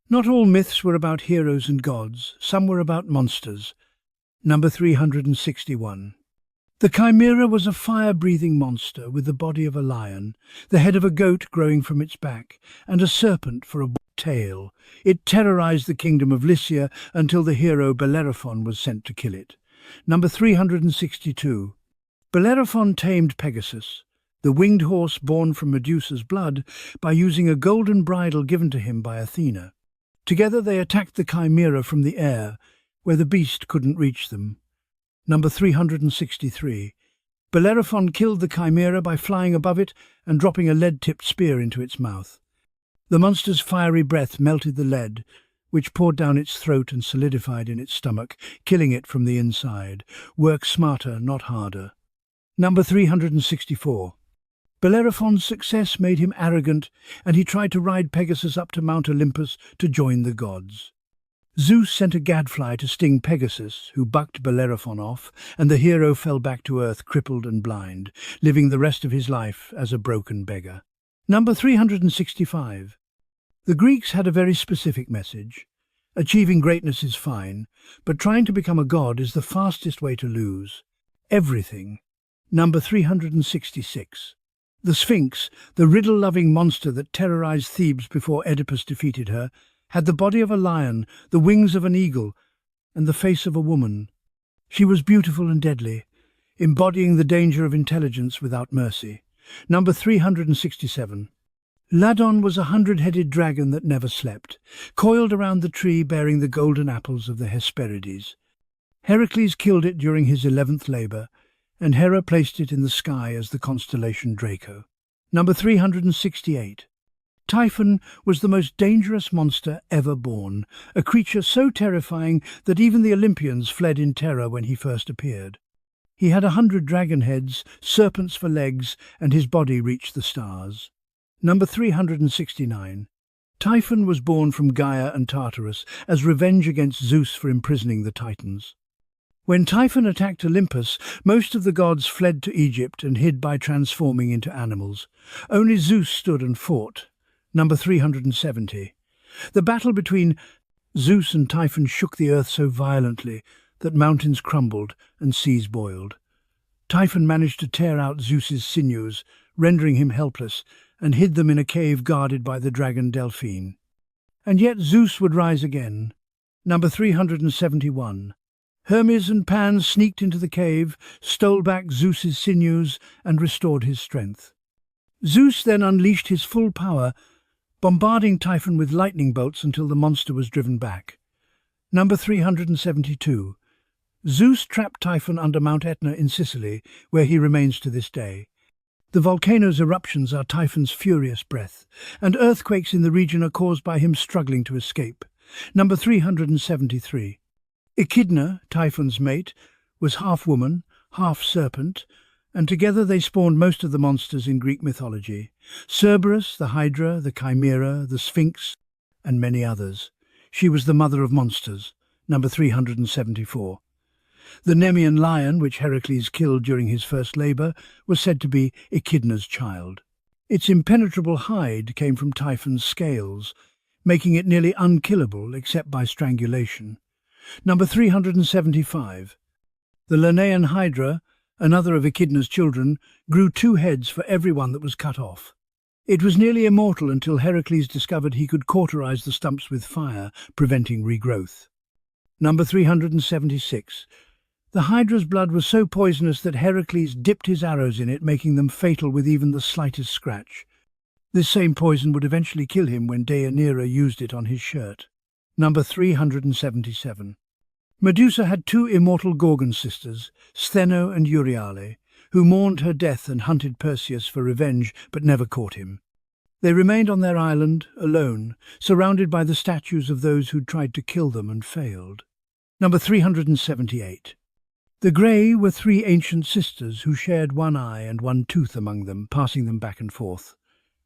[SPEAKER 1] Not all myths were about heroes and gods, some were about monsters. Number 361. The Chimera was a fire-breathing monster with the body of a lion, the head of a goat growing from its back, and a serpent for a tail. It terrorized the kingdom of Lycia until the hero Bellerophon was sent to kill it. Number 362. Bellerophon tamed Pegasus, the winged horse born from Medusa's blood, by using a golden bridle given to him by Athena. Together they attacked the Chimera from the air, where the beast couldn't reach them. Number 363. Bellerophon killed the Chimera by flying above it and dropping a lead-tipped spear into its mouth. The monster's fiery breath melted the lead, which poured down its throat and solidified in its stomach, killing it from the inside. Work smarter, not harder. Number 364. Bellerophon's success made him arrogant, and he tried to ride Pegasus up to Mount Olympus to join the gods. Zeus sent a gadfly to sting Pegasus, who bucked Bellerophon off, and the hero fell back to earth crippled and blind, living the rest of his life as a broken beggar. Number 365. The Greeks had a very specific message. Achieving greatness is fine, but trying to become a god is the fastest way to lose everything. Number 366. The Sphinx, the riddle-loving monster that terrorized Thebes before Oedipus defeated her, had the body of a lion, the wings of an eagle, and the face of a woman. She was beautiful and deadly, embodying the danger of intelligence without mercy. Number 367. Ladon was a 100-headed dragon that never slept, coiled around the tree bearing the golden apples of the Hesperides. Heracles killed it during his 11th labour, and Hera placed it in the sky as the constellation Draco. Number 368. Typhon was the most dangerous monster ever born, a creature so terrifying that even the Olympians fled in terror when he first appeared. He had 100 dragon heads, serpents for legs, and his body reached the stars. Number 369. Typhon was born from Gaia and Tartarus as revenge against Zeus for imprisoning the Titans. When Typhon attacked Olympus, most of the gods fled to Egypt and hid by transforming into animals. Only Zeus stood and fought. Number 370. The battle between Zeus and Typhon shook the earth so violently that mountains crumbled and seas boiled. Typhon managed to tear out Zeus's sinews, rendering him helpless, and hid them in a cave guarded by the dragon Delphine. And yet Zeus would rise again. Number 371. Hermes and Pan sneaked into the cave, stole back Zeus's sinews, and restored his strength. Zeus then unleashed his full power, bombarding Typhon with lightning bolts until the monster was driven back. Number 372. Zeus trapped Typhon under Mount Etna in Sicily, where he remains to this day. The volcano's eruptions are Typhon's furious breath, and earthquakes in the region are caused by him struggling to escape. Number 373. Echidna, Typhon's mate, was half woman, half serpent, and together they spawned most of the monsters in Greek mythology. Cerberus, the Hydra, the Chimera, the Sphinx, and many others. She was the mother of monsters. Number 374. The Nemean lion, which Heracles killed during his first labour, was said to be Echidna's child. Its impenetrable hide came from Typhon's scales, making it nearly unkillable except by strangulation. Number 375. The Lernaean Hydra, another of Echidna's children, grew 2 heads for every one that was cut off. It was nearly immortal until Heracles discovered he could cauterize the stumps with fire, preventing regrowth. Number 376. The Hydra's blood was so poisonous that Heracles dipped his arrows in it, making them fatal with even the slightest scratch. This same poison would eventually kill him when Deianira used it on his shirt. Number 377. Medusa had 2 immortal Gorgon sisters, Stheno and Euryale, who mourned her death and hunted Perseus for revenge but never caught him. They remained on their island, alone, surrounded by the statues of those who'd tried to kill them and failed. Number 378. The Grey were three ancient sisters who shared one eye and one tooth among them, passing them back and forth.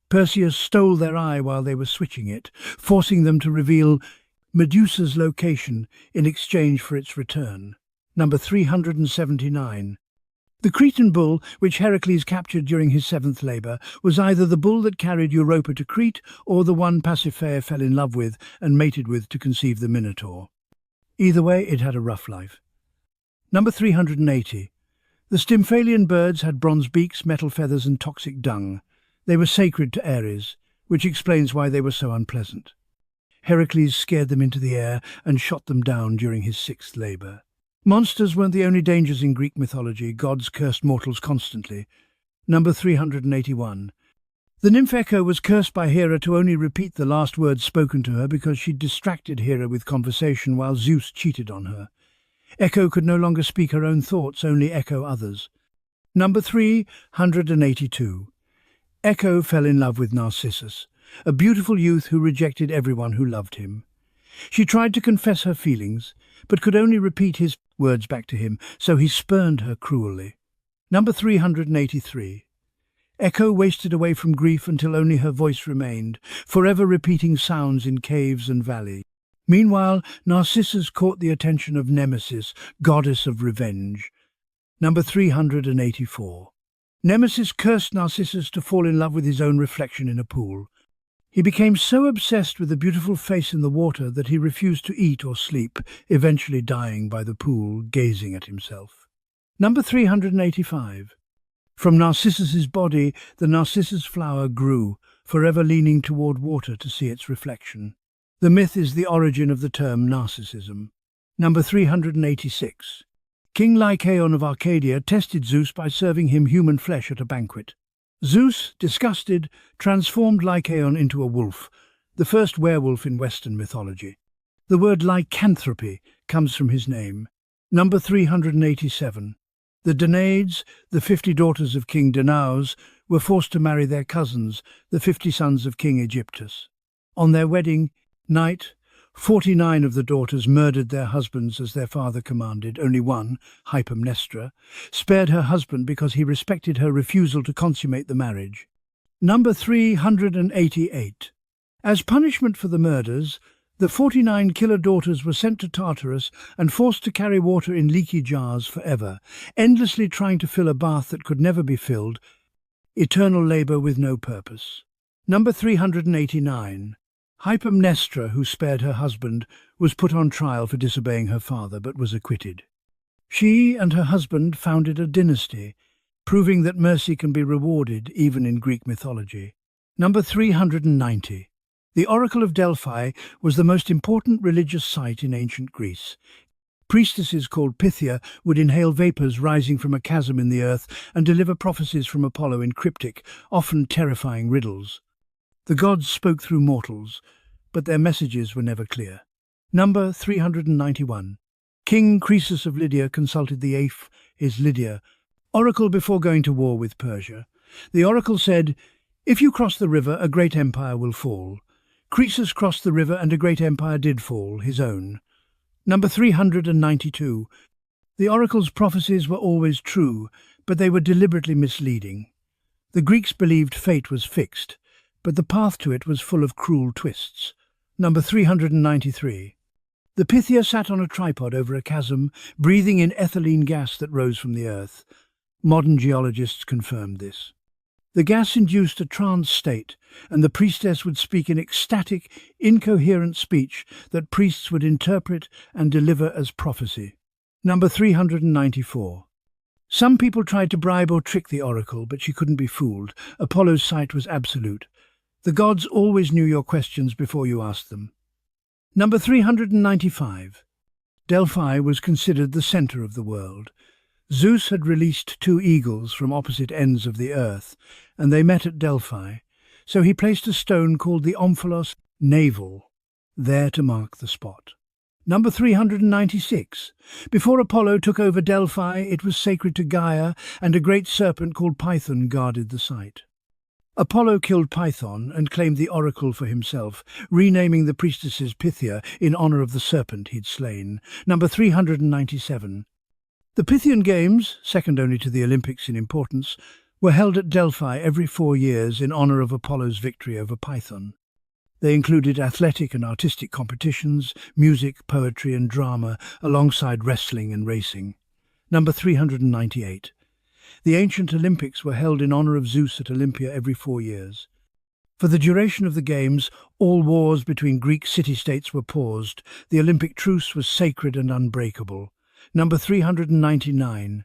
[SPEAKER 1] Perseus stole their eye while they were switching it, forcing them to reveal Medusa's location in exchange for its return. Number 379. The Cretan bull, which Heracles captured during his seventh labour, was either the bull that carried Europa to Crete or the one Pasiphae fell in love with and mated with to conceive the Minotaur. Either way, it had a rough life. Number 380. The Stymphalian birds had bronze beaks, metal feathers and toxic dung. They were sacred to Ares, which explains why they were so unpleasant. Heracles scared them into the air and shot them down during his sixth labour. Monsters weren't the only dangers in Greek mythology. Gods cursed mortals constantly. Number 381. The nymph Echo was cursed by Hera to only repeat the last words spoken to her because she distracted Hera with conversation while Zeus cheated on her. Echo could no longer speak her own thoughts, only echo others. Number 382. Echo fell in love with Narcissus, a beautiful youth who rejected everyone who loved him. She tried to confess her feelings, but could only repeat his words back to him, so he spurned her cruelly. Number 383. Echo wasted away from grief until only her voice remained, forever repeating sounds in caves and valleys. Meanwhile, Narcissus caught the attention of Nemesis, goddess of revenge. Number 384. Nemesis cursed Narcissus to fall in love with his own reflection in a pool. He became so obsessed with the beautiful face in the water that he refused to eat or sleep, eventually dying by the pool, gazing at himself. Number 385. From Narcissus's body, the narcissus flower grew, forever leaning toward water to see its reflection. The myth is the origin of the term narcissism. Number 386. King Lycaon of Arcadia tested Zeus by serving him human flesh at a banquet. Zeus, disgusted, transformed Lycaon into a wolf, the first werewolf in Western mythology. The word lycanthropy comes from his name. Number 387. The Danaids, the 50 daughters of King Danaus, were forced to marry their cousins, the 50 sons of King Aegyptus. On their wedding night, 49 of the daughters murdered their husbands as their father commanded. Only one, Hypermnestra, spared her husband because he respected her refusal to consummate the marriage. Number 388. As punishment for the murders, the 49 killer daughters were sent to Tartarus and forced to carry water in leaky jars forever, endlessly trying to fill a bath that could never be filled, eternal labour with no purpose. Number 389. Hypermnestra, who spared her husband, was put on trial for disobeying her father but was acquitted. She and her husband founded a dynasty, proving that mercy can be rewarded even in Greek mythology. Number 390. The Oracle of Delphi was the most important religious site in ancient Greece. Priestesses called Pythia would inhale vapours rising from a chasm in the earth and deliver prophecies from Apollo in cryptic, often terrifying riddles. The gods spoke through mortals, but their messages were never clear. Number 391. King Croesus of Lydia consulted the Aph, his Lydia, oracle before going to war with Persia. The oracle said, "If you cross the river, a great empire will fall." Croesus crossed the river and a great empire did fall, his own. Number 392. The oracle's prophecies were always true, but they were deliberately misleading. The Greeks believed fate was fixed, but the path to it was full of cruel twists. Number 393. The Pythia sat on a tripod over a chasm, breathing in ethylene gas that rose from the earth. Modern geologists confirmed this. The gas induced a trance state, and the priestess would speak in ecstatic, incoherent speech that priests would interpret and deliver as prophecy. Number 394. Some people tried to bribe or trick the oracle, but she couldn't be fooled. Apollo's sight was absolute. The gods always knew your questions before you asked them. Number 395. Delphi was considered the centre of the world. Zeus had released 2 eagles from opposite ends of the earth, and they met at Delphi, so he placed a stone called the Omphalos Navel there to mark the spot. Number 396. Before Apollo took over Delphi, it was sacred to Gaia, and a great serpent called Python guarded the site. Apollo killed Python and claimed the oracle for himself, renaming the priestesses Pythia in honor of the serpent he'd slain. Number 397. The Pythian Games, second only to the Olympics in importance, were held at Delphi every 4 years in honor of Apollo's victory over Python. They included athletic and artistic competitions, music, poetry and drama, alongside wrestling and racing. Number 398. The ancient Olympics were held in honor of Zeus at Olympia every 4 years. For the duration of the Games, all wars between Greek city-states were paused. The Olympic truce was sacred and unbreakable. Number 399.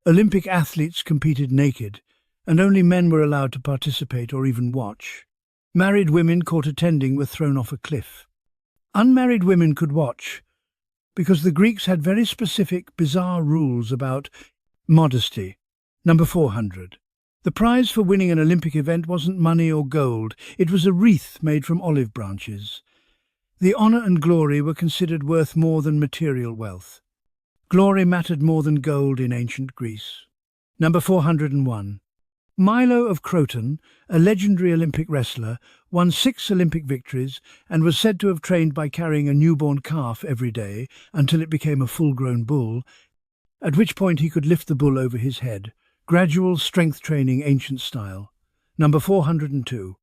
[SPEAKER 1] Olympic athletes competed naked, and only men were allowed to participate or even watch. Married women caught attending were thrown off a cliff. Unmarried women could watch, because the Greeks had very specific, bizarre rules about modesty. Number 400. The prize for winning an Olympic event wasn't money or gold, it was a wreath made from olive branches. The honor and glory were considered worth more than material wealth. Glory mattered more than gold in ancient Greece. Number 401. Milo of Croton, a legendary Olympic wrestler, won 6 Olympic victories and was said to have trained by carrying a newborn calf every day until it became a full-grown bull, at which point he could lift the bull over his head. Gradual strength training, ancient style. Number 402.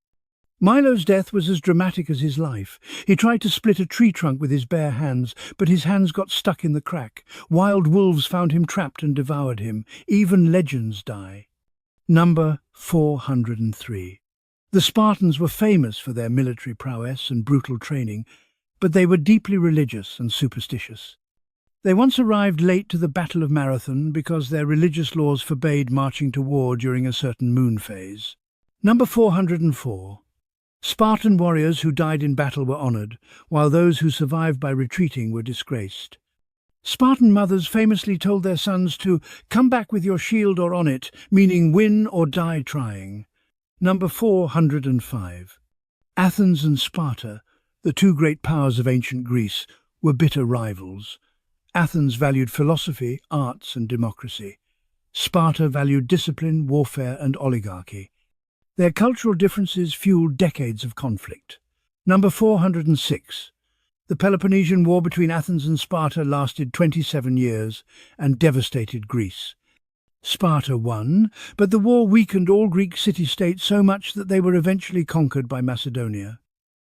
[SPEAKER 1] Milo's death was as dramatic as his life. He tried to split a tree trunk with his bare hands, but his hands got stuck in the crack. Wild wolves found him trapped and devoured him. Even legends die. Number 403. The Spartans were famous for their military prowess and brutal training, but they were deeply religious and superstitious. They once arrived late to the Battle of Marathon because their religious laws forbade marching to war during a certain moon phase. Number 404. Spartan warriors who died in battle were honored, while those who survived by retreating were disgraced. Spartan mothers famously told their sons to come back with your shield or on it, meaning win or die trying. Number 405. Athens and Sparta, the two great powers of ancient Greece, were bitter rivals. Athens valued philosophy, arts and democracy. Sparta valued discipline, warfare and oligarchy. Their cultural differences fueled decades of conflict. Number 406. The Peloponnesian War between Athens and Sparta lasted 27 years and devastated Greece. Sparta won, but the war weakened all Greek city-states so much that they were eventually conquered by Macedonia.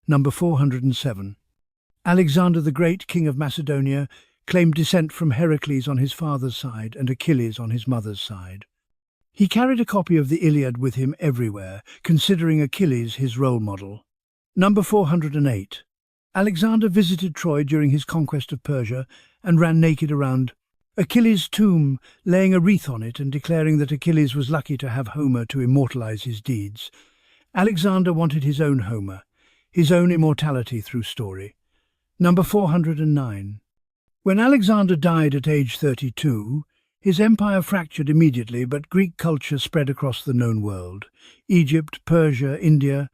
[SPEAKER 1] Number 407. Alexander the Great, king of Macedonia, claimed descent from Heracles on his father's side and Achilles on his mother's side. He carried a copy of the Iliad with him everywhere, considering Achilles his role model. Number 408. Alexander visited Troy during his conquest of Persia and ran naked around Achilles' tomb, laying a wreath on it and declaring that Achilles was lucky to have Homer to immortalize his deeds. Alexander wanted his own Homer, his own immortality through story. Number 409. When Alexander died at age 32, his empire fractured immediately, but Greek culture spread across the known world. Egypt, Persia, India,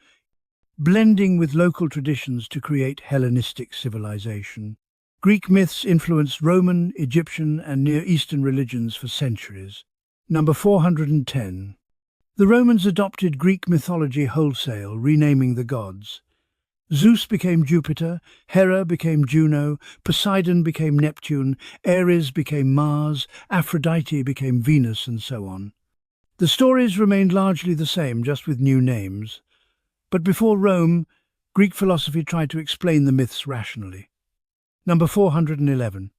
[SPEAKER 1] blending with local traditions to create Hellenistic civilization. Greek myths influenced Roman, Egyptian and Near Eastern religions for centuries. Number 410. The Romans adopted Greek mythology wholesale, renaming the gods. Zeus became Jupiter, Hera became Juno, Poseidon became Neptune, Ares became Mars, Aphrodite became Venus, and so on. The stories remained largely the same, just with new names. But before Rome, Greek philosophy tried to explain the myths rationally. Number 411.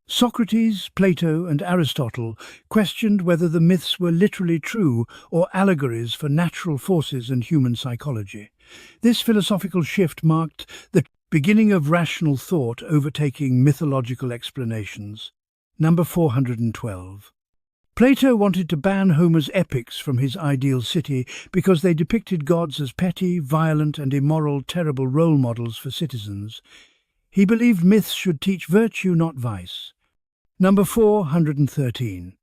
[SPEAKER 1] Socrates, Plato and Aristotle questioned whether the myths were literally true or allegories for natural forces and human psychology. This philosophical shift marked the beginning of rational thought overtaking mythological explanations. Number 412. Plato wanted to ban Homer's epics from his ideal city because they depicted gods as petty, violent and immoral, terrible role models for citizens. He believed myths should teach virtue, not vice. Number 413.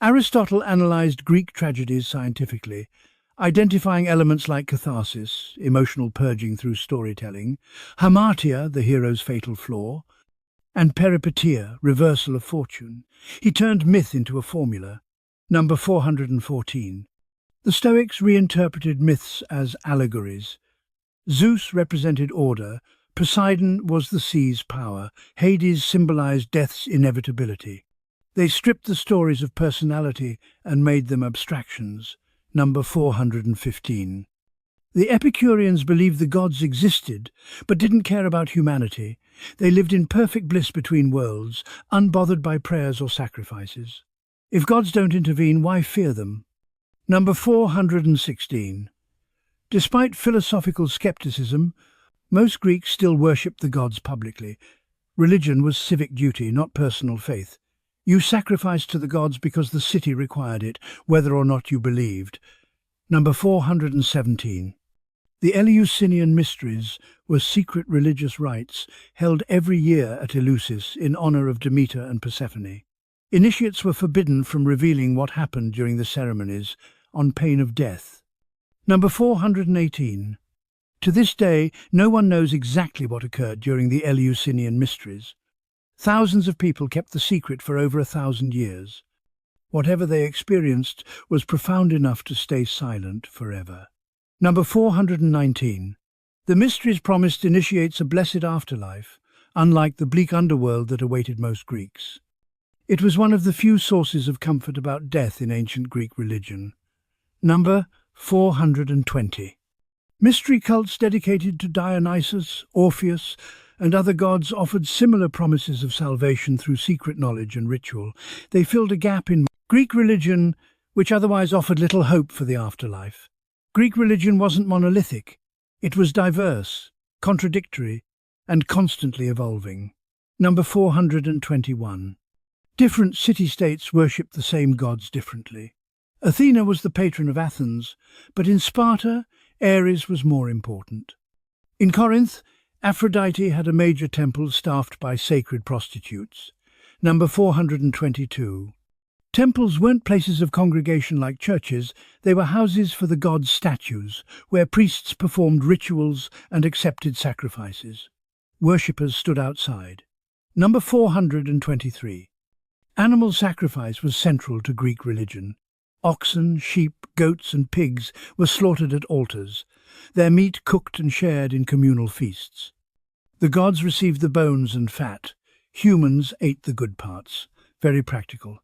[SPEAKER 1] Aristotle analyzed Greek tragedies scientifically, identifying elements like catharsis, emotional purging through storytelling, hamartia, the hero's fatal flaw, and peripeteia, reversal of fortune. He turned myth into a formula. Number 414. The Stoics reinterpreted myths as allegories. Zeus represented order, Poseidon was the sea's power, Hades symbolized death's inevitability. They stripped the stories of personality and made them abstractions. Number 415. The Epicureans believed the gods existed, but didn't care about humanity. They lived in perfect bliss between worlds, unbothered by prayers or sacrifices. If gods don't intervene, why fear them? Number 416. Despite philosophical skepticism, most Greeks still worshipped the gods publicly. Religion was civic duty, not personal faith. You sacrificed to the gods because the city required it, whether or not you believed. Number 417. The Eleusinian Mysteries were secret religious rites held every year at Eleusis in honor of Demeter and Persephone. Initiates were forbidden from revealing what happened during the ceremonies, on pain of death. Number 418. To this day, no one knows exactly what occurred during the Eleusinian Mysteries. Thousands of people kept the secret for over 1,000 years. Whatever they experienced was profound enough to stay silent forever. Number 419. The Mysteries promised initiates a blessed afterlife, unlike the bleak underworld that awaited most Greeks. It was one of the few sources of comfort about death in ancient Greek religion. Number 420. Mystery cults dedicated to Dionysus, Orpheus, and other gods offered similar promises of salvation through secret knowledge and ritual. They filled a gap in Greek religion, which otherwise offered little hope for the afterlife. Greek religion wasn't monolithic. It was diverse, contradictory, and constantly evolving. Number 421. Different city-states worshipped the same gods differently. Athena was the patron of Athens, but in Sparta, Ares was more important. In Corinth, Aphrodite had a major temple staffed by sacred prostitutes. Number 422. Temples weren't places of congregation like churches, they were houses for the gods' statues, where priests performed rituals and accepted sacrifices. Worshippers stood outside. Number 423. Animal sacrifice was central to Greek religion. Oxen, sheep, goats and pigs were slaughtered at altars, their meat cooked and shared in communal feasts. The gods received the bones and fat. Humans ate the good parts. Very practical.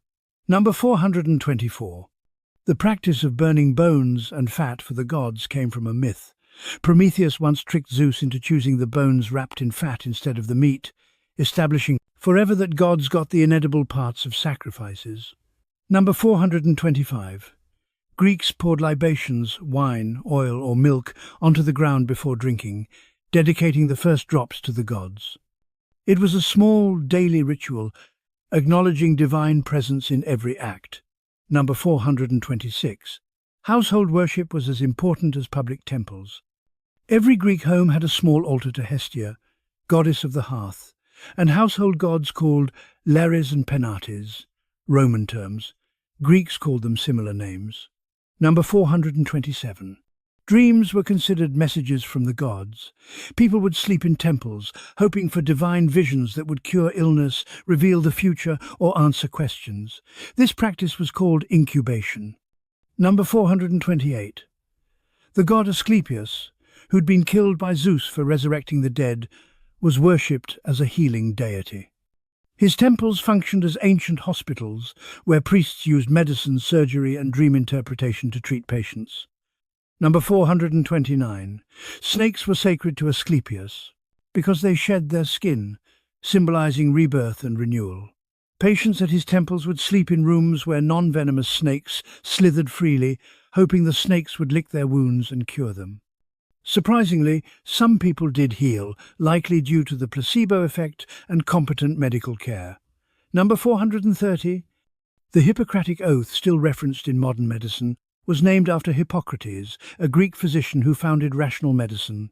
[SPEAKER 1] Number 424. The practice of burning bones and fat for the gods came from a myth. Prometheus once tricked Zeus into choosing the bones wrapped in fat instead of the meat, establishing forever that gods got the inedible parts of sacrifices. Number 425. Greeks poured libations, wine, oil or milk onto the ground before drinking, dedicating the first drops to the gods. It was a small daily ritual, acknowledging divine presence in every act. Number 426. Household worship was as important as public temples. Every Greek home had a small altar to Hestia, goddess of the hearth, and household gods called Lares and Penates, Roman terms. Greeks called them similar names. Number 427. Dreams were considered messages from the gods. People would sleep in temples, hoping for divine visions that would cure illness, reveal the future, or answer questions. This practice was called incubation. Number 428. The god Asclepius, who'd been killed by Zeus for resurrecting the dead, was worshipped as a healing deity. His temples functioned as ancient hospitals, where priests used medicine, surgery, and dream interpretation to treat patients. Number 429. Snakes were sacred to Asclepius because they shed their skin, symbolizing rebirth and renewal. Patients at his temples would sleep in rooms where non-venomous snakes slithered freely, hoping the snakes would lick their wounds and cure them. Surprisingly, some people did heal, likely due to the placebo effect and competent medical care. Number 430. The Hippocratic Oath, still referenced in modern medicine, was named after Hippocrates, a Greek physician who founded rational medicine.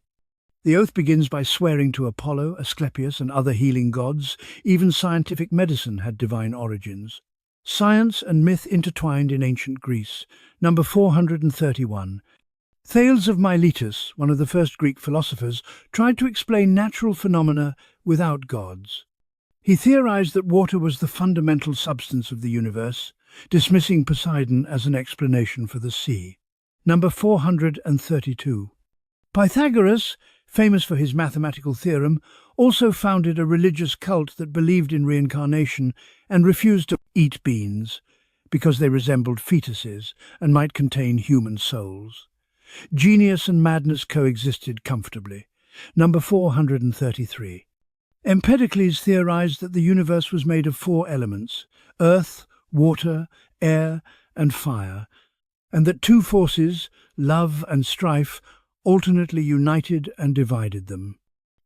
[SPEAKER 1] The oath begins by swearing to Apollo, Asclepius, and other healing gods. Even scientific medicine had divine origins. Science and myth intertwined in ancient Greece. Number 431. Thales of Miletus, one of the first Greek philosophers, tried to explain natural phenomena without gods. He theorized that water was the fundamental substance of the universe, dismissing Poseidon as an explanation for the sea. Number 432. Pythagoras, famous for his mathematical theorem, also founded a religious cult that believed in reincarnation and refused to eat beans because they resembled fetuses and might contain human souls. Genius and madness coexisted comfortably. Number 433. Empedocles theorized that the universe was made of four elements: earth, water, air, and fire, and that two forces, love and strife, alternately united and divided them.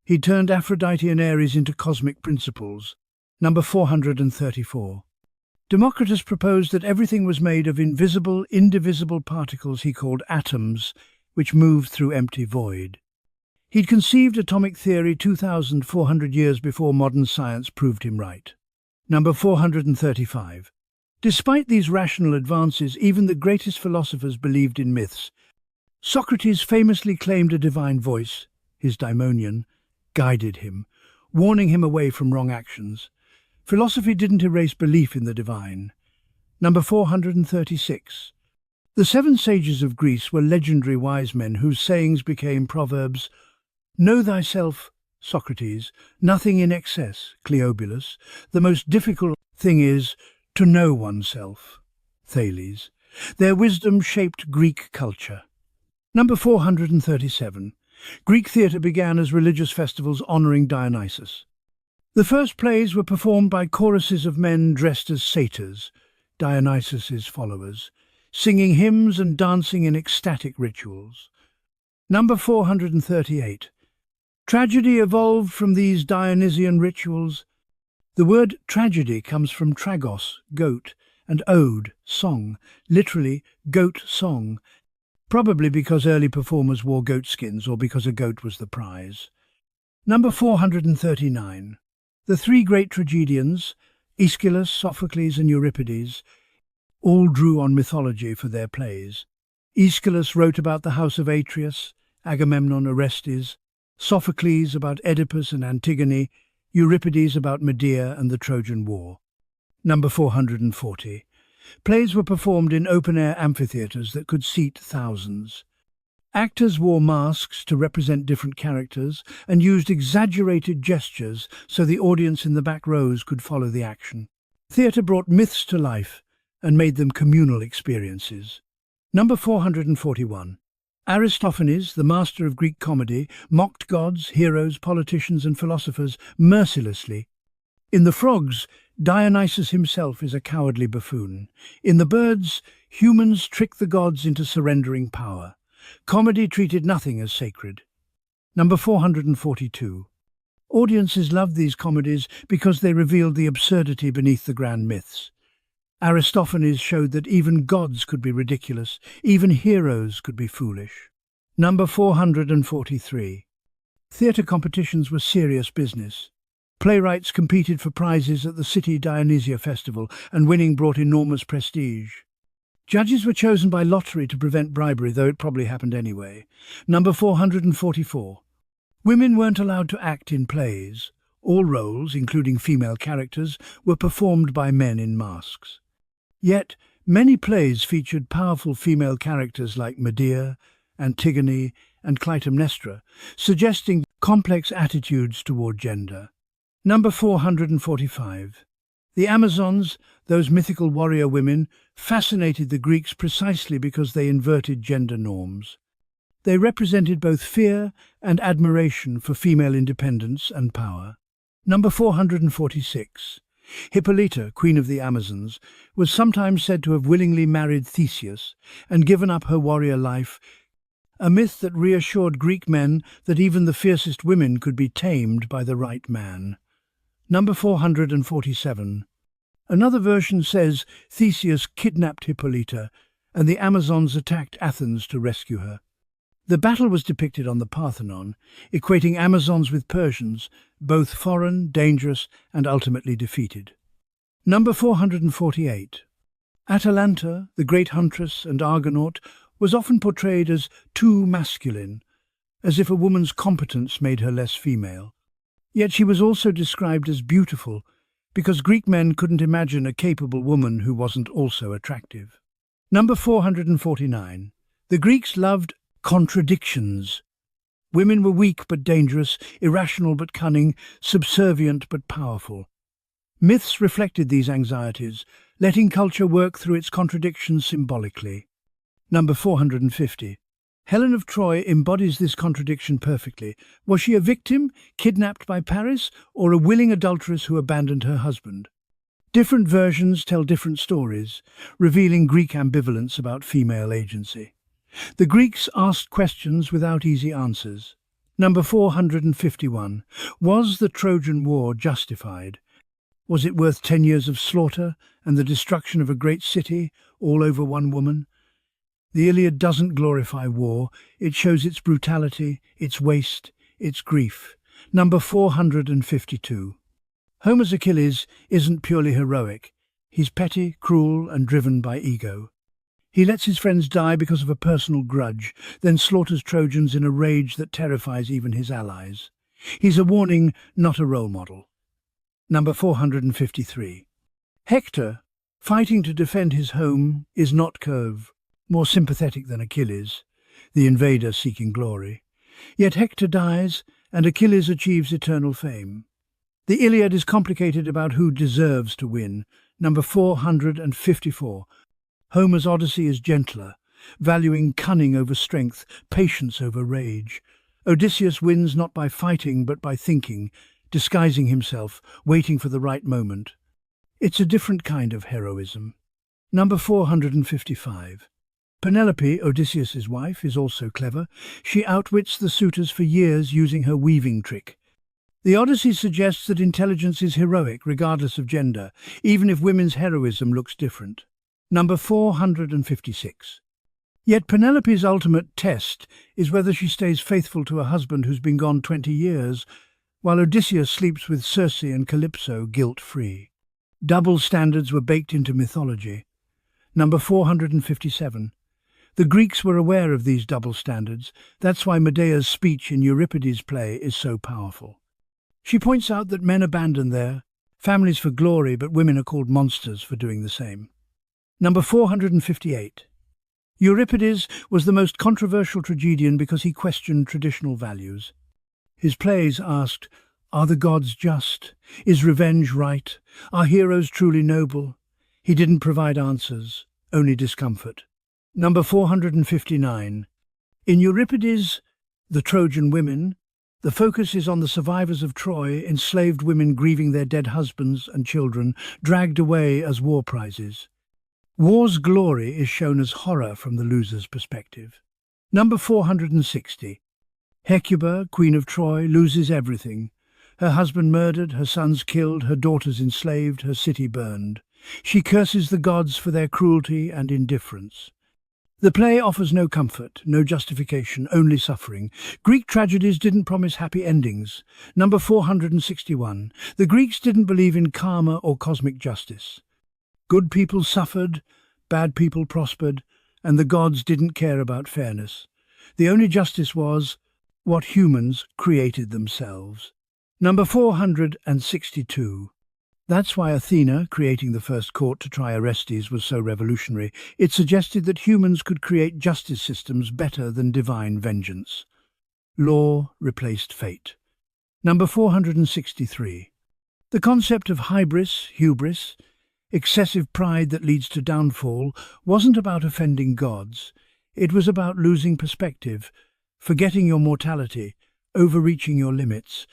[SPEAKER 1] He turned Aphrodite and Ares into cosmic principles. Number 434. Democritus proposed that everything was made of invisible, indivisible particles he called atoms, which moved through empty void. He'd conceived atomic theory 2,400 years before modern science proved him right. Number 435. Despite these rational advances, even the greatest philosophers believed in myths. Socrates famously claimed a divine voice, his daimonion, guided him, warning him away from wrong actions. Philosophy didn't erase belief in the divine. Number 436. The seven sages of Greece were legendary wise men whose sayings became proverbs. Know thyself, Socrates, nothing in excess, Cleobulus. The most difficult thing is to know oneself, Thales. Their wisdom shaped Greek culture. Number 437. Greek theatre began as religious festivals honoring Dionysus. The first plays were performed by choruses of men dressed as satyrs, Dionysus's followers, singing hymns and dancing in ecstatic rituals. Number 438. Tragedy evolved from these Dionysian rituals. The word tragedy comes from tragos, goat, and ode, song, literally goat song, probably because early performers wore goatskins or because a goat was the prize. Number 439. The three great tragedians, Aeschylus, Sophocles, and Euripides, all drew on mythology for their plays. Aeschylus wrote about the house of Atreus, Agamemnon, Orestes; Sophocles about Oedipus and Antigone; Euripides about Medea and the Trojan War. Number 440. Plays were performed in open-air amphitheatres that could seat thousands. Actors wore masks to represent different characters and used exaggerated gestures so the audience in the back rows could follow the action. Theatre brought myths to life and made them communal experiences. Number 441. Aristophanes, the master of Greek comedy, mocked gods, heroes, politicians, and philosophers mercilessly. In the frogs, Dionysus himself is a cowardly buffoon. In the birds, humans trick the gods into surrendering power. Comedy treated nothing as sacred. Number 442. Audiences loved these comedies because they revealed the absurdity beneath the grand myths. Aristophanes showed that even gods could be ridiculous, even heroes could be foolish. Number 443. Theatre competitions were serious business. Playwrights competed for prizes at the City Dionysia Festival, and winning brought enormous prestige. Judges were chosen by lottery to prevent bribery, though it probably happened anyway. Number 444. Women weren't allowed to act in plays. All roles, including female characters, were performed by men in masks. Yet, many plays featured powerful female characters like Medea, Antigone, and Clytemnestra, suggesting complex attitudes toward gender. Number 445. The Amazons, those mythical warrior women, fascinated the Greeks precisely because they inverted gender norms. They represented both fear and admiration for female independence and power. Number 446. Hippolyta, queen of the Amazons, was sometimes said to have willingly married Theseus and given up her warrior life, a myth that reassured Greek men that even the fiercest women could be tamed by the right man. Number 447. Another version says Theseus kidnapped Hippolyta and the Amazons attacked Athens to rescue her. The battle was depicted on the Parthenon, equating Amazons with Persians, both foreign, dangerous, and ultimately defeated. Number 448. Atalanta, the great huntress and Argonaut, was often portrayed as too masculine, as if a woman's competence made her less female. Yet she was also described as beautiful, because Greek men couldn't imagine a capable woman who wasn't also attractive. Number 449. The Greeks loved contradictions. Women were weak but dangerous, irrational but cunning, subservient but powerful. Myths reflected these anxieties, letting culture work through its contradictions symbolically. Number 450. Helen of Troy embodies this contradiction perfectly. Was she a victim, kidnapped by Paris, or a willing adulteress who abandoned her husband? Different versions tell different stories, revealing Greek ambivalence about female agency. The Greeks asked questions without easy answers. Number 451. Was the Trojan War justified? Was it worth 10 years of slaughter and the destruction of a great city, all over one woman? The Iliad doesn't glorify war, it shows its brutality, its waste, its grief. Number 452. Homer's Achilles isn't purely heroic. He's petty, cruel, and driven by ego. He lets his friends die because of a personal grudge, then slaughters Trojans in a rage that terrifies even his allies. He's a warning, not a role model. Number 453. Hector, fighting to defend his home, is not curve, more sympathetic than Achilles, the invader seeking glory. Yet Hector dies, and Achilles achieves eternal fame. The Iliad is complicated about who deserves to win. Number 454. Homer's Odyssey is gentler, valuing cunning over strength, patience over rage. Odysseus wins not by fighting but by thinking, disguising himself, waiting for the right moment. It's a different kind of heroism. Number 455. Penelope, Odysseus's wife, is also clever. She outwits the suitors for years using her weaving trick. The Odyssey suggests that intelligence is heroic regardless of gender, even if women's heroism looks different. Number 456. Yet Penelope's ultimate test is whether she stays faithful to a husband who's been gone 20 years, while Odysseus sleeps with Circe and Calypso guilt-free. Double standards were baked into mythology. Number 457. The Greeks were aware of these double standards. That's why Medea's speech in Euripides' play is so powerful. She points out that men abandon their families for glory, but women are called monsters for doing the same. Number 458. Euripides was the most controversial tragedian because he questioned traditional values. His plays asked, are the gods just? Is revenge right? Are heroes truly noble? He didn't provide answers, only discomfort. Number 459. In Euripides, The Trojan Women, the focus is on the survivors of Troy, enslaved women grieving their dead husbands and children, dragged away as war prizes. War's glory is shown as horror from the loser's perspective. Number 460. Hecuba, Queen of Troy, loses everything. Her husband murdered, her sons killed, her daughters enslaved, her city burned. She curses the gods for their cruelty and indifference. The play offers no comfort, no justification, only suffering. Greek tragedies didn't promise happy endings. Number 461. The Greeks didn't believe in karma or cosmic justice. Good people suffered, bad people prospered, and the gods didn't care about fairness. The only justice was what humans created themselves. Number 462. That's why Athena, creating the first court to try Orestes, was so revolutionary. It suggested that humans could create justice systems better than divine vengeance. Law replaced fate. Number 463. The concept of hybris, excessive pride that leads to downfall, wasn't about offending gods. It was about losing perspective, forgetting your mortality, overreaching your limits.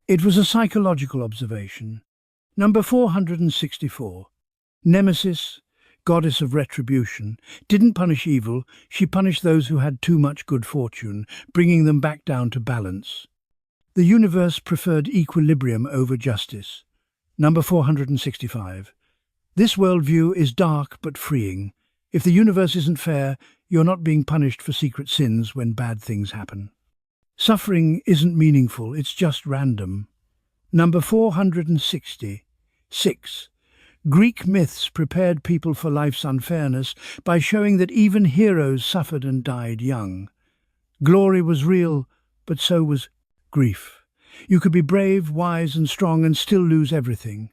[SPEAKER 1] It was a psychological observation. Number 464. Nemesis, goddess of retribution, didn't punish evil, she punished those who had too much good fortune, bringing them back down to balance. The universe preferred equilibrium over justice. Number 465. This worldview is dark but freeing. If the universe isn't fair, you're not being punished for secret sins when bad things happen. Suffering isn't meaningful, it's just random. Number 460. 6. Greek myths prepared people for life's unfairness by showing that even heroes suffered and died young. Glory was real, but so was grief. You could be brave, wise and strong and still lose everything.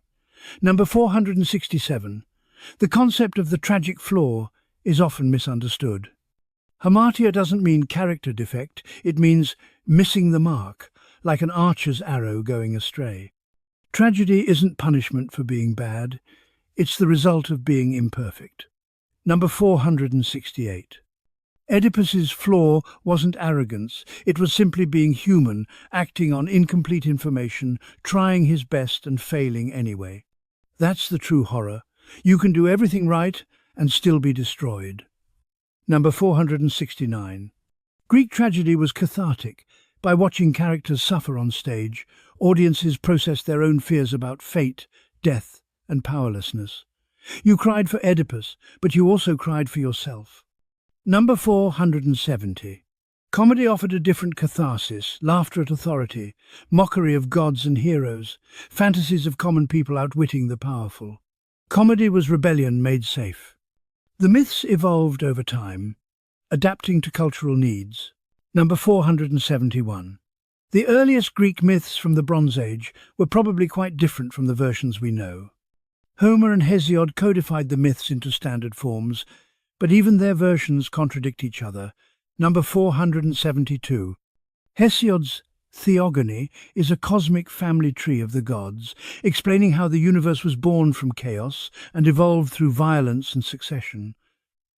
[SPEAKER 1] Number 467. The concept of the tragic flaw is often misunderstood. Hamartia doesn't mean character defect, it means missing the mark, like an archer's arrow going astray. Tragedy isn't punishment for being bad, it's the result of being imperfect. Number 468. Oedipus's flaw wasn't arrogance, it was simply being human, acting on incomplete information, trying his best and failing anyway. That's the true horror. You can do everything right and still be destroyed. Number 469. Greek tragedy was cathartic. By watching characters suffer on stage, audiences processed their own fears about fate, death, and powerlessness. You cried for Oedipus, but you also cried for yourself. Number 470. Comedy offered a different catharsis, laughter at authority, mockery of gods and heroes, fantasies of common people outwitting the powerful. Comedy was rebellion made safe. The myths evolved over time, adapting to cultural needs. Number 471. The earliest Greek myths from the Bronze Age were probably quite different from the versions we know. Homer and Hesiod codified the myths into standard forms, but even their versions contradict each other. Number 472. Hesiod's theogony is a cosmic family tree of the gods, explaining how the universe was born from chaos and evolved through violence and succession.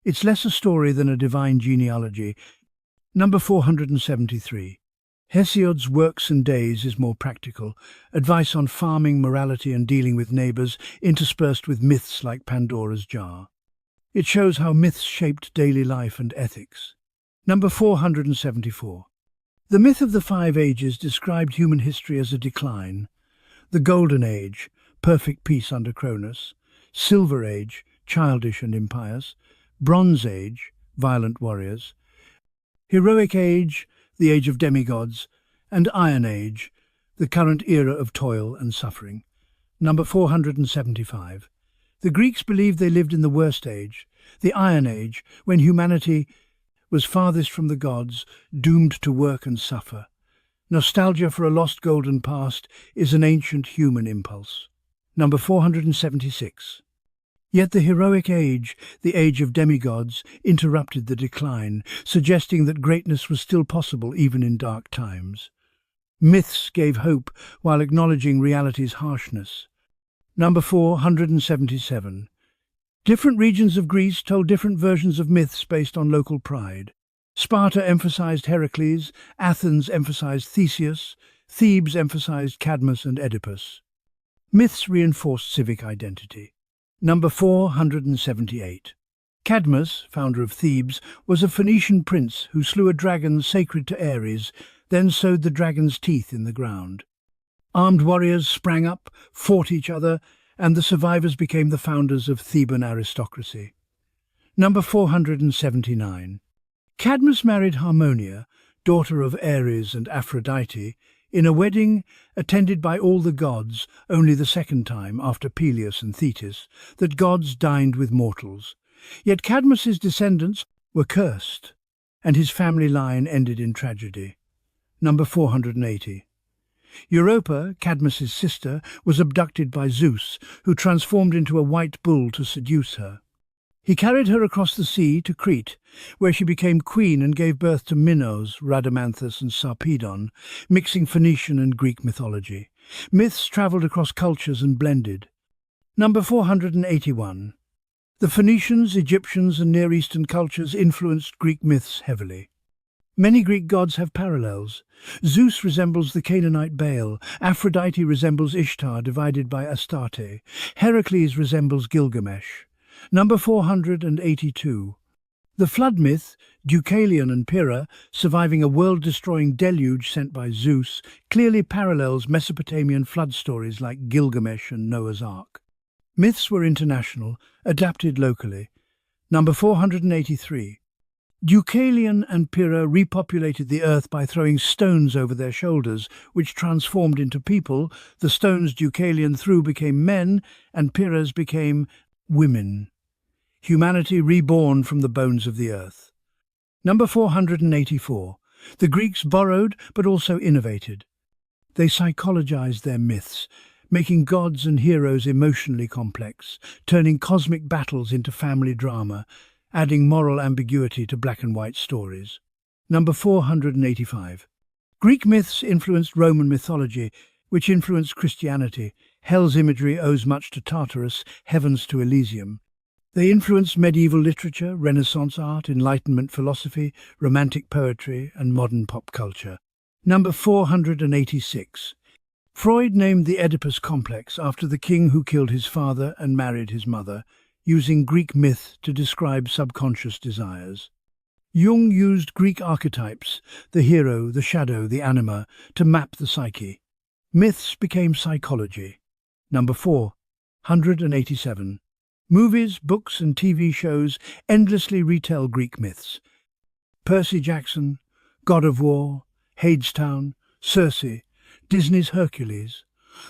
[SPEAKER 1] It's less a story than a divine genealogy. Number 473. Hesiod's Works and Days is more practical, advice on farming, morality and dealing with neighbours, interspersed with myths like Pandora's jar. It shows how myths shaped daily life and ethics. Number 474. The myth of the Five Ages described human history as a decline. The Golden Age, perfect peace under Cronus. Silver Age, childish and impious. Bronze Age, violent warriors. Heroic Age, the age of demigods. And Iron Age, the current era of toil and suffering. Number 475. The Greeks believed they lived in the worst age, the Iron Age, when humanity was farthest from the gods, doomed to work and suffer. Nostalgia for a lost golden past is an ancient human impulse. Number 476. Yet the heroic age, the age of demigods, interrupted the decline, suggesting that greatness was still possible even in dark times. Myths gave hope while acknowledging reality's harshness. Number 477. Different regions of Greece told different versions of myths based on local pride. Sparta emphasized Heracles, Athens emphasized Theseus, Thebes emphasized Cadmus and Oedipus. Myths reinforced civic identity. Number 478. Cadmus, founder of Thebes, was a Phoenician prince who slew a dragon sacred to Ares, then sowed the dragon's teeth in the ground. Armed warriors sprang up, fought each other, and the survivors became the founders of Theban aristocracy. Number 479. Cadmus married Harmonia, daughter of Ares and Aphrodite, in a wedding attended by all the gods, only the second time, after Peleus and Thetis, that gods dined with mortals. Yet Cadmus's descendants were cursed, and his family line ended in tragedy. Number 480. Europa, Cadmus's sister, was abducted by Zeus, who transformed into a white bull to seduce her. He carried her across the sea to Crete, where she became queen and gave birth to Minos, Rhadamanthus and Sarpedon, mixing Phoenician and Greek mythology. Myths travelled across cultures and blended. Number 481. The Phoenicians, Egyptians and Near Eastern cultures influenced Greek myths heavily. Many Greek gods have parallels. Zeus resembles the Canaanite Baal, Aphrodite resembles Ishtar divided by Astarte, Heracles resembles Gilgamesh. Number 482. The flood myth, Deucalion and Pyrrha, surviving a world-destroying deluge sent by Zeus, clearly parallels Mesopotamian flood stories like Gilgamesh and Noah's Ark. Myths were international, adapted locally. Number 483. Deucalion and Pyrrha repopulated the earth by throwing stones over their shoulders, which transformed into people. The stones Deucalion threw became men, and Pyrrha's became women. Humanity reborn from the bones of the earth. Number 484. The Greeks borrowed but also innovated. They psychologized their myths, making gods and heroes emotionally complex, turning cosmic battles into family drama, adding moral ambiguity to black and white stories. Number 485. Greek myths influenced Roman mythology, which influenced Christianity. Hell's imagery owes much to Tartarus, heavens to Elysium. They influenced medieval literature, Renaissance art, Enlightenment philosophy, romantic poetry, and modern pop culture. Number 486. Freud named the Oedipus complex after the king who killed his father and married his mother, using Greek myth to describe subconscious desires. Jung used Greek archetypes, the hero, the shadow, the anima, to map the psyche. Myths became psychology. Number 487. Movies, books, and TV shows endlessly retell Greek myths. Percy Jackson, God of War, Hadestown, Circe, Disney's Hercules.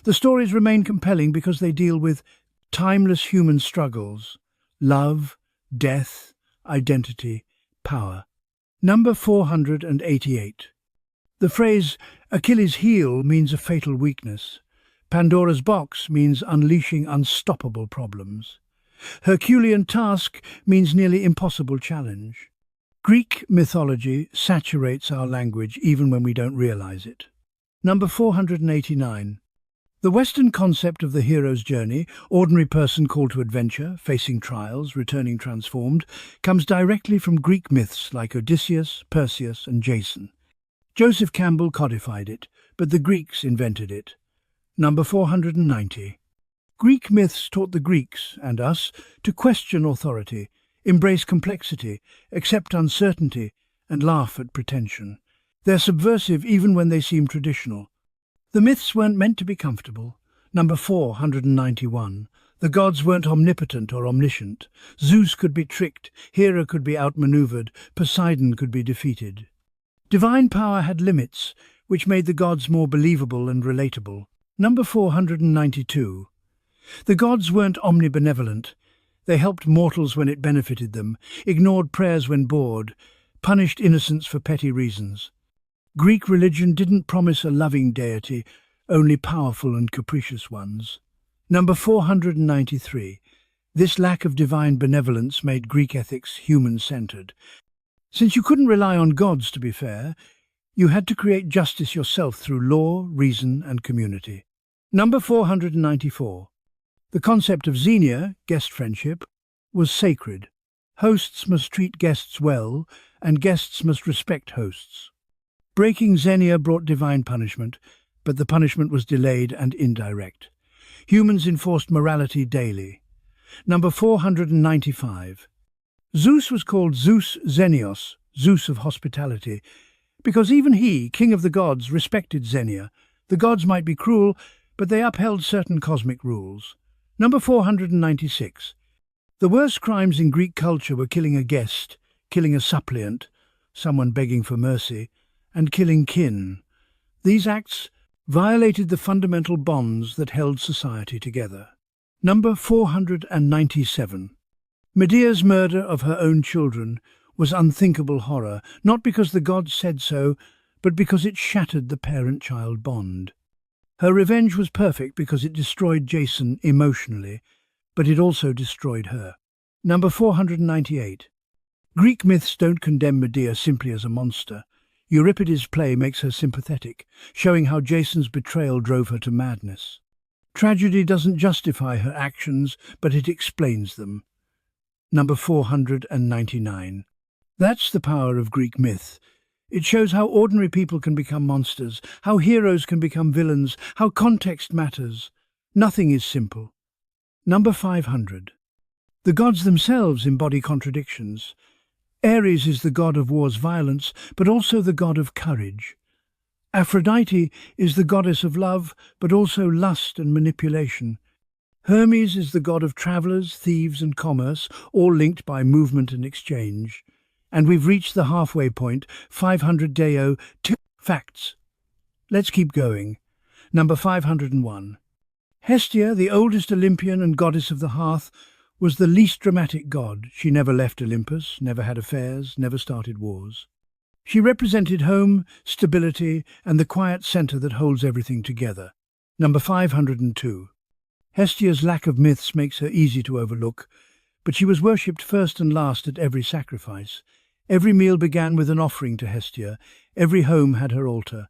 [SPEAKER 1] The stories remain compelling because they deal with timeless human struggles, love, death, identity, power. Number 488. The phrase Achilles' heel means a fatal weakness. Pandora's box means unleashing unstoppable problems. Herculean task means nearly impossible challenge. Greek mythology saturates our language even when we don't realize it. Number 489. The Western concept of the hero's journey, ordinary person called to adventure, facing trials, returning transformed, comes directly from Greek myths like Odysseus, Perseus, and Jason. Joseph Campbell codified it, but the Greeks invented it. Number 490. Greek myths taught the Greeks, and us, to question authority, embrace complexity, accept uncertainty, and laugh at pretension. They're subversive even when they seem traditional. The myths weren't meant to be comfortable. Number 491. The gods weren't omnipotent or omniscient. Zeus could be tricked, Hera could be outmaneuvered, Poseidon could be defeated. Divine power had limits, which made the gods more believable and relatable. Number 492. The gods weren't omnibenevolent. They helped mortals when it benefited them, ignored prayers when bored, punished innocents for petty reasons. Greek religion didn't promise a loving deity, only powerful and capricious ones. Number 493. This lack of divine benevolence made Greek ethics human-centered. Since you couldn't rely on gods to be fair, you had to create justice yourself through law, reason, and community. Number 494. The concept of xenia, guest friendship, was sacred. Hosts must treat guests well, and guests must respect hosts. Breaking xenia brought divine punishment, but the punishment was delayed and indirect. Humans enforced morality daily. Number 495. Zeus was called Zeus Xenios, Zeus of hospitality, because even he, king of the gods, respected xenia. The gods might be cruel, but they upheld certain cosmic rules. Number 496. The worst crimes in Greek culture were killing a guest, killing a suppliant, someone begging for mercy, and killing kin. These acts violated the fundamental bonds that held society together. Number 497. Medea's murder of her own children was unthinkable horror, not because the gods said so, but because it shattered the parent-child bond. Her revenge was perfect because it destroyed Jason emotionally, but it also destroyed her. Number 498. Greek myths don't condemn Medea simply as a monster. Euripides' play makes her sympathetic, showing how Jason's betrayal drove her to madness. Tragedy doesn't justify her actions, but it explains them. Number 499. That's the power of Greek myth. It shows how ordinary people can become monsters, how heroes can become villains, how context matters. Nothing is simple. Number 500. The gods themselves embody contradictions. Ares is the god of war's violence, but also the god of courage. Aphrodite is the goddess of love, but also lust and manipulation. Hermes is the god of travelers, thieves, and commerce, all linked by movement and exchange. And we've reached the halfway point, 500 Deo, 2 facts. Let's keep going. Number 501. Hestia, the oldest Olympian and goddess of the hearth, was the least dramatic god. She never left Olympus, never had affairs, never started wars. She represented home, stability, and the quiet center that holds everything together. Number 502. Hestia's lack of myths makes her easy to overlook, but she was worshipped first and last at every sacrifice. Every meal began with an offering to Hestia. Every home had her altar.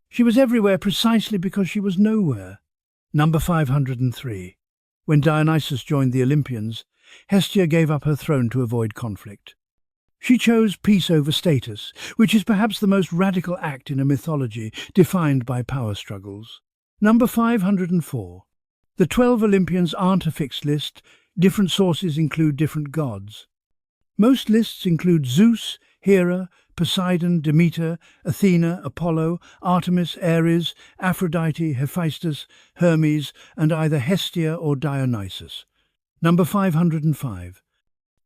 [SPEAKER 1] She was everywhere precisely because she was nowhere. Number 503. When Dionysus joined the Olympians, Hestia gave up her throne to avoid conflict. She chose peace over status, which is perhaps the most radical act in a mythology defined by power struggles. Number 504. The 12 Olympians aren't a fixed list. Different sources include different gods. Most lists include Zeus, Hera, Poseidon, Demeter, Athena, Apollo, Artemis, Ares, Aphrodite, Hephaestus, Hermes, and either Hestia or Dionysus. Number 505.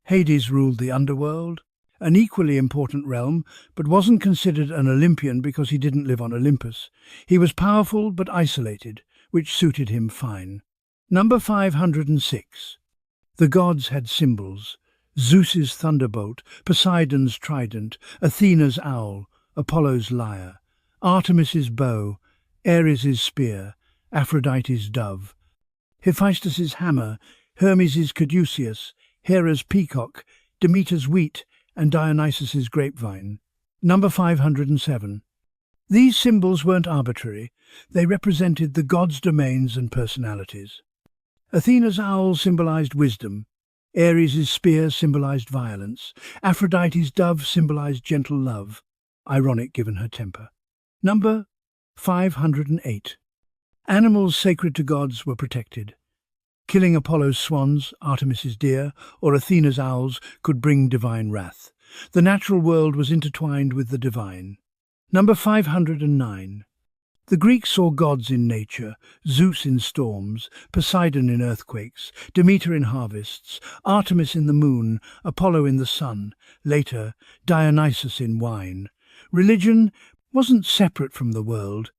[SPEAKER 1] Hades ruled the underworld, an equally important realm, but wasn't considered an Olympian because he didn't live on Olympus. He was powerful but isolated, which suited him fine. Number 506. The gods had symbols. Zeus's thunderbolt, Poseidon's trident, Athena's owl, Apollo's lyre, Artemis's bow, Ares's spear, Aphrodite's dove, Hephaestus's hammer, Hermes's caduceus, Hera's peacock, Demeter's wheat, and Dionysus's grapevine. Number 507. These symbols weren't arbitrary. They represented the gods' domains and personalities. Athena's owl symbolized wisdom. Ares's spear symbolized violence. Aphrodite's dove symbolized gentle love, ironic given her temper. Number 508. Animals sacred to gods were protected. Killing Apollo's swans, Artemis's deer, or Athena's owls could bring divine wrath. The natural world was intertwined with the divine. Number 509. The Greeks saw gods in nature, Zeus in storms, Poseidon in earthquakes, Demeter in harvests, Artemis in the moon, Apollo in the sun, later Dionysus in wine. Religion wasn't separate from the world.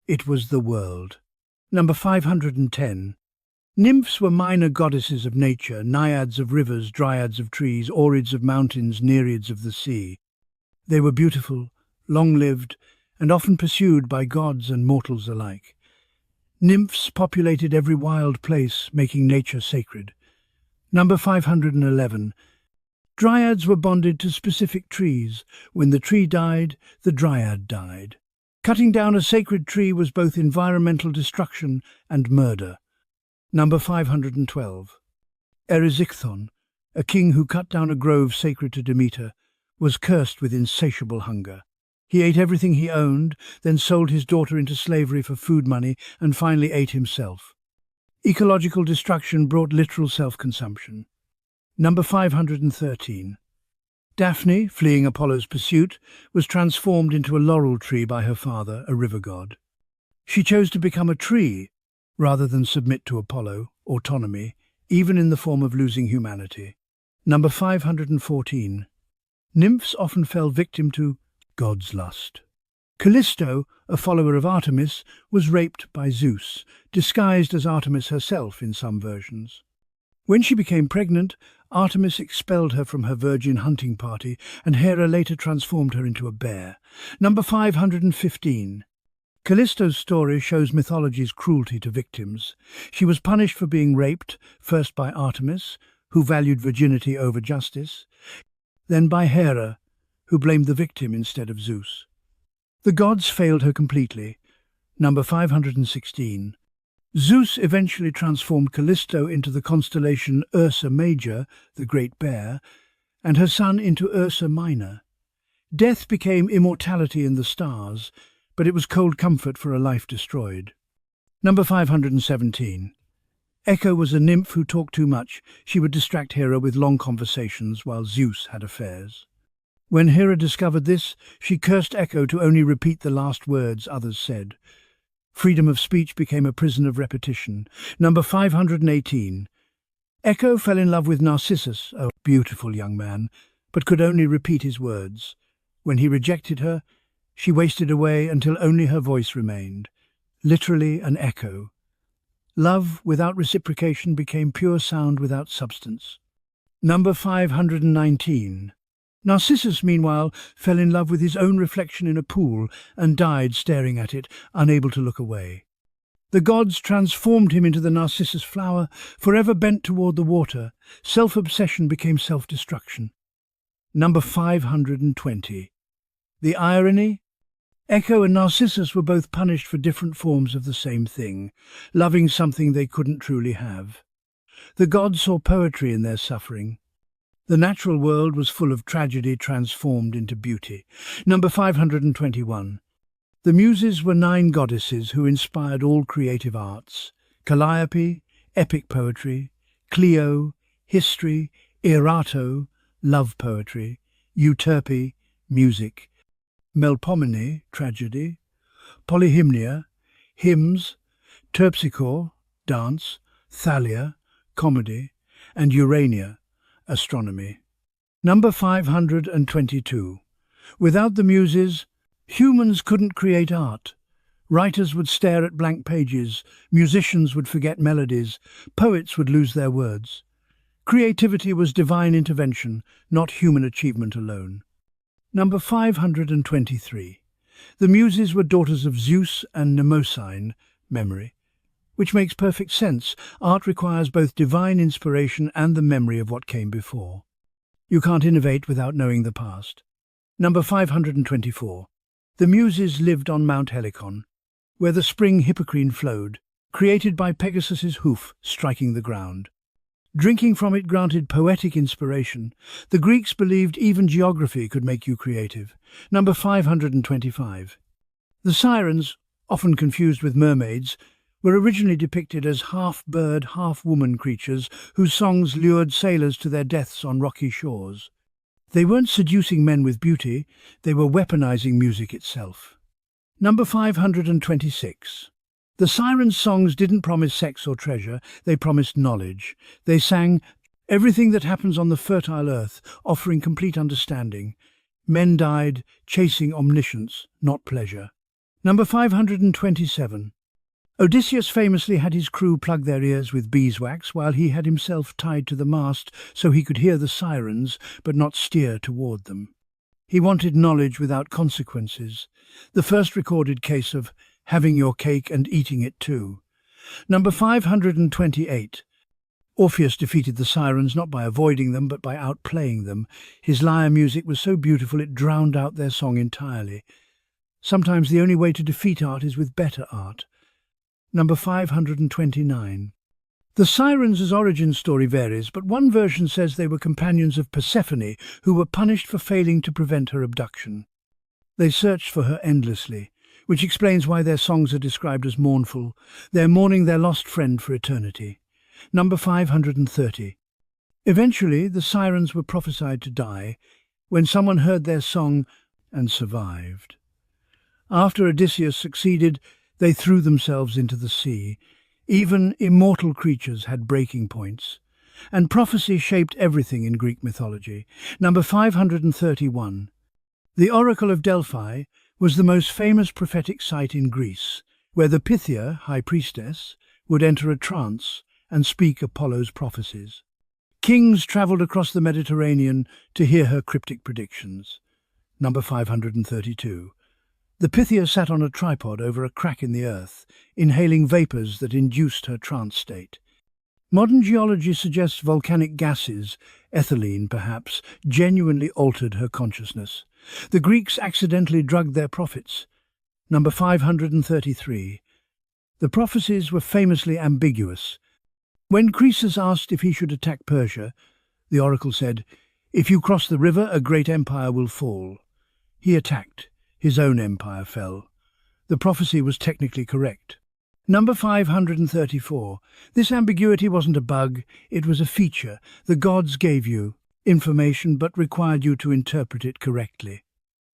[SPEAKER 1] It was the world. Number 510. Nymphs were minor goddesses of nature, naiads of rivers, dryads of trees, oryds of mountains, nereids of the sea. They were beautiful, long-lived, and often pursued by gods and mortals alike. Nymphs populated every wild place, making nature sacred. Number 511. Dryads were bonded to specific trees. When the tree died, the dryad died. Cutting down a sacred tree was both environmental destruction and murder. Number 512. Erysichthon, a king who cut down a grove sacred to Demeter, was cursed with insatiable hunger. He ate everything he owned, then sold his daughter into slavery for food money, and finally ate himself. Ecological destruction brought literal self-consumption. Number 513. Daphne, fleeing Apollo's pursuit, was transformed into a laurel tree by her father, a river god. She chose to become a tree, rather than submit to Apollo, autonomy, even in the form of losing humanity. Number 514. Nymphs often fell victim to God's lust. Callisto, a follower of Artemis, was raped by Zeus, disguised as Artemis herself in some versions. When she became pregnant, Artemis expelled her from her virgin hunting party, and Hera later transformed her into a bear. Number 515. Callisto's story shows mythology's cruelty to victims. She was punished for being raped, first by Artemis, who valued virginity over justice, then by Hera, who blamed the victim instead of Zeus. The gods failed her completely. Number 516. Zeus eventually transformed Callisto into the constellation Ursa Major, the Great Bear, and her son into Ursa Minor. Death became immortality in the stars, but it was cold comfort for a life destroyed. Number 517. Echo was a nymph who talked too much. She would distract Hera with long conversations while Zeus had affairs. When Hera discovered this, she cursed Echo to only repeat the last words others said. Freedom of speech became a prison of repetition. Number 518. Echo fell in love with Narcissus, a beautiful young man, but could only repeat his words. When he rejected her, she wasted away until only her voice remained, literally an echo. Love without reciprocation became pure sound without substance. Number 519. Narcissus, meanwhile, fell in love with his own reflection in a pool and died staring at it, unable to look away. The gods transformed him into the narcissus flower, forever bent toward the water. Self-obsession became self-destruction. Number 520. The irony? Echo and Narcissus were both punished for different forms of the same thing, loving something they couldn't truly have. The gods saw poetry in their suffering. The natural world was full of tragedy transformed into beauty. Number 521. The Muses were 9 goddesses who inspired all creative arts: Calliope, epic poetry; Clio, history; Erato, love poetry; Euterpe, music; Melpomene, tragedy; Polyhymnia, hymns; Terpsichore, dance; Thalia, comedy; and Urania, astronomy. Number 522. Without the Muses, humans couldn't create art. Writers would stare at blank pages, musicians would forget melodies, poets would lose their words. Creativity was divine intervention, not human achievement alone. Number 523. The Muses were daughters of Zeus and Mnemosyne, memory. Which makes perfect sense. Art requires both divine inspiration and the memory of what came before. You can't innovate without knowing the past. Number 524. The Muses lived on Mount Helicon, where the spring Hippocrene flowed, created by Pegasus's hoof striking the ground. Drinking from it granted poetic inspiration. The Greeks believed even geography could make you creative. Number 525. The Sirens, often confused with mermaids, were originally depicted as half-bird, half-woman creatures whose songs lured sailors to their deaths on rocky shores. They weren't seducing men with beauty, they were weaponizing music itself. Number 526. The Sirens' songs didn't promise sex or treasure, they promised knowledge. They sang everything that happens on the fertile earth, offering complete understanding. Men died, chasing omniscience, not pleasure. Number 527. Odysseus famously had his crew plug their ears with beeswax while he had himself tied to the mast so he could hear the sirens but not steer toward them. He wanted knowledge without consequences, the first recorded case of having your cake and eating it too. Number 528. Orpheus defeated the sirens not by avoiding them but by outplaying them. His lyre music was so beautiful it drowned out their song entirely. Sometimes the only way to defeat art is with better art. Number 529. The Sirens' origin story varies, but one version says they were companions of Persephone who were punished for failing to prevent her abduction. They searched for her endlessly, which explains why their songs are described as mournful. They're mourning their lost friend for eternity. Number 530. Eventually, the Sirens were prophesied to die when someone heard their song and survived. After Odysseus succeeded, they threw themselves into the sea. Even immortal creatures had breaking points. And prophecy shaped everything in Greek mythology. Number 531. The Oracle of Delphi was the most famous prophetic site in Greece, where the Pythia, high priestess, would enter a trance and speak Apollo's prophecies. Kings travelled across the Mediterranean to hear her cryptic predictions. Number 532. The Pythia sat on a tripod over a crack in the earth, inhaling vapours that induced her trance state. Modern geology suggests volcanic gases, ethylene perhaps, genuinely altered her consciousness. The Greeks accidentally drugged their prophets. Number 533. The prophecies were famously ambiguous. When Croesus asked if he should attack Persia, the oracle said, "If you cross the river, a great empire will fall." He attacked. His own empire fell. The prophecy was technically correct. Number 534. This ambiguity wasn't a bug, it was a feature. The gods gave you information but required you to interpret it correctly.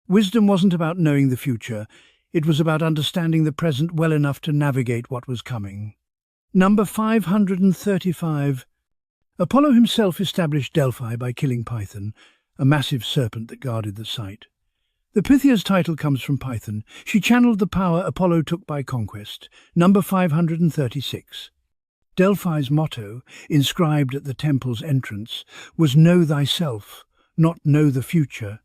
[SPEAKER 1] Wisdom wasn't about knowing the future, it was about understanding the present well enough to navigate what was coming. Number 535. Apollo himself established Delphi by killing Python, a massive serpent that guarded the site. The Pythia's title comes from Python. She channeled the power Apollo took by conquest. Number 536. Delphi's motto, inscribed at the temple's entrance, was "Know thyself, not know the future."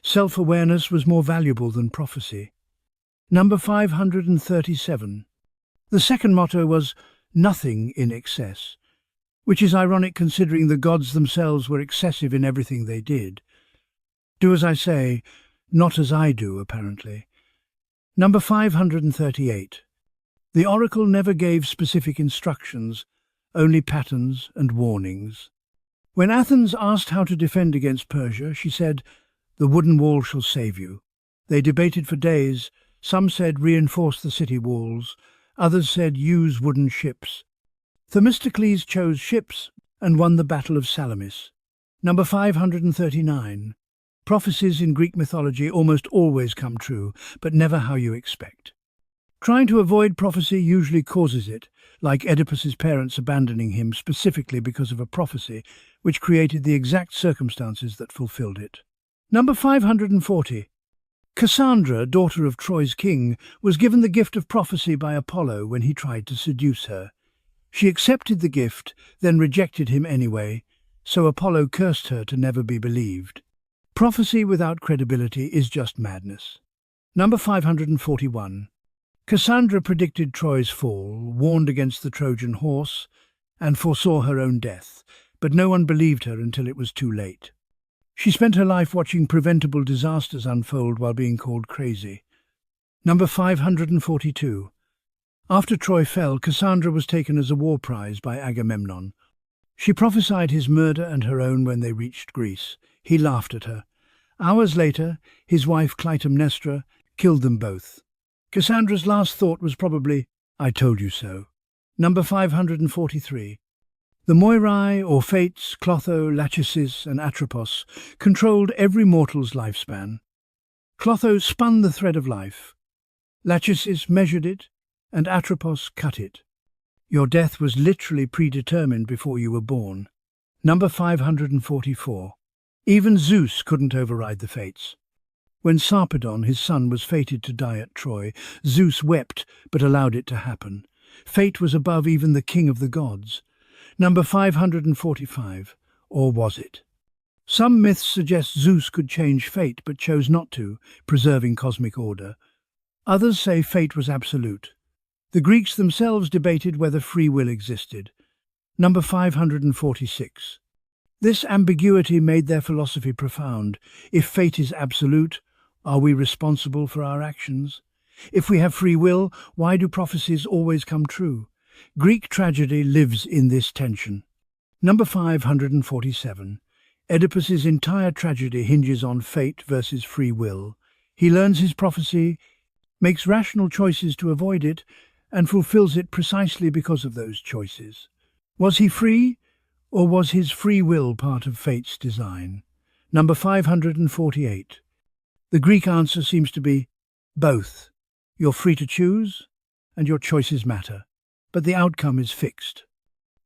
[SPEAKER 1] Self-awareness was more valuable than prophecy. Number 537. The second motto was nothing in excess, which is ironic considering the gods themselves were excessive in everything they did. Do as I say, not as I do, apparently. Number 538. The oracle never gave specific instructions, only patterns and warnings. When Athens asked how to defend against Persia, she said, "The wooden wall shall save you." They debated for days. Some said reinforce the city walls, others said use wooden ships. Themistocles chose ships and won the Battle of Salamis. Number 539. Prophecies in Greek mythology almost always come true, but never how you expect. Trying to avoid prophecy usually causes it, like Oedipus's parents abandoning him specifically because of a prophecy which created the exact circumstances that fulfilled it. Number 540. Cassandra, daughter of Troy's king, was given the gift of prophecy by Apollo when he tried to seduce her. She accepted the gift, then rejected him anyway, so Apollo cursed her to never be believed. Prophecy without credibility is just madness. Number 541. Cassandra predicted Troy's fall, warned against the Trojan horse, and foresaw her own death, but no one believed her until it was too late. She spent her life watching preventable disasters unfold while being called crazy. Number 542. After Troy fell, Cassandra was taken as a war prize by Agamemnon. She prophesied his murder and her own when they reached Greece. He laughed at her. Hours later, his wife Clytemnestra killed them both. Cassandra's last thought was probably, "I told you so." Number 543. The Moirai, or Fates, Clotho, Lachesis and Atropos, controlled every mortal's lifespan. Clotho spun the thread of life. Lachesis measured it, and Atropos cut it. Your death was literally predetermined before you were born. Number 544. Even Zeus couldn't override the fates. When Sarpedon, his son, was fated to die at Troy, Zeus wept but allowed it to happen. Fate was above even the king of the gods. Number 545. Or was it? Some myths suggest Zeus could change fate but chose not to, preserving cosmic order. Others say fate was absolute. The Greeks themselves debated whether free will existed. Number 546. This ambiguity made their philosophy profound. If fate is absolute, are we responsible for our actions? If we have free will, why do prophecies always come true? Greek tragedy lives in this tension. Number 547. Oedipus's entire tragedy hinges on fate versus free will. He learns his prophecy, makes rational choices to avoid it, and fulfills it precisely because of those choices. Was he free, or was his free will part of fate's design? Number 548. The Greek answer seems to be both. You're free to choose, and your choices matter, but the outcome is fixed.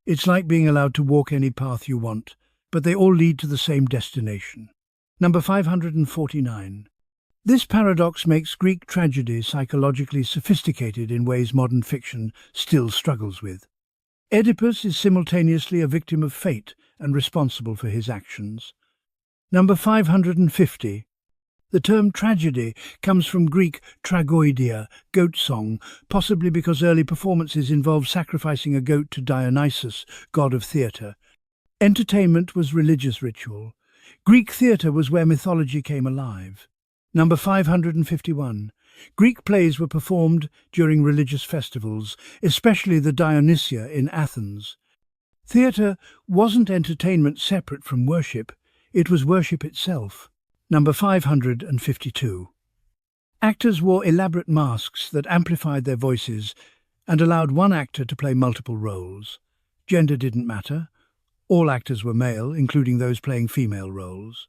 [SPEAKER 1] It's like being allowed to walk any path you want, but they all lead to the same destination. Number 549. This paradox makes Greek tragedy psychologically sophisticated in ways modern fiction still struggles with. Oedipus is simultaneously a victim of fate and responsible for his actions. Number 550. The term tragedy comes from Greek tragoidia, goat song, possibly because early performances involved sacrificing a goat to Dionysus, god of theatre. Entertainment was religious ritual. Greek theatre was where mythology came alive. Number 551. Greek plays were performed during religious festivals, especially the Dionysia in Athens. Theatre wasn't entertainment separate from worship, it was worship itself. Number 552. Actors wore elaborate masks that amplified their voices and allowed one actor to play multiple roles. Gender didn't matter. All actors were male, including those playing female roles.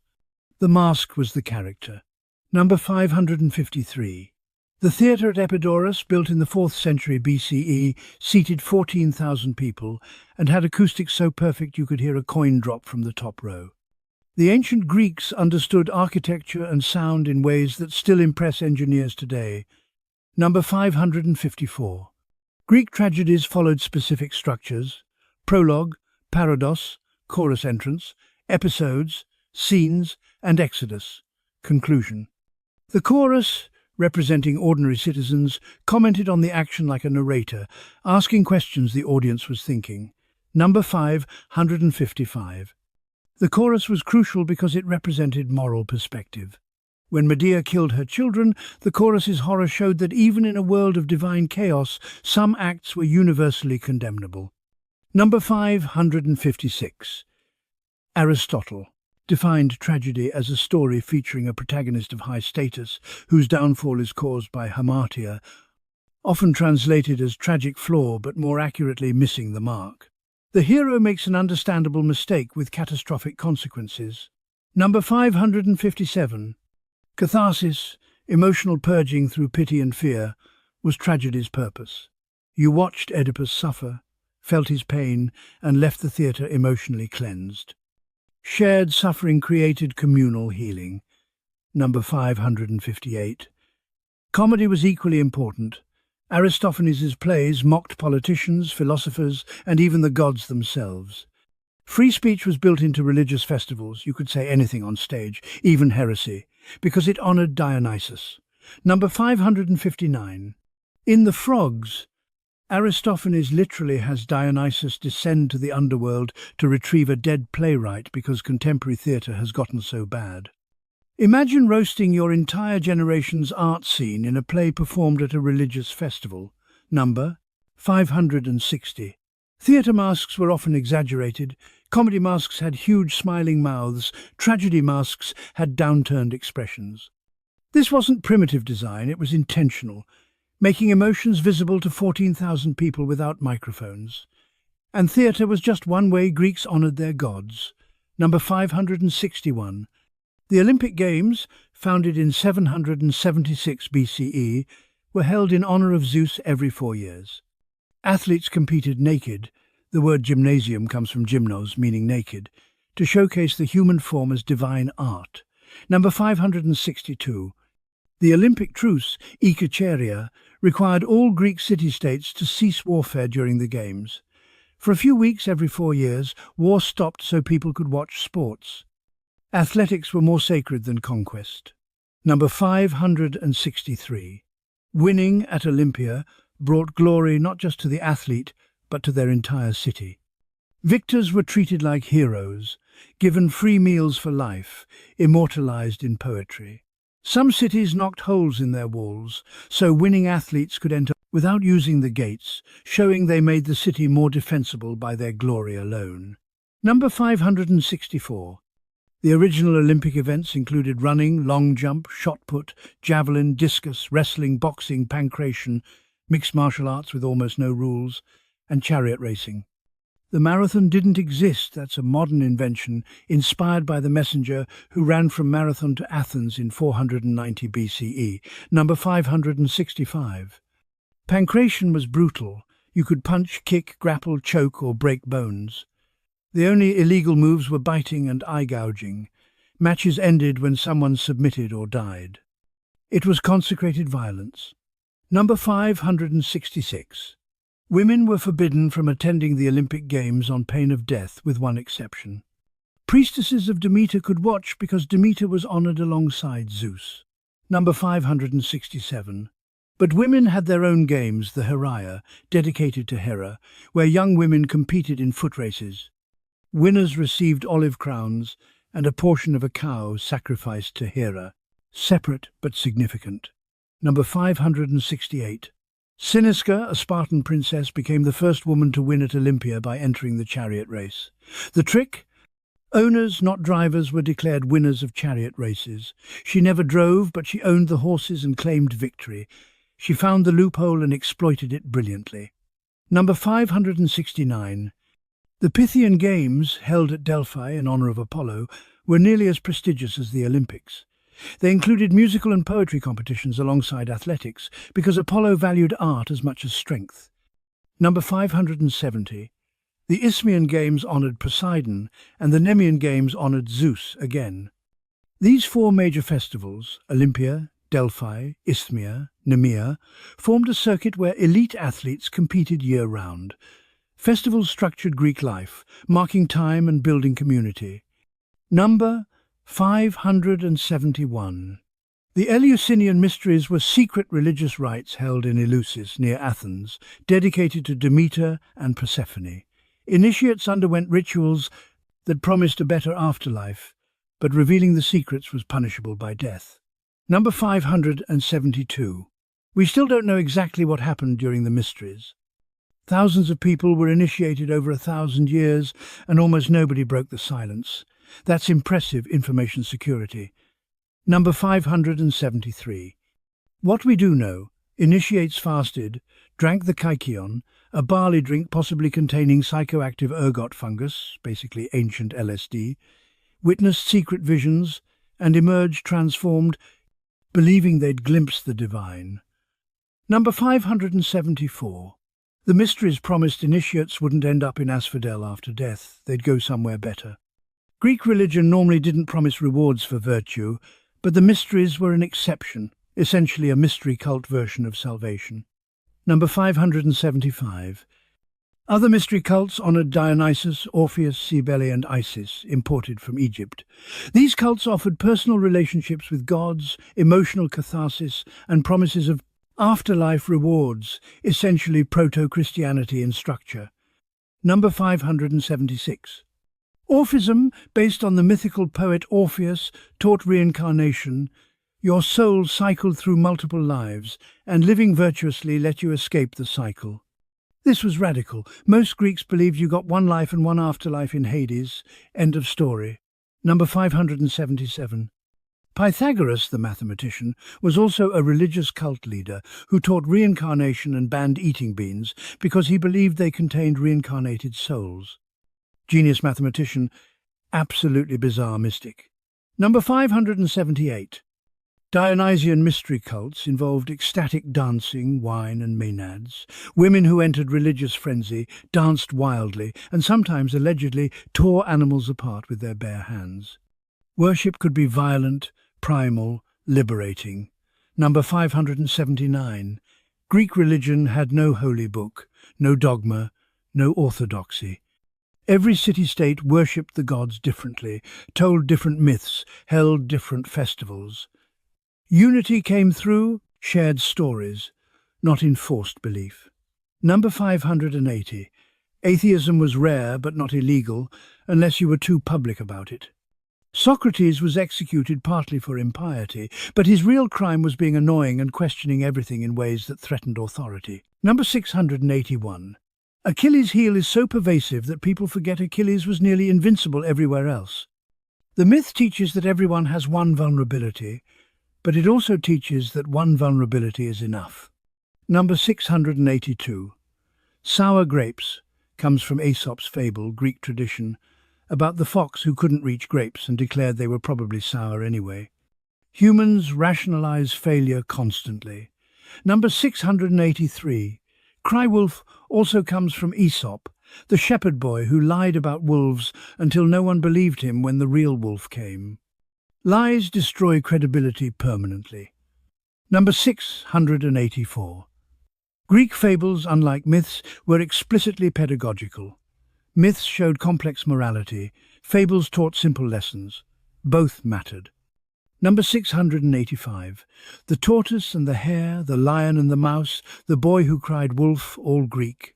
[SPEAKER 1] The mask was the character. Number 553. The theatre at Epidaurus, built in the 4th century BCE, seated 14,000 people and had acoustics so perfect you could hear a coin drop from the top row. The ancient Greeks understood architecture and sound in ways that still impress engineers today. Number 554. Greek tragedies followed specific structures: prologue, parados, chorus entrance, episodes, scenes, and exodus, conclusion. The chorus, representing ordinary citizens, commented on the action like a narrator, asking questions the audience was thinking. Number 555. The chorus was crucial because it represented moral perspective. When Medea killed her children, the chorus's horror showed that even in a world of divine chaos, some acts were universally condemnable. Number 556. Aristotle defined tragedy as a story featuring a protagonist of high status whose downfall is caused by hamartia, often translated as tragic flaw but more accurately missing the mark. The hero makes an understandable mistake with catastrophic consequences. Number 557. Catharsis, emotional purging through pity and fear, was tragedy's purpose. You watched Oedipus suffer, felt his pain, and left the theatre emotionally cleansed. Shared suffering created communal healing. Number 558. Comedy was equally important. Aristophanes' plays mocked politicians, philosophers, and even the gods themselves. Free speech was built into religious festivals. You could say anything on stage, even heresy, because it honored Dionysus. Number 559. In The Frogs, Aristophanes literally has Dionysus descend to the underworld to retrieve a dead playwright because contemporary theatre has gotten so bad. Imagine roasting your entire generation's art scene in a play performed at a religious festival. Number 560. Theatre masks were often exaggerated. Comedy masks had huge smiling mouths. Tragedy masks had downturned expressions. This wasn't primitive design, it was intentional, making emotions visible to 14,000 people without microphones. And theatre was just one way Greeks honoured their gods. Number 561. The Olympic Games, founded in 776 BCE, were held in honour of Zeus every 4 years. Athletes competed naked, the word gymnasium comes from gymnos, meaning naked, to showcase the human form as divine art. Number 562. The Olympic truce, Ikacheria, required all Greek city-states to cease warfare during the Games. For a few weeks every 4 years, war stopped so people could watch sports. Athletics were more sacred than conquest. Number 563. Winning at Olympia brought glory not just to the athlete, but to their entire city. Victors were treated like heroes, given free meals for life, immortalized in poetry. Some cities knocked holes in their walls, so winning athletes could enter without using the gates, showing they made the city more defensible by their glory alone. Number 564. The original Olympic events included running, long jump, shot put, javelin, discus, wrestling, boxing, pancration, mixed martial arts with almost no rules, and chariot racing. The marathon didn't exist, that's a modern invention, inspired by the messenger who ran from Marathon to Athens in 490 BCE. Number 565. Pancration was brutal. You could punch, kick, grapple, choke, or break bones. The only illegal moves were biting and eye gouging. Matches ended when someone submitted or died. It was consecrated violence. Number 566. Women were forbidden from attending the Olympic Games on pain of death, with one exception. Priestesses of Demeter could watch because Demeter was honoured alongside Zeus. Number 567. But women had their own games, the Heraia, dedicated to Hera, where young women competed in foot races. Winners received olive crowns and a portion of a cow sacrificed to Hera, separate but significant. Number 568. Cynisca, a Spartan princess, became the first woman to win at Olympia by entering the chariot race. The trick? Owners, not drivers, were declared winners of chariot races. She never drove, but she owned the horses and claimed victory. She found the loophole and exploited it brilliantly. Number 569. The Pythian Games, held at Delphi in honour of Apollo, were nearly as prestigious as the Olympics. They included musical and poetry competitions alongside athletics because Apollo valued art as much as strength. Number 570. The Isthmian Games honoured Poseidon and the Nemean Games honoured Zeus again. These 4 major festivals, Olympia, Delphi, Isthmia, Nemea, formed a circuit where elite athletes competed year-round. Festivals structured Greek life, marking time and building community. Number 571. The Eleusinian Mysteries were secret religious rites held in Eleusis, near Athens, dedicated to Demeter and Persephone. Initiates underwent rituals that promised a better afterlife, but revealing the secrets was punishable by death. Number 572. We still don't know exactly what happened during the Mysteries. Thousands of people were initiated over 1,000 years, and almost nobody broke the silence. That's impressive information security. Number 573. What we do know: initiates fasted, drank the kykeon, a barley drink possibly containing psychoactive ergot fungus, basically ancient LSD, witnessed secret visions, and emerged transformed, believing they'd glimpsed the divine. Number 574. The Mysteries promised initiates wouldn't end up in asphodel after death, they'd go somewhere better. Greek religion normally didn't promise rewards for virtue, but the Mysteries were an exception, essentially a mystery cult version of salvation. Number 575. Other mystery cults honoured Dionysus, Orpheus, Cybele and Isis, imported from Egypt. These cults offered personal relationships with gods, emotional catharsis, and promises of afterlife rewards, essentially proto-Christianity in structure. Number 576. Orphism, based on the mythical poet Orpheus, taught reincarnation. Your soul cycled through multiple lives, and living virtuously let you escape the cycle. This was radical. Most Greeks believed you got one life and one afterlife in Hades. End of story. Number 577. Pythagoras, the mathematician, was also a religious cult leader who taught reincarnation and banned eating beans because he believed they contained reincarnated souls. Genius mathematician, absolutely bizarre mystic. Number 578. Dionysian mystery cults involved ecstatic dancing, wine and maenads. Women who entered religious frenzy danced wildly and sometimes allegedly tore animals apart with their bare hands. Worship could be violent, primal, liberating. Number 579. Greek religion had no holy book, no dogma, no orthodoxy. Every city-state worshipped the gods differently, told different myths, held different festivals. Unity came through shared stories, not enforced belief. Number 580. Atheism was rare but not illegal, unless you were too public about it. Socrates was executed partly for impiety, but his real crime was being annoying and questioning everything in ways that threatened authority. Number 681. Achilles' heel is so pervasive that people forget Achilles was nearly invincible everywhere else. The myth teaches that everyone has one vulnerability, but it also teaches that one vulnerability is enough. Number 682. Sour grapes comes from Aesop's fable, Greek tradition, about the fox who couldn't reach grapes and declared they were probably sour anyway. Humans rationalize failure constantly. Number 683. Crywolf also comes from Aesop, the shepherd boy who lied about wolves until no one believed him when the real wolf came. Lies destroy credibility permanently. Number 684. Greek fables, unlike myths, were explicitly pedagogical. Myths showed complex morality, fables taught simple lessons. Both mattered. Number 685. The tortoise and the hare, the lion and the mouse, the boy who cried wolf, all Greek.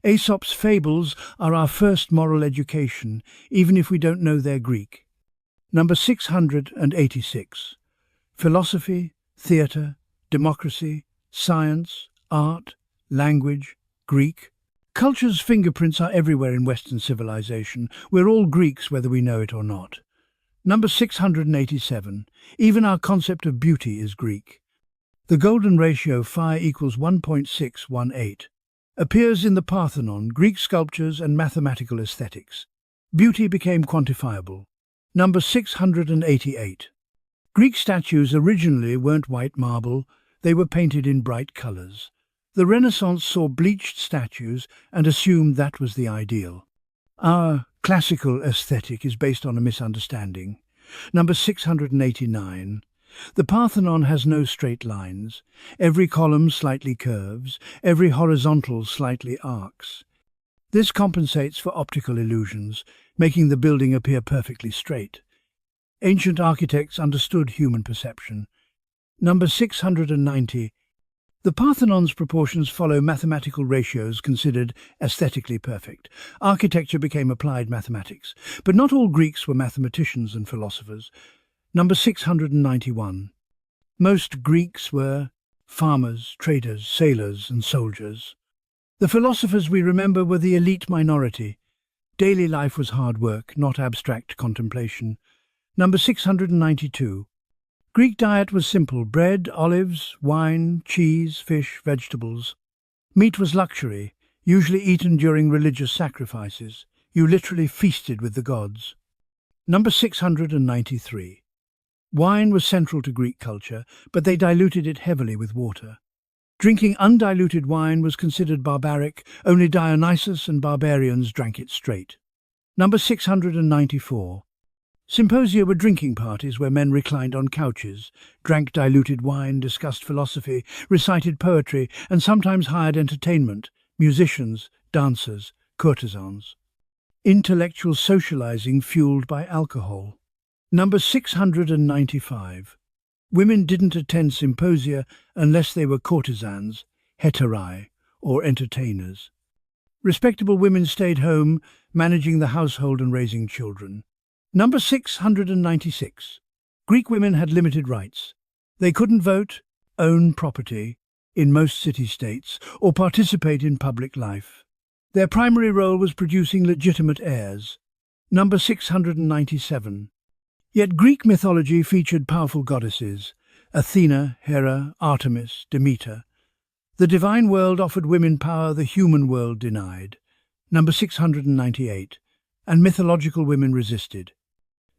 [SPEAKER 1] Aesop's fables are our first moral education, even if we don't know they're Greek. Number 686. Philosophy, theatre, democracy, science, art, language, Greek. Culture's fingerprints are everywhere in Western civilization. We're all Greeks whether we know it or not. Number 687. Even our concept of beauty is Greek. The golden ratio phi equals 1.618 appears in the Parthenon, Greek sculptures and mathematical aesthetics. Beauty became quantifiable. Number 688. Greek statues originally weren't white marble, they were painted in bright colours. The Renaissance saw bleached statues and assumed that was the ideal. Our classical aesthetic is based on a misunderstanding. Number 689. The Parthenon has no straight lines. Every column slightly curves, every horizontal slightly arcs. This compensates for optical illusions, making the building appear perfectly straight. Ancient architects understood human perception. Number 690. The Parthenon's proportions follow mathematical ratios considered aesthetically perfect. Architecture became applied mathematics, but not all Greeks were mathematicians and philosophers. Number 691. Most Greeks were farmers, traders, sailors, and soldiers. The philosophers we remember were the elite minority. Daily life was hard work, not abstract contemplation. Number 692. Greek diet was simple: bread, olives, wine, cheese, fish, vegetables. Meat was luxury, usually eaten during religious sacrifices. You literally feasted with the gods. Number 693. Wine was central to Greek culture, but they diluted it heavily with water. Drinking undiluted wine was considered barbaric. Only Dionysus and barbarians drank it straight. Number 694. Symposia were drinking parties where men reclined on couches, drank diluted wine, discussed philosophy, recited poetry, and sometimes hired entertainment, musicians, dancers, courtesans. Intellectual socializing fueled by alcohol. Number 695. Women didn't attend symposia unless they were courtesans, heterae, or entertainers. Respectable women stayed home, managing the household and raising children. Number 696. Greek women had limited rights. They couldn't vote, own property in most city-states, or participate in public life. Their primary role was producing legitimate heirs. Number 697. Yet Greek mythology featured powerful goddesses: Athena, Hera, Artemis, Demeter. The divine world offered women power the human world denied. Number 698. And mythological women resisted.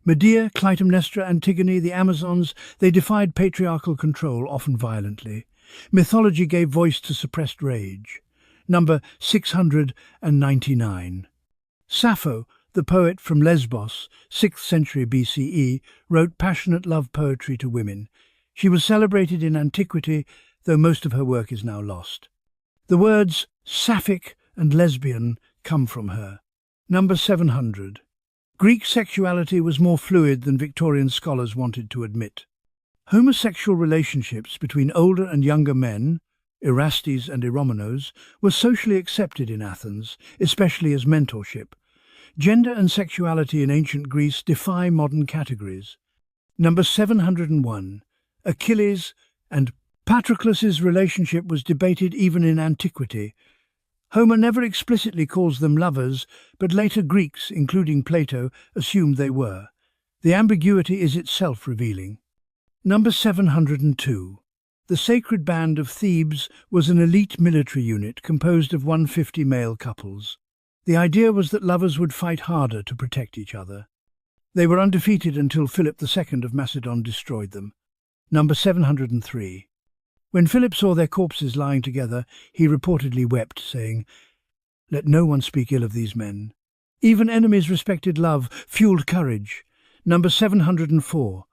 [SPEAKER 1] Medea, Clytemnestra, Antigone, the Amazons, they defied patriarchal control, often violently. Mythology gave voice to suppressed rage. Number 699. Sappho, the poet from Lesbos, 6th century BCE, wrote passionate love poetry to women. She was celebrated in antiquity, though most of her work is now lost. The words sapphic and lesbian come from her. Number 700. Greek sexuality was more fluid than Victorian scholars wanted to admit. Homosexual relationships between older and younger men, Erastes and Eromenos, were socially accepted in Athens, especially as mentorship. Gender and sexuality in ancient Greece defy modern categories. Number 701. Achilles and Patroclus's relationship was debated even in antiquity. Homer never explicitly calls them lovers, but later Greeks, including Plato, assumed they were. The ambiguity is itself revealing. Number 702. The Sacred Band of Thebes was an elite military unit composed of 150 male couples. The idea was that lovers would fight harder to protect each other. They were undefeated until Philip II of Macedon destroyed them. Number 703. When Philip saw their corpses lying together, he reportedly wept, saying, "Let no one speak ill of these men." Even enemies respected love, fueled courage. Number 704.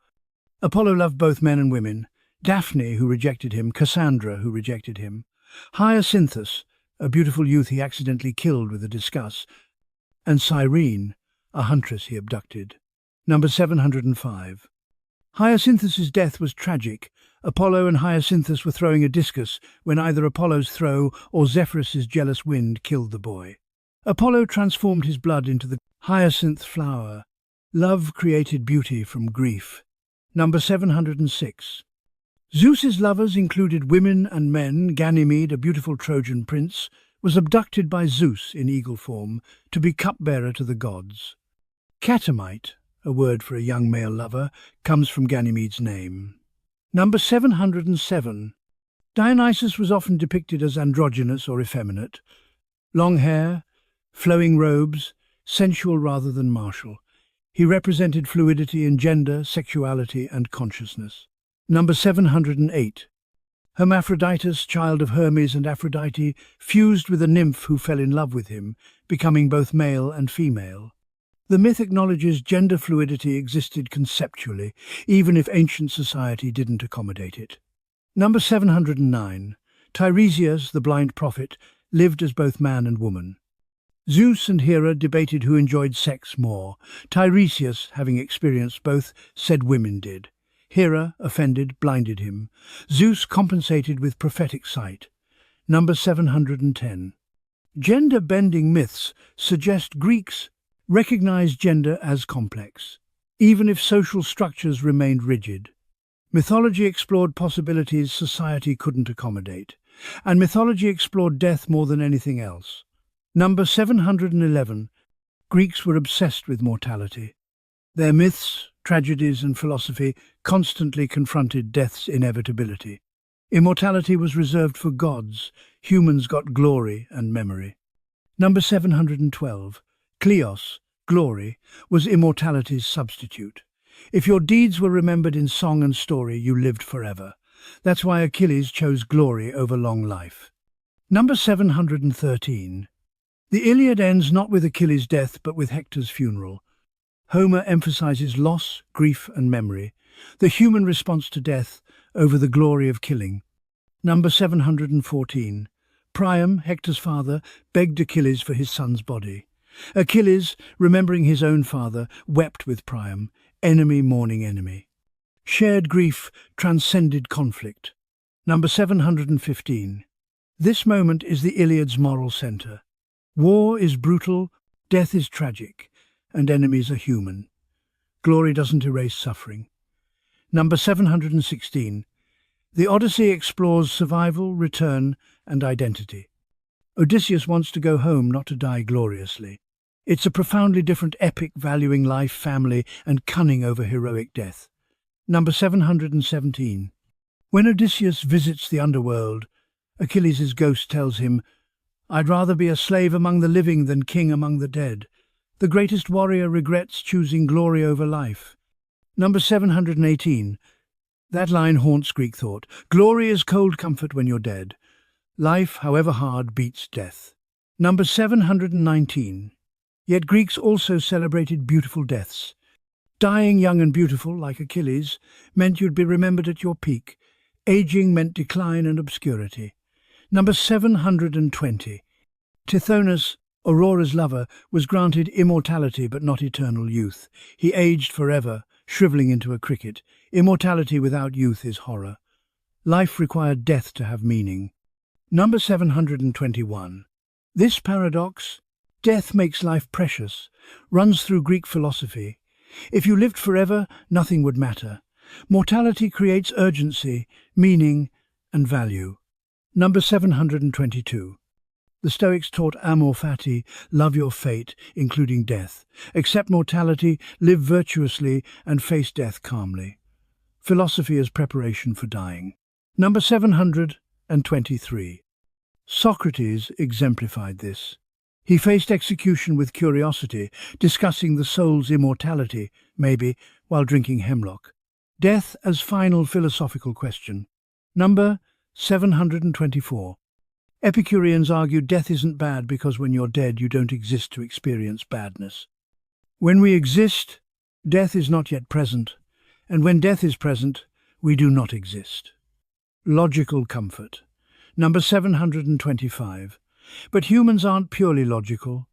[SPEAKER 1] Apollo loved both men and women. Daphne, who rejected him, Cassandra, who rejected him. Hyacinthus, a beautiful youth he accidentally killed with a discus, and Cyrene, a huntress he abducted. Number 705. Hyacinthus's death was tragic. Apollo and Hyacinthus were throwing a discus when either Apollo's throw or Zephyrus's jealous wind killed the boy. Apollo transformed his blood into the hyacinth flower. Love created beauty from grief. Number 706. Zeus's lovers included women and men. Ganymede, a beautiful Trojan prince, was abducted by Zeus in eagle form to be cupbearer to the gods. Catamite, a word for a young male lover, comes from Ganymede's name. Number 707. Dionysus was often depicted as androgynous or effeminate. Long hair, flowing robes, sensual rather than martial. He represented fluidity in gender, sexuality, and consciousness. Number 708. Hermaphroditus, child of Hermes and Aphrodite, fused with a nymph who fell in love with him, becoming both male and female. The myth acknowledges gender fluidity existed conceptually, even if ancient society didn't accommodate it. Number 709. Tiresias, the blind prophet, lived as both man and woman. Zeus and Hera debated who enjoyed sex more. Tiresias, having experienced both, said women did. Hera, offended, blinded him. Zeus compensated with prophetic sight. Number 710. Gender-bending myths suggest Greeks recognized gender as complex, even if social structures remained rigid. Mythology explored possibilities society couldn't accommodate, and mythology explored death more than anything else. Number 711. Greeks were obsessed with mortality. Their myths, tragedies, and philosophy constantly confronted death's inevitability. Immortality was reserved for gods. Humans got glory and memory. Number 712. Kleos, glory, was immortality's substitute. If your deeds were remembered in song and story, you lived forever. That's why Achilles chose glory over long life. Number 713. The Iliad ends not with Achilles' death, but with Hector's funeral. Homer emphasizes loss, grief, and memory, the human response to death over the glory of killing. Number 714. Priam, Hector's father, begged Achilles for his son's body. Achilles, remembering his own father, wept with Priam, enemy mourning enemy. Shared grief transcended conflict. Number 715. This moment is the Iliad's moral center. War is brutal, death is tragic, and enemies are human. Glory doesn't erase suffering. Number 716. The Odyssey explores survival, return, and identity. Odysseus wants to go home, not to die gloriously. It's a profoundly different epic valuing life, family, and cunning over heroic death. Number 717. When Odysseus visits the underworld, Achilles' ghost tells him, "I'd rather be a slave among the living than king among the dead." The greatest warrior regrets choosing glory over life. Number 718. That line haunts Greek thought. Glory is cold comfort when you're dead. Life, however hard, beats death. Number 719. Yet Greeks also celebrated beautiful deaths. Dying young and beautiful, like Achilles, meant you'd be remembered at your peak. Aging meant decline and obscurity. Number 720. Tithonus, Aurora's lover, was granted immortality but not eternal youth. He aged forever, shriveling into a cricket. Immortality without youth is horror. Life required death to have meaning. Number 721. This paradox, death makes life precious, runs through Greek philosophy. If you lived forever, nothing would matter. Mortality creates urgency, meaning, and value. Number 722. The Stoics taught amor fati, love your fate, including death. Accept mortality, live virtuously, and face death calmly. Philosophy as preparation for dying. Number 723. Socrates exemplified this. He faced execution with curiosity, discussing the soul's immortality, maybe, while drinking hemlock. Death as final philosophical question. Number 724. Epicureans argued death isn't bad because when you're dead you don't exist to experience badness. When we exist, death is not yet present, and when death is present, we do not exist. Logical comfort. Number 725. But humans aren't purely logical.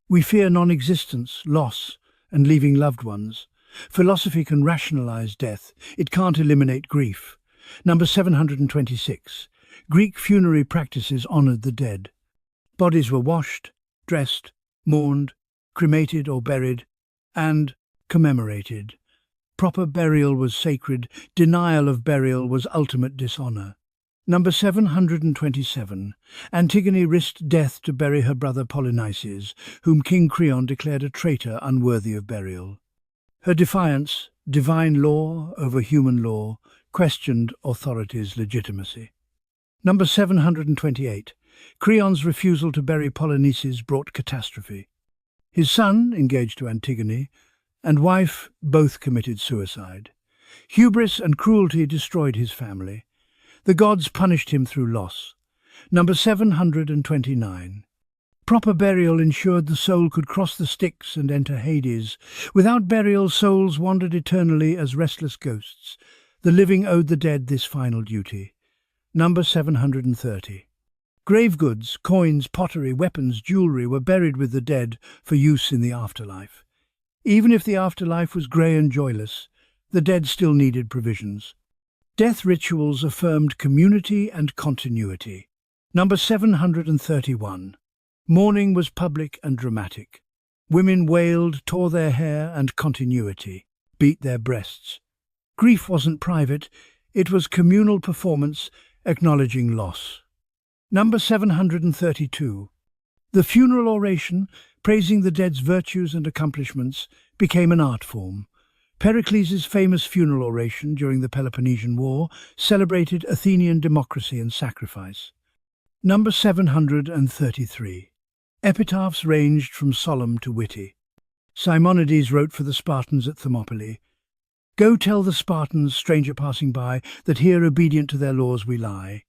[SPEAKER 1] We fear non-existence, loss, and leaving loved ones. Philosophy can rationalize death. It can't eliminate grief. Number 726. Greek funerary practices honored the dead. Bodies were washed, dressed, mourned, cremated or buried, and commemorated. Proper burial was sacred. Denial of burial was ultimate dishonor. Number 727. Antigone risked death to bury her brother Polynices, whom King Creon declared a traitor unworthy of burial. Her defiance, divine law over human law, questioned authority's legitimacy. Number 728. Creon's refusal to bury Polynices brought catastrophe. His son, engaged to Antigone, and wife both committed suicide. Hubris and cruelty destroyed his family. The gods punished him through loss. Number 729. Proper burial ensured the soul could cross the Styx and enter Hades. Without burial, souls wandered eternally as restless ghosts. The living owed the dead this final duty. Number 730. Grave goods, coins, pottery, weapons, jewelry were buried with the dead for use in the afterlife. Even if the afterlife was grey and joyless, the dead still needed provisions. Death rituals affirmed community and continuity. Number 731. Mourning was public and dramatic. Women wailed, tore their hair, and continuity, beat their breasts. Grief wasn't private, it was communal performance, acknowledging loss. Number 732. The funeral oration, praising the dead's virtues and accomplishments, became an art form. Pericles' famous funeral oration during the Peloponnesian War celebrated Athenian democracy and sacrifice. Number 733. Epitaphs ranged from solemn to witty. Simonides wrote for the Spartans at Thermopylae, "Go tell the Spartans, stranger passing by, that here obedient to their laws we lie.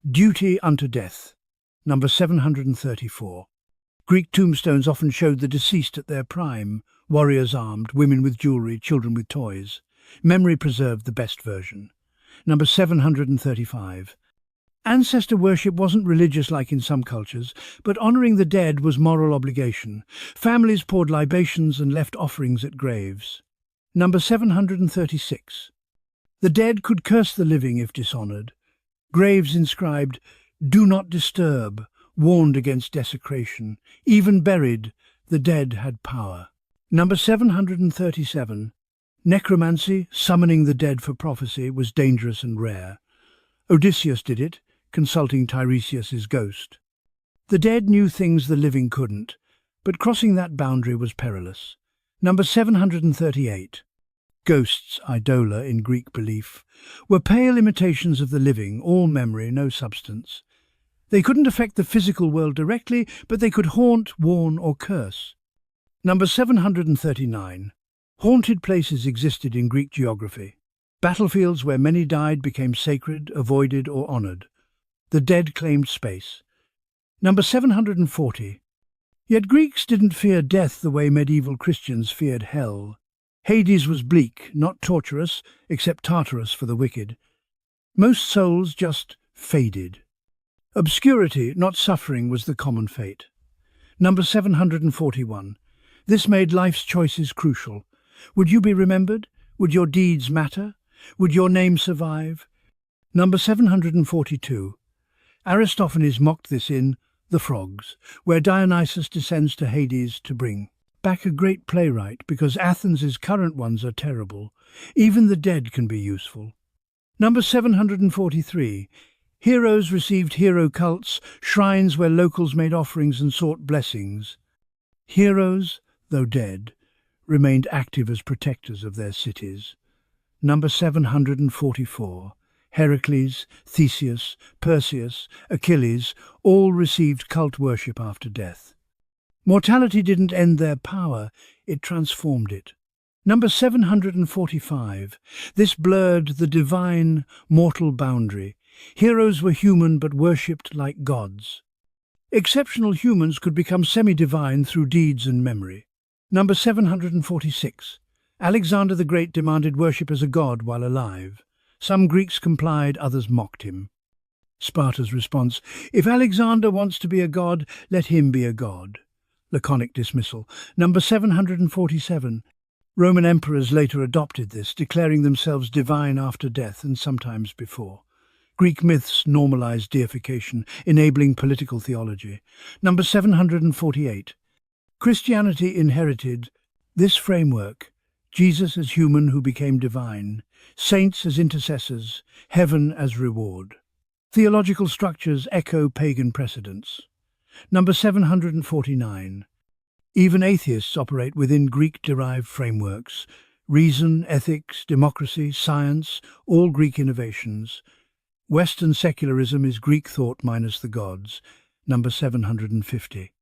[SPEAKER 1] Duty unto death." Number 734. Greek tombstones often showed the deceased at their prime, warriors armed, women with jewelry, children with toys. Memory preserved the best version. Number 735. Ancestor worship wasn't religious like in some cultures, but honoring the dead was moral obligation. Families poured libations and left offerings at graves. Number 736. The dead could curse the living if dishonored. Graves inscribed, "Do not disturb," warned against desecration. Even buried, the dead had power. Number 737. Necromancy, summoning the dead for prophecy, was dangerous and rare. Odysseus did it, consulting Tiresias's ghost. The dead knew things the living couldn't, but crossing that boundary was perilous. Number 738. Ghosts, idola in Greek belief, were pale imitations of the living, all memory, no substance. They couldn't affect the physical world directly, but they could haunt, warn, or curse. Number 739. Haunted places existed in Greek geography. Battlefields where many died became sacred, avoided, or honored. The dead claimed space. Number 740. Yet Greeks didn't fear death the way medieval Christians feared hell. Hades was bleak, not torturous, except Tartarus for the wicked. Most souls just faded. Obscurity, not suffering, was the common fate. Number 741. This made life's choices crucial. Would you be remembered? Would your deeds matter? Would your name survive? Number 742. Aristophanes mocked this in The Frogs, where Dionysus descends to Hades to bring back a great playwright, because Athens' current ones are terrible. Even the dead can be useful. Number 743. Heroes received hero cults, shrines where locals made offerings and sought blessings. Heroes, though dead, remained active as protectors of their cities. Number 744. Heracles, Theseus, Perseus, Achilles all received cult worship after death. Mortality didn't end their power, it transformed it. Number 745. This blurred the divine, mortal boundary. Heroes were human but worshipped like gods. Exceptional humans could become semi-divine through deeds and memory. Number 746. Alexander the Great demanded worship as a god while alive. Some Greeks complied, others mocked him. Sparta's response, "If Alexander wants to be a god, let him be a god." Laconic dismissal. Number 747. Roman emperors later adopted this, declaring themselves divine after death and sometimes before. Greek myths normalized deification, enabling political theology. Number 748. Christianity inherited this framework: Jesus as human who became divine, saints as intercessors, heaven as reward. Theological structures echo pagan precedents. Number 749. Even atheists operate within Greek-derived frameworks. Reason, ethics, democracy, science, all Greek innovations. Western secularism is Greek thought minus the gods. Number 750.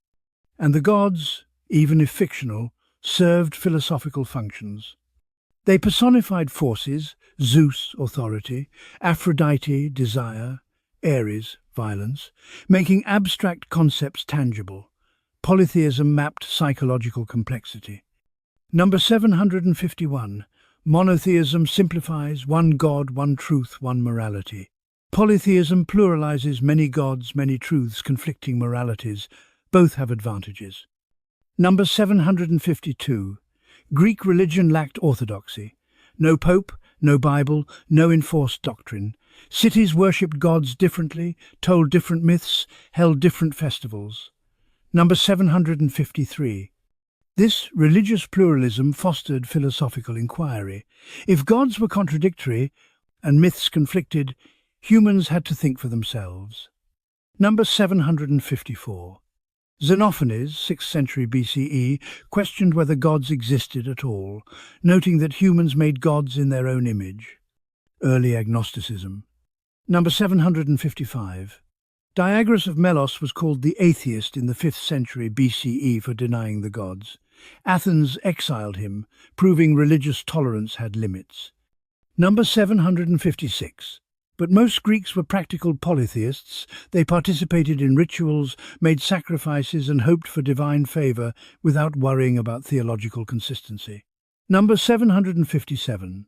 [SPEAKER 1] And the gods, even if fictional, served philosophical functions. They personified forces: Zeus, authority; Aphrodite, desire; Ares, violence, making abstract concepts tangible. Polytheism mapped psychological complexity. Number 751. Monotheism simplifies: one God, one truth, one morality. Polytheism pluralizes: many gods, many truths, conflicting moralities. Both have advantages. Number 752. Greek religion lacked orthodoxy. No pope, no Bible, no enforced doctrine. Cities worshipped gods differently, told different myths, held different festivals. Number 753. This religious pluralism fostered philosophical inquiry. If gods were contradictory and myths conflicted, humans had to think for themselves. Number 754. Xenophanes, 6th century BCE, questioned whether gods existed at all, noting that humans made gods in their own image. Early agnosticism. Number 755. Diagoras of Melos was called the atheist in the 5th century BCE for denying the gods. Athens exiled him, proving religious tolerance had limits. Number 756. But most Greeks were practical polytheists. They participated in rituals, made sacrifices and hoped for divine favor without worrying about theological consistency. Number 757.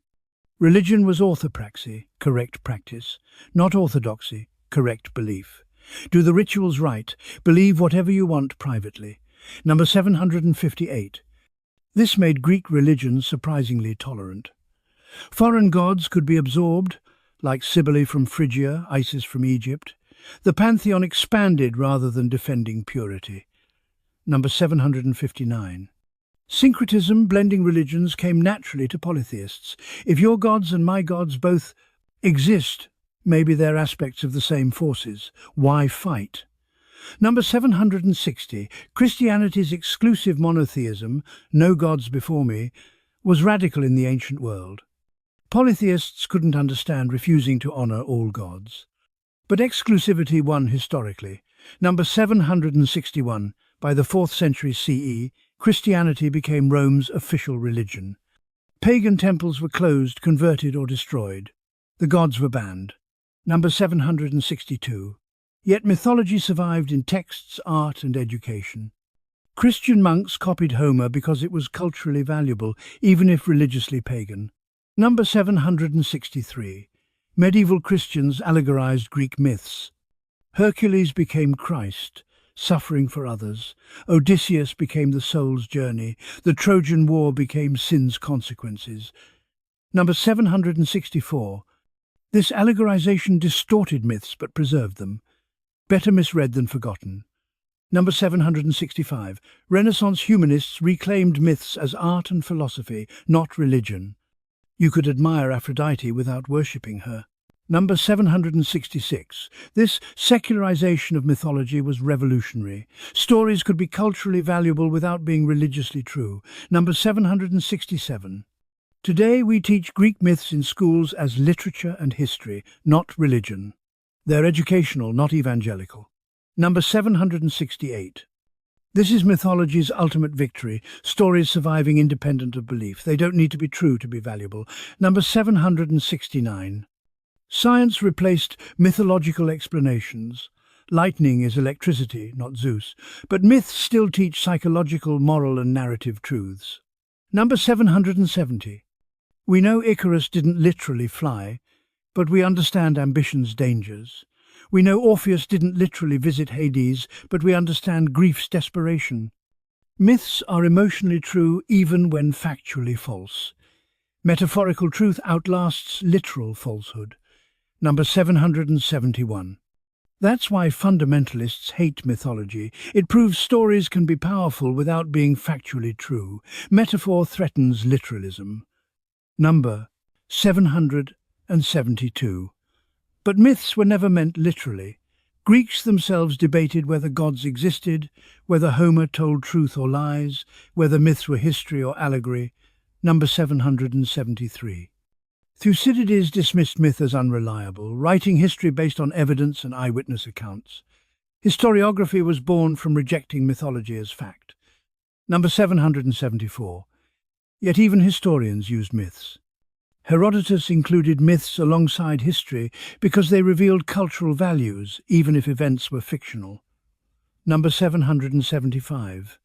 [SPEAKER 1] Religion was orthopraxy, correct practice, not orthodoxy, correct belief. Do the rituals right, believe whatever you want privately. Number 758. This made Greek religion surprisingly tolerant. Foreign gods could be absorbed, like Cybele from Phrygia, Isis from Egypt. The pantheon expanded rather than defending purity. Number 759. Syncretism, blending religions, came naturally to polytheists. If your gods and my gods both exist, maybe they're aspects of the same forces. Why fight? Number 760. Christianity's exclusive monotheism, no gods before me, was radical in the ancient world. Polytheists couldn't understand refusing to honor all gods. But exclusivity won historically. Number 761. By the 4th century CE, Christianity became Rome's official religion. Pagan temples were closed, converted or destroyed. The gods were banned. Number 762. Yet mythology survived in texts, art and education. Christian monks copied Homer because it was culturally valuable, even if religiously pagan. Number 763. Medieval Christians allegorized Greek myths. Hercules became Christ, suffering for others. Odysseus became the soul's journey. The Trojan War became sin's consequences. Number 764. This allegorization distorted myths but preserved them. Better misread than forgotten. Number 765. Renaissance humanists reclaimed myths as art and philosophy, not religion. You could admire Aphrodite without worshipping her. Number 766. This secularization of mythology was revolutionary. Stories could be culturally valuable without being religiously true. Number 767. Today we teach Greek myths in schools as literature and history, not religion. They're educational, not evangelical. Number 768. This is mythology's ultimate victory, stories surviving independent of belief. They don't need to be true to be valuable. Number 769. Science replaced mythological explanations. Lightning is electricity, not Zeus. But myths still teach psychological, moral and narrative truths. Number 770. We know Icarus didn't literally fly, but we understand ambition's dangers. We know Orpheus didn't literally visit Hades, but we understand grief's desperation. Myths are emotionally true even when factually false. Metaphorical truth outlasts literal falsehood. Number 771. That's why fundamentalists hate mythology. It proves stories can be powerful without being factually true. Metaphor threatens literalism. Number 772. But myths were never meant literally. Greeks themselves debated whether gods existed, whether Homer told truth or lies, whether myths were history or allegory. Number 773. Thucydides dismissed myth as unreliable, writing history based on evidence and eyewitness accounts. Historiography was born from rejecting mythology as fact. Number 774. Yet even historians used myths. Herodotus included myths alongside history because they revealed cultural values, even if events were fictional. Number 775.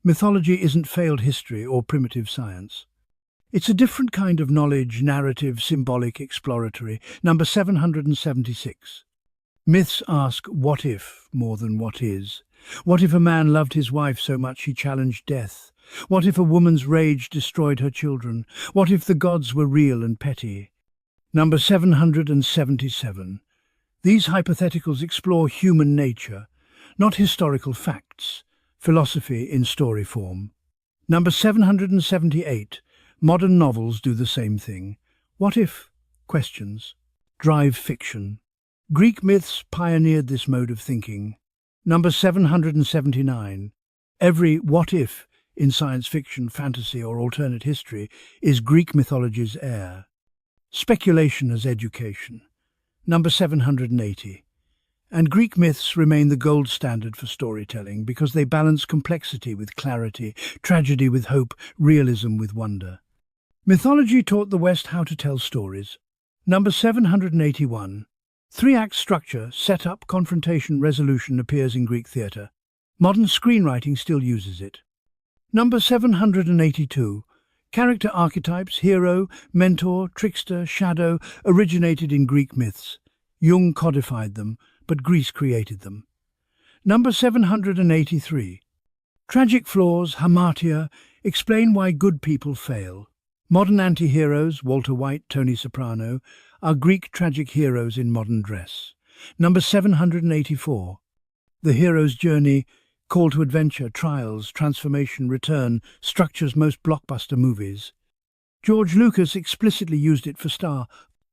[SPEAKER 1] Mythology isn't failed history or primitive science. It's a different kind of knowledge, narrative, symbolic, exploratory. Number 776. Myths ask what if more than what is. What if a man loved his wife so much he challenged death? What if a woman's rage destroyed her children? What if the gods were real and petty? Number 777. These hypotheticals explore human nature, not historical facts, philosophy in story form. Number 778. Modern novels do the same thing. What if? Questions. Drive fiction. Greek myths pioneered this mode of thinking. Number 779. Every what if in science fiction, fantasy or alternate history is Greek mythology's heir. Speculation as education. Number 780. And Greek myths remain the gold standard for storytelling because they balance complexity with clarity, tragedy with hope, realism with wonder. Mythology taught the West how to tell stories. Number 781. Three-act structure, setup, confrontation, resolution appears in Greek theatre. Modern screenwriting still uses it. Number 782. Character archetypes, hero, mentor, trickster, shadow, originated in Greek myths. Jung codified them, but Greece created them. Number 783. Tragic flaws, hamartia, explain why good people fail. Modern anti-heroes, Walter White, Tony Soprano, are Greek tragic heroes in modern dress. Number 784. The hero's journey, call to adventure, trials, transformation, return, structures most blockbuster movies. George Lucas explicitly used it for Star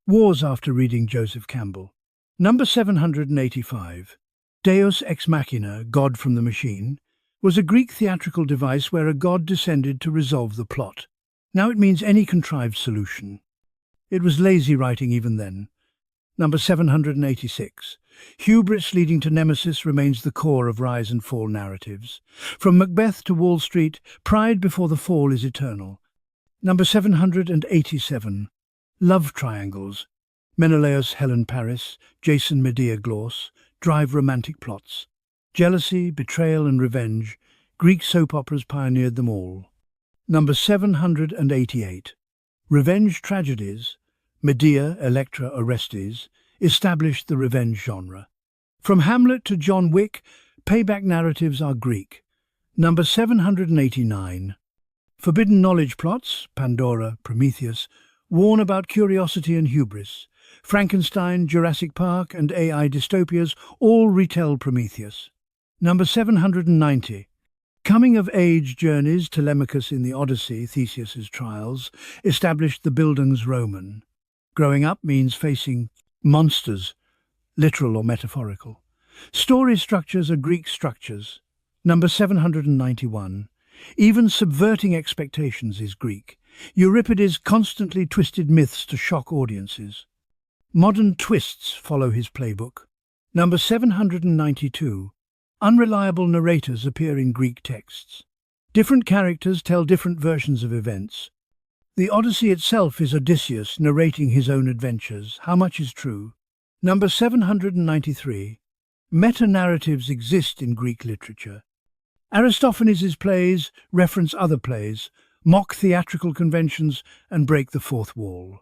[SPEAKER 1] Wars after reading Joseph Campbell. Number 785. Deus ex machina, God from the machine, was a Greek theatrical device where a god descended to resolve the plot. Now it means any contrived solution. It was lazy writing even then. Number 786. Hubris leading to nemesis remains the core of rise and fall narratives. From Macbeth to Wall Street, pride before the fall is eternal. Number 787. Love triangles. Menelaus, Helen, Paris, Jason, Medea, Glauce, drive romantic plots. Jealousy, betrayal and revenge. Greek soap operas pioneered them all. Number 788. Revenge tragedies. Medea, Electra, Orestes established the revenge genre. From Hamlet to John Wick, payback narratives are Greek. Number 789. Forbidden knowledge plots, Pandora, Prometheus, warn about curiosity and hubris. Frankenstein, Jurassic Park and AI dystopias all retell Prometheus. Number 790. Coming-of-age journeys, Telemachus in the Odyssey, Theseus's trials, established the Bildungsroman. Growing up means facing monsters, literal or metaphorical. Story structures are Greek structures. Number 791. Even subverting expectations is Greek. Euripides constantly twisted myths to shock audiences. Modern twists follow his playbook. Number 792. Unreliable narrators appear in Greek texts. Different characters tell different versions of events. The Odyssey itself is Odysseus narrating his own adventures. How much is true? Number 793. Meta-narratives exist in Greek literature. Aristophanes' plays reference other plays, mock theatrical conventions, and break the fourth wall.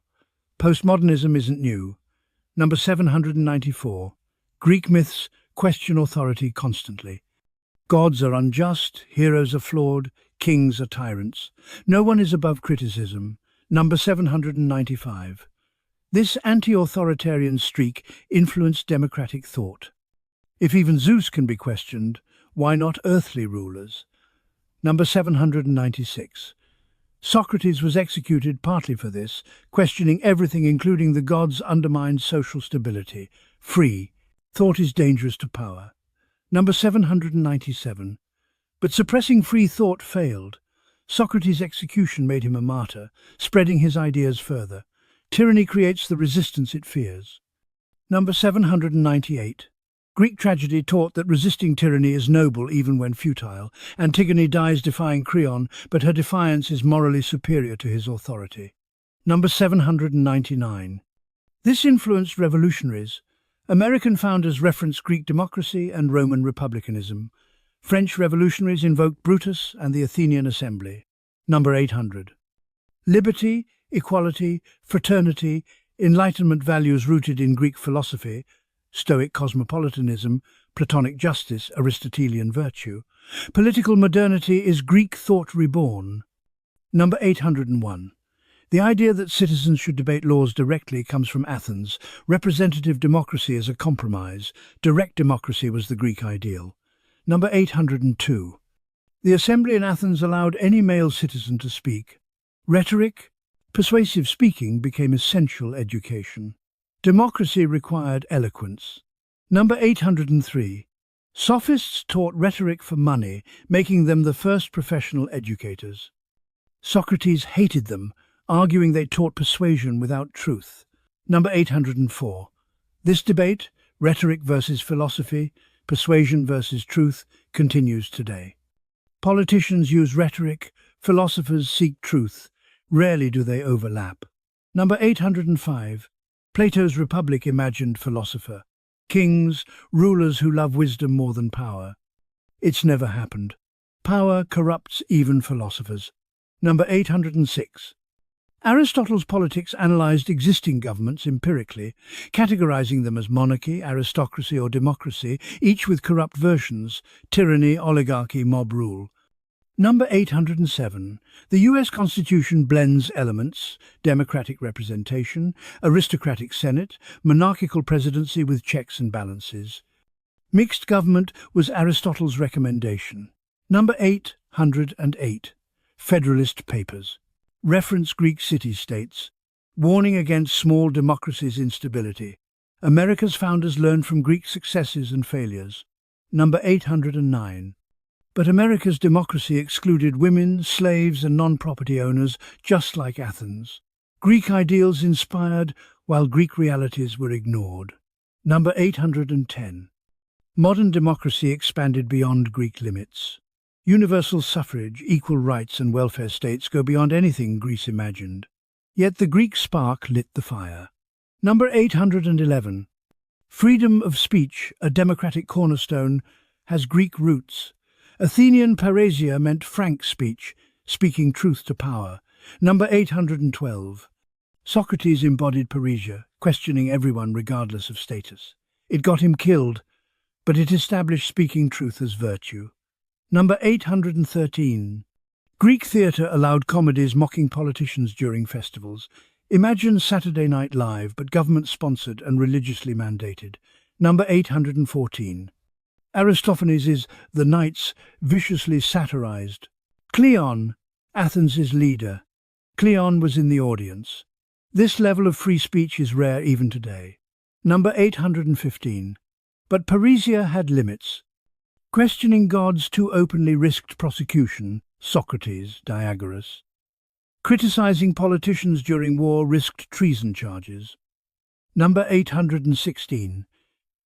[SPEAKER 1] Postmodernism isn't new. Number 794. Greek myths question authority constantly. Gods are unjust, heroes are flawed, kings are tyrants. No one is above criticism. Number 795. This anti-authoritarian streak influenced democratic thought. If even Zeus can be questioned, why not earthly rulers? Number 796. Socrates was executed partly for this, questioning everything including the gods undermined social stability. Free. Thought is dangerous to power. Number 797. But suppressing free thought failed. Socrates' execution made him a martyr, spreading his ideas further. Tyranny creates the resistance it fears. Number 798. Greek tragedy taught that resisting tyranny is noble even when futile. Antigone dies defying Creon, but her defiance is morally superior to his authority. Number 799. This influenced revolutionaries. American founders referenced Greek democracy and Roman republicanism. French revolutionaries invoked Brutus and the Athenian Assembly. Number 800. Liberty, equality, fraternity, Enlightenment values rooted in Greek philosophy, Stoic cosmopolitanism, Platonic justice, Aristotelian virtue. Political modernity is Greek thought reborn. Number 801. The idea that citizens should debate laws directly comes from Athens. Representative democracy is a compromise. Direct democracy was the Greek ideal. Number 802. The assembly in Athens allowed any male citizen to speak. Rhetoric, persuasive speaking became essential education. Democracy required eloquence. Number 803. Sophists taught rhetoric for money, making them the first professional educators. Socrates hated them, arguing they taught persuasion without truth. Number 804. This debate, rhetoric versus philosophy, persuasion versus truth, continues today. Politicians use rhetoric, philosophers seek truth. Rarely do they overlap. Number 805. Plato's Republic imagined philosopher. Kings, rulers who love wisdom more than power. It's never happened. Power corrupts even philosophers. Number 806. Aristotle's politics analyzed existing governments empirically, categorizing them as monarchy, aristocracy or democracy, each with corrupt versions: tyranny, oligarchy, mob rule. Number 807. The US Constitution blends elements: democratic representation, aristocratic Senate, monarchical presidency with checks and balances. Mixed government was Aristotle's recommendation. Number 808. Federalist Papers. Reference Greek city-states. Warning against small democracies' instability. America's founders learned from Greek successes and failures. Number 809. But America's democracy excluded women, slaves and non-property owners, just like Athens. Greek ideals inspired, while Greek realities were ignored. Number 810. Modern democracy expanded beyond Greek limits. Universal suffrage, equal rights and welfare states go beyond anything Greece imagined. Yet the Greek spark lit the fire. Number 811. Freedom of speech, a democratic cornerstone, has Greek roots. Athenian parousia meant frank speech, speaking truth to power. Number 812. Socrates embodied parousia, questioning everyone regardless of status. It got him killed, but it established speaking truth as virtue. Number 813. Greek theatre allowed comedies mocking politicians during festivals. Imagine Saturday Night Live, but government-sponsored and religiously mandated. Number 814. Aristophanes' The Knights viciously satirized. Cleon, Athens' leader. Cleon was in the audience. This level of free speech is rare even today. Number 815. But parousia had limits. Questioning gods too openly risked prosecution. Socrates, Diagoras. Criticizing politicians during war risked treason charges. Number 816.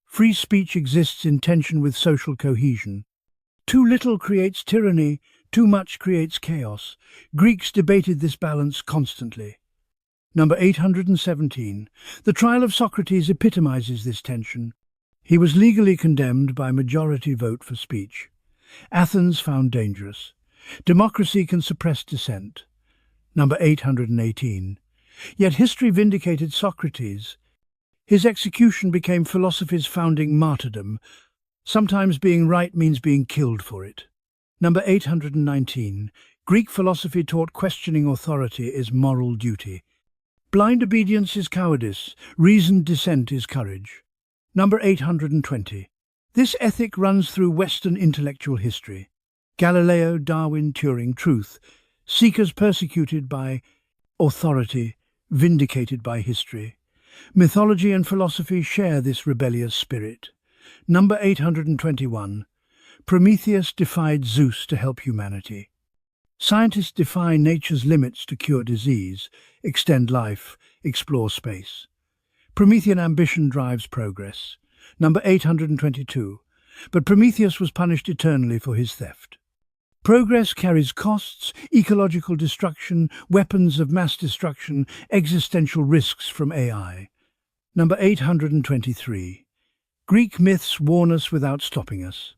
[SPEAKER 1] Free speech exists in tension with social cohesion. Too little creates tyranny, too much creates chaos. Greeks debated this balance constantly. Number 817. The trial of Socrates epitomizes this tension. He was legally condemned by majority vote for speech. Athens found dangerous. Democracy can suppress dissent. Number 818. Yet history vindicated Socrates. His execution became philosophy's founding martyrdom. Sometimes being right means being killed for it. Number 819. Greek philosophy taught questioning authority is moral duty. Blind obedience is cowardice. Reasoned dissent is courage. Number 820. This ethic runs through Western intellectual history. Galileo, Darwin, Turing, truth. Seekers persecuted by authority, vindicated by history. Mythology and philosophy share this rebellious spirit. Number 821. Prometheus defied Zeus to help humanity. Scientists defy nature's limits to cure disease, extend life, explore space. Promethean ambition drives progress. Number 822. But Prometheus was punished eternally for his theft. Progress carries costs, ecological destruction, weapons of mass destruction, existential risks from AI. Number 823. Greek myths warn us without stopping us.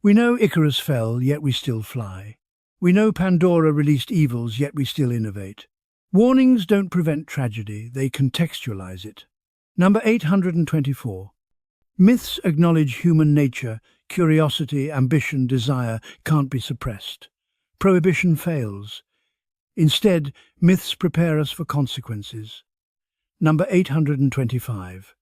[SPEAKER 1] We know Icarus fell, yet we still fly. We know Pandora released evils, yet we still innovate. Warnings don't prevent tragedy, they contextualize it. Number 824. Myths acknowledge human nature, curiosity, ambition, desire can't be suppressed. Prohibition fails. Instead, myths prepare us for consequences. Number 825.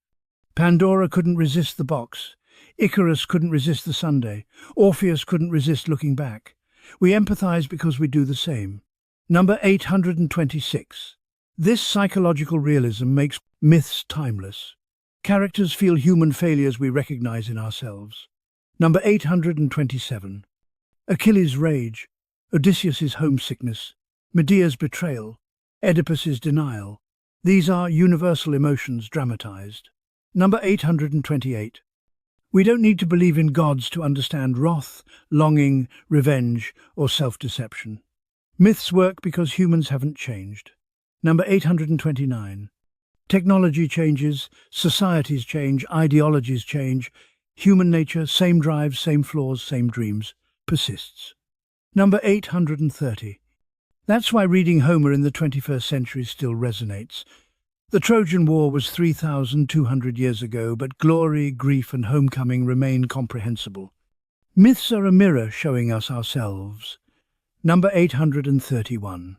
[SPEAKER 1] Pandora couldn't resist the box. Icarus couldn't resist the sundae. Orpheus couldn't resist looking back. We empathize because we do the same. Number 826. This psychological realism makes myths timeless. Characters feel human failures we recognize in ourselves. Number 827. Achilles' rage, Odysseus' homesickness, Medea's betrayal, Oedipus's denial. These are universal emotions dramatized. Number 828. We don't need to believe in gods to understand wrath, longing, revenge, or self-deception. Myths work because humans haven't changed. Number 829. Technology changes, societies change, ideologies change. Human nature, same drives, same flaws, same dreams, persists. Number 830. That's why reading Homer in the 21st century still resonates. The Trojan War was 3,200 years ago, but glory, grief, and homecoming remain comprehensible. Myths are a mirror showing us ourselves. Number 831.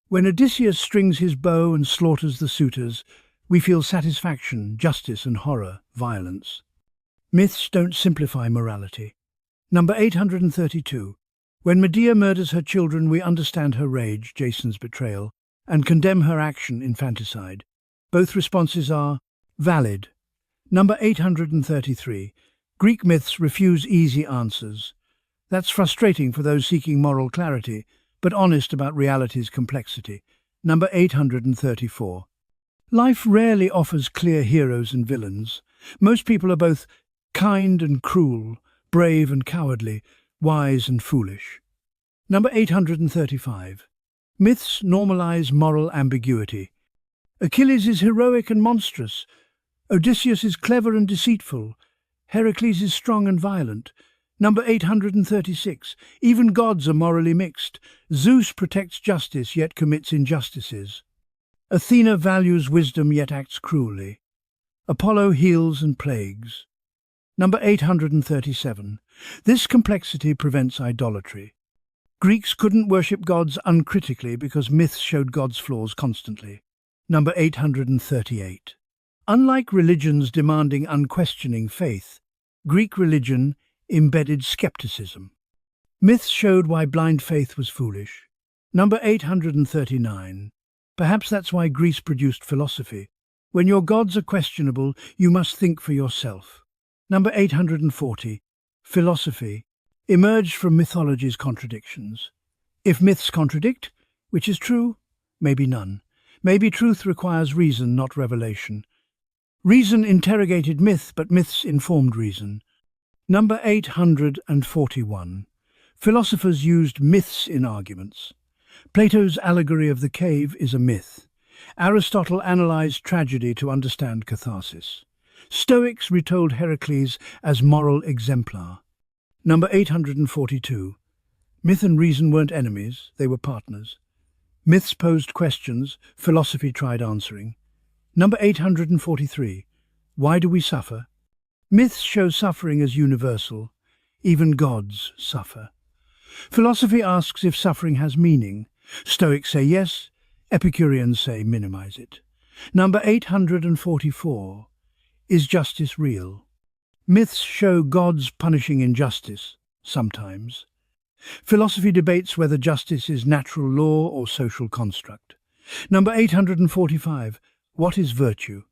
[SPEAKER 1] When Odysseus strings his bow and slaughters the suitors, we feel satisfaction, justice, and horror, violence. Myths don't simplify morality. Number 832. When Medea murders her children, we understand her rage, Jason's betrayal, and condemn her action, infanticide. Both responses are valid. Number 833. Greek myths refuse easy answers. That's frustrating for those seeking moral clarity, but honest about reality's complexity. Number 834. Life rarely offers clear heroes and villains. Most people are both kind and cruel, brave and cowardly, wise and foolish. Number 835. Myths normalize moral ambiguity. Achilles is heroic and monstrous. Odysseus is clever and deceitful. Heracles is strong and violent. Number 836. Even gods are morally mixed. Zeus protects justice yet commits injustices. Athena values wisdom yet acts cruelly. Apollo heals and plagues. Number 837. This complexity prevents idolatry. Greeks couldn't worship gods uncritically because myths showed gods' flaws constantly. Number 838. Unlike religions demanding unquestioning faith, Greek religion embedded skepticism. Myths showed why blind faith was foolish. Number 839. Perhaps that's why Greece produced philosophy. When your gods are questionable, you must think for yourself. Number 840. Philosophy emerged from mythology's contradictions. If myths contradict, which is true? Maybe none. Maybe truth requires reason, not revelation. Reason interrogated myth, but myths informed reason. Number 841. Philosophers used myths in arguments. Plato's allegory of the cave is a myth. Aristotle analyzed tragedy to understand catharsis. Stoics retold Heracles as moral exemplar. Number 842. Myth and reason weren't enemies, they were partners. Myths posed questions, philosophy tried answering. Number 843. Why do we suffer? Myths show suffering as universal. Even gods suffer. Philosophy asks if suffering has meaning. Stoics say yes, Epicureans say minimize it. Number 844. Is justice real? Myths show gods punishing injustice, sometimes. Philosophy debates whether justice is natural law or social construct. Number 845. What is virtue?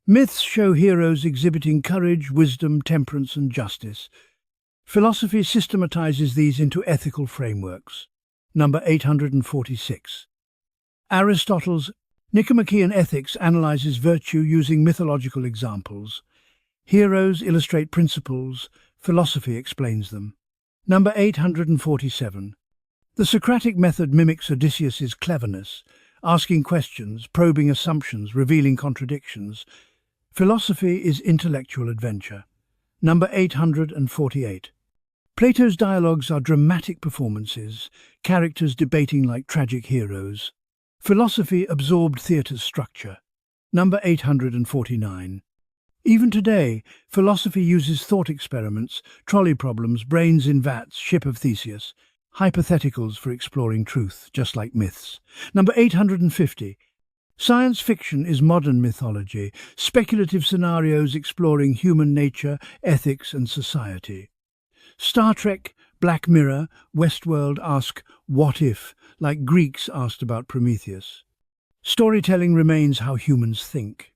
[SPEAKER 1] Myths show heroes exhibiting courage, wisdom, temperance, and justice. Philosophy systematizes these into ethical frameworks. Number 846. Aristotle's Nicomachean Ethics analyzes virtue using mythological examples. Heroes illustrate principles, philosophy explains them. Number 847. The Socratic method mimics Odysseus's cleverness, asking questions, probing assumptions, revealing contradictions. Philosophy is intellectual adventure. Number 848. Plato's dialogues are dramatic performances, characters debating like tragic heroes. Philosophy absorbed theatre's structure. Number 849. Even today, philosophy uses thought experiments, trolley problems, brains in vats, ship of Theseus, hypotheticals for exploring truth, just like myths. Number 850. Science fiction is modern mythology, speculative scenarios exploring human nature, ethics and society. Star Trek, Black Mirror, Westworld ask, what if, like Greeks asked about Prometheus. Storytelling remains how humans think.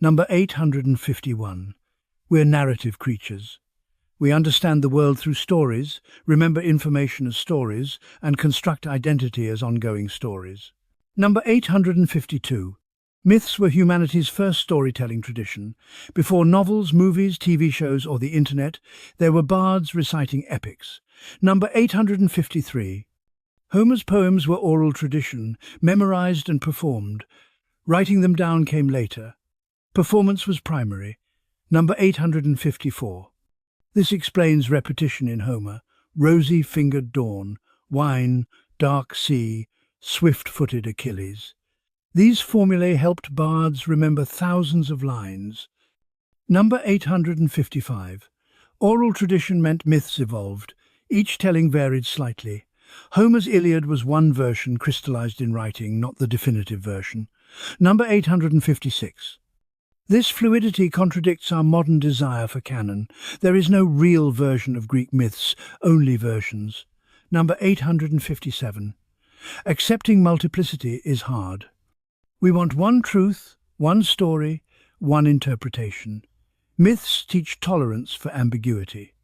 [SPEAKER 1] Number 851. We're narrative creatures. We understand the world through stories, remember information as stories, and construct identity as ongoing stories. Number 852. Myths were humanity's first storytelling tradition. Before novels, movies, TV shows, or the internet, there were bards reciting epics. Number 853. Homer's poems were oral tradition, memorized and performed. Writing them down came later. Performance was primary. Number 854. This explains repetition in Homer. Rosy-fingered dawn, wine, dark sea, swift-footed Achilles. These formulae helped bards remember thousands of lines. Number 855. Oral tradition meant myths evolved. Each telling varied slightly. Homer's Iliad was one version crystallized in writing, not the definitive version. Number 856. This fluidity contradicts our modern desire for canon. There is no real version of Greek myths, only versions. Number 857. Accepting multiplicity is hard. We want one truth, one story, one interpretation. Myths teach tolerance for ambiguity.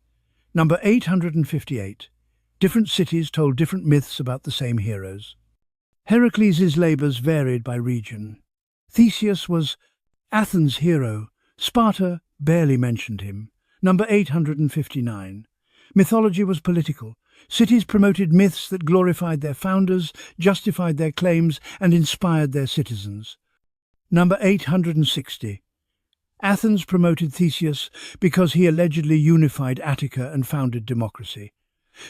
[SPEAKER 1] Number 858. Different cities told different myths about the same heroes. Heracles' labours varied by region. Theseus was Athens' hero. Sparta barely mentioned him. Number 859. Mythology was political. Cities promoted myths that glorified their founders, justified their claims, and inspired their citizens. Number 860. Athens promoted Theseus because he allegedly unified Attica and founded democracy.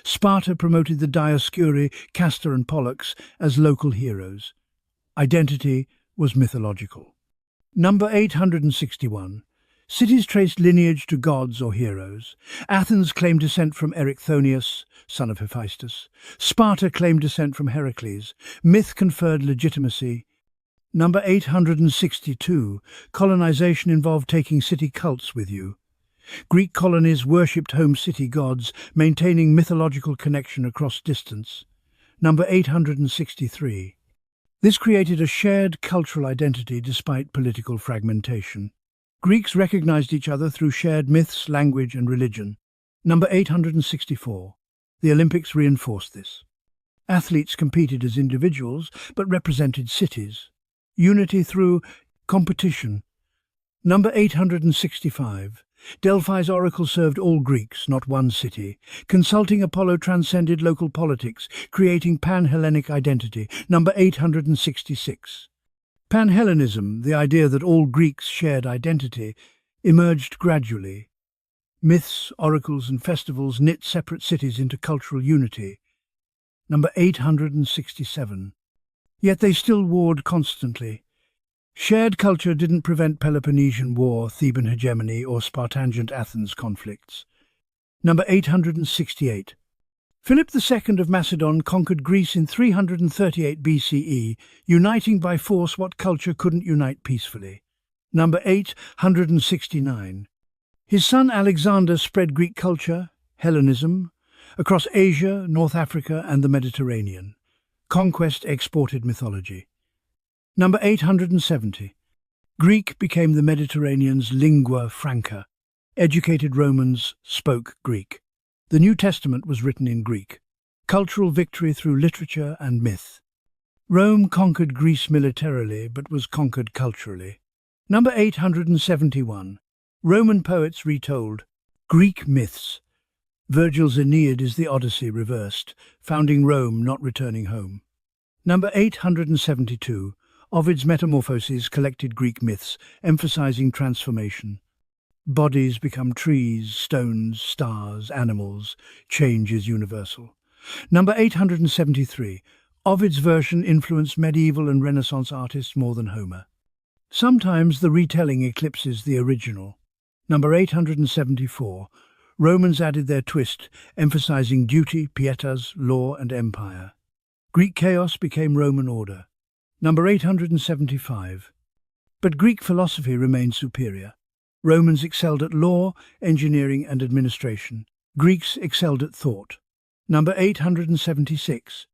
[SPEAKER 1] Sparta promoted the Dioscuri, Castor and Pollux as local heroes. Identity was mythological. Number 861. Cities traced lineage to gods or heroes. Athens claimed descent from Erichthonius, son of Hephaestus. Sparta claimed descent from Heracles. Myth conferred legitimacy. Number 862. Colonization involved taking city cults with you. Greek colonies worshipped home city gods, maintaining mythological connection across distance. Number 863. This created a shared cultural identity despite political fragmentation. Greeks recognized each other through shared myths, language, and religion. Number 864. The Olympics reinforced this. Athletes competed as individuals, but represented cities. Unity through competition. Number 865. Delphi's oracle served all Greeks, not one city. Consulting Apollo transcended local politics, creating pan-Hellenic identity. Number 866. Pan-Hellenism, the idea that all Greeks shared identity, emerged gradually. Myths, oracles and festivals knit separate cities into cultural unity. Number 867. Yet they still warred constantly. Shared culture didn't prevent Peloponnesian War, Theban hegemony or Spartangent Athens conflicts. Number 868. Philip II of Macedon conquered Greece in 338 BCE, uniting by force what culture couldn't unite peacefully. Number 869. His son Alexander spread Greek culture, Hellenism, across Asia, North Africa and the Mediterranean. Conquest exported mythology. Number 870. Greek became the Mediterranean's lingua franca. Educated Romans spoke Greek. The New Testament was written in Greek. Cultural victory through literature and myth. Rome conquered Greece militarily, but was conquered culturally. Number 871. Roman poets retold Greek myths. Virgil's Aeneid is the Odyssey reversed, founding Rome, not returning home. Number 872. Ovid's Metamorphoses collected Greek myths, emphasizing transformation. Bodies become trees, stones, stars, animals. Change is universal. Number 873. Ovid's version influenced medieval and Renaissance artists more than Homer. Sometimes the retelling eclipses the original. Number 874. Romans added their twist, emphasizing duty, pietas, law and empire. Greek chaos became Roman order. Number 875. But Greek philosophy remained superior. Romans excelled at law, engineering and administration. Greeks excelled at thought. Number 876.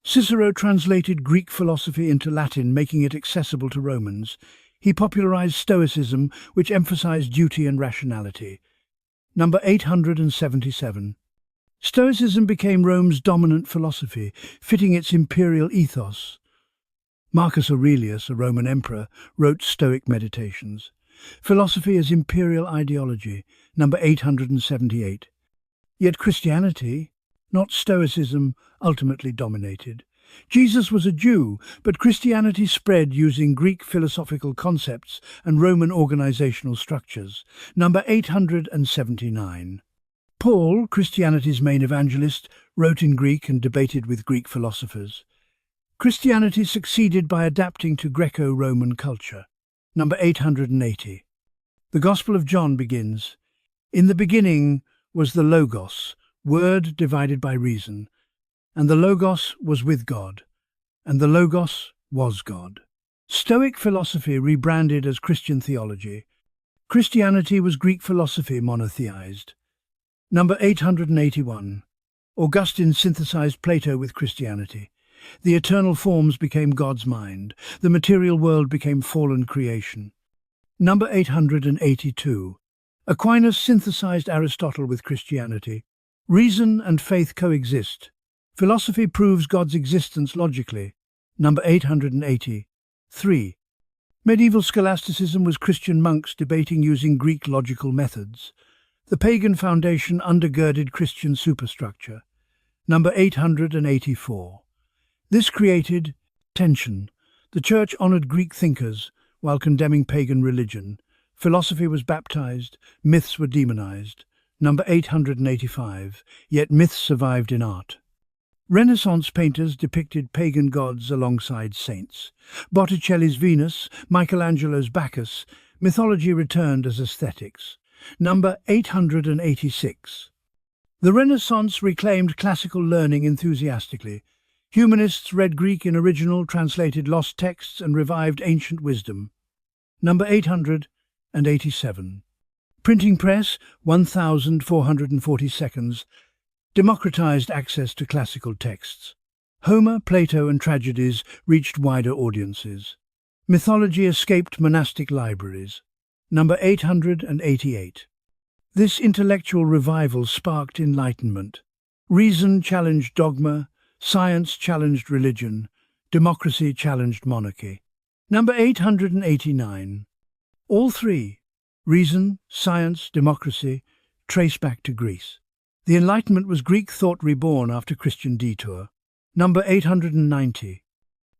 [SPEAKER 1] Cicero translated Greek philosophy into Latin, making it accessible to Romans. He popularized Stoicism, which emphasized duty and rationality. Number 877. Stoicism became Rome's dominant philosophy, fitting its imperial ethos. Marcus Aurelius, a Roman emperor, wrote Stoic meditations. Philosophy as imperial ideology. Number 878. Yet Christianity, not Stoicism, ultimately dominated. Jesus was a Jew, but Christianity spread using Greek philosophical concepts and Roman organizational structures. Number 879. Paul, Christianity's main evangelist, wrote in Greek and debated with Greek philosophers. Christianity succeeded by adapting to Greco-Roman culture. Number 880. The Gospel of John begins, "In the beginning was the Logos, word divided by reason, and the Logos was with God, and the Logos was God." Stoic philosophy rebranded as Christian theology. Christianity was Greek philosophy monotheized. Number 881. Augustine synthesized Plato with Christianity. The eternal forms became God's mind. The material world became fallen creation. Number 882. Aquinas synthesized Aristotle with Christianity. Reason and faith coexist. Philosophy proves God's existence logically. Number 880. 3. Medieval scholasticism was Christian monks debating using Greek logical methods. The pagan foundation undergirded Christian superstructure. Number 884. This created tension. The Church honored Greek thinkers while condemning pagan religion. Philosophy was baptized, myths were demonized. Number 885. Yet myths survived in art. Renaissance painters depicted pagan gods alongside saints. Botticelli's Venus, Michelangelo's Bacchus, mythology returned as aesthetics. Number 886. The Renaissance reclaimed classical learning enthusiastically. Humanists read Greek in original, translated lost texts, and revived ancient wisdom. Number 887. Printing press, 1,440 seconds, democratized access to classical texts. Homer, Plato, and tragedies reached wider audiences. Mythology escaped monastic libraries. Number 888. This intellectual revival sparked enlightenment. Reason challenged dogma, science challenged religion, democracy challenged monarchy. Number 889. All three, reason, science, democracy, trace back to Greece. The Enlightenment was Greek thought reborn after Christian detour. Number 890.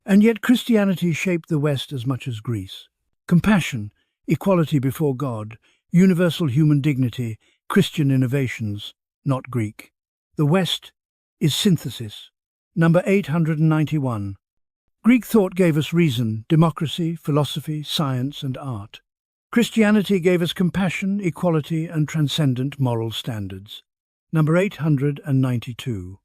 [SPEAKER 1] And yet Christianity shaped the West as much as Greece. Compassion, equality before God, universal human dignity, Christian innovations, not Greek. The West is synthesis. Number 891. Greek thought gave us reason, democracy, philosophy, science and art. Christianity gave us compassion, equality and transcendent moral standards. Number 892.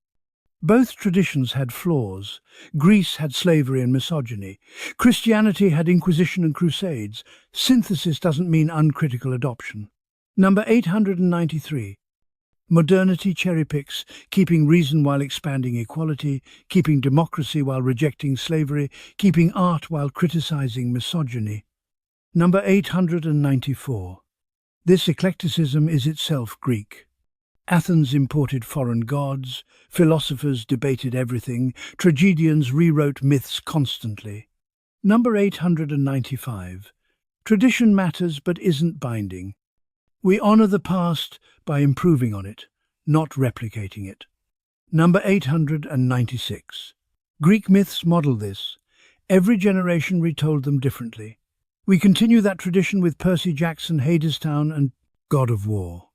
[SPEAKER 1] Both traditions had flaws. Greece had slavery and misogyny. Christianity had Inquisition and Crusades. Synthesis doesn't mean uncritical adoption. Number 893. Modernity cherry-picks, keeping reason while expanding equality, keeping democracy while rejecting slavery, keeping art while criticizing misogyny. Number 894. This eclecticism is itself Greek. Athens imported foreign gods, philosophers debated everything, tragedians rewrote myths constantly. Number 895. Tradition matters but isn't binding. We honor the past by improving on it, not replicating it. Number 896. Greek myths model this. Every generation retold them differently. We continue that tradition with Percy Jackson, Hadestown and God of War.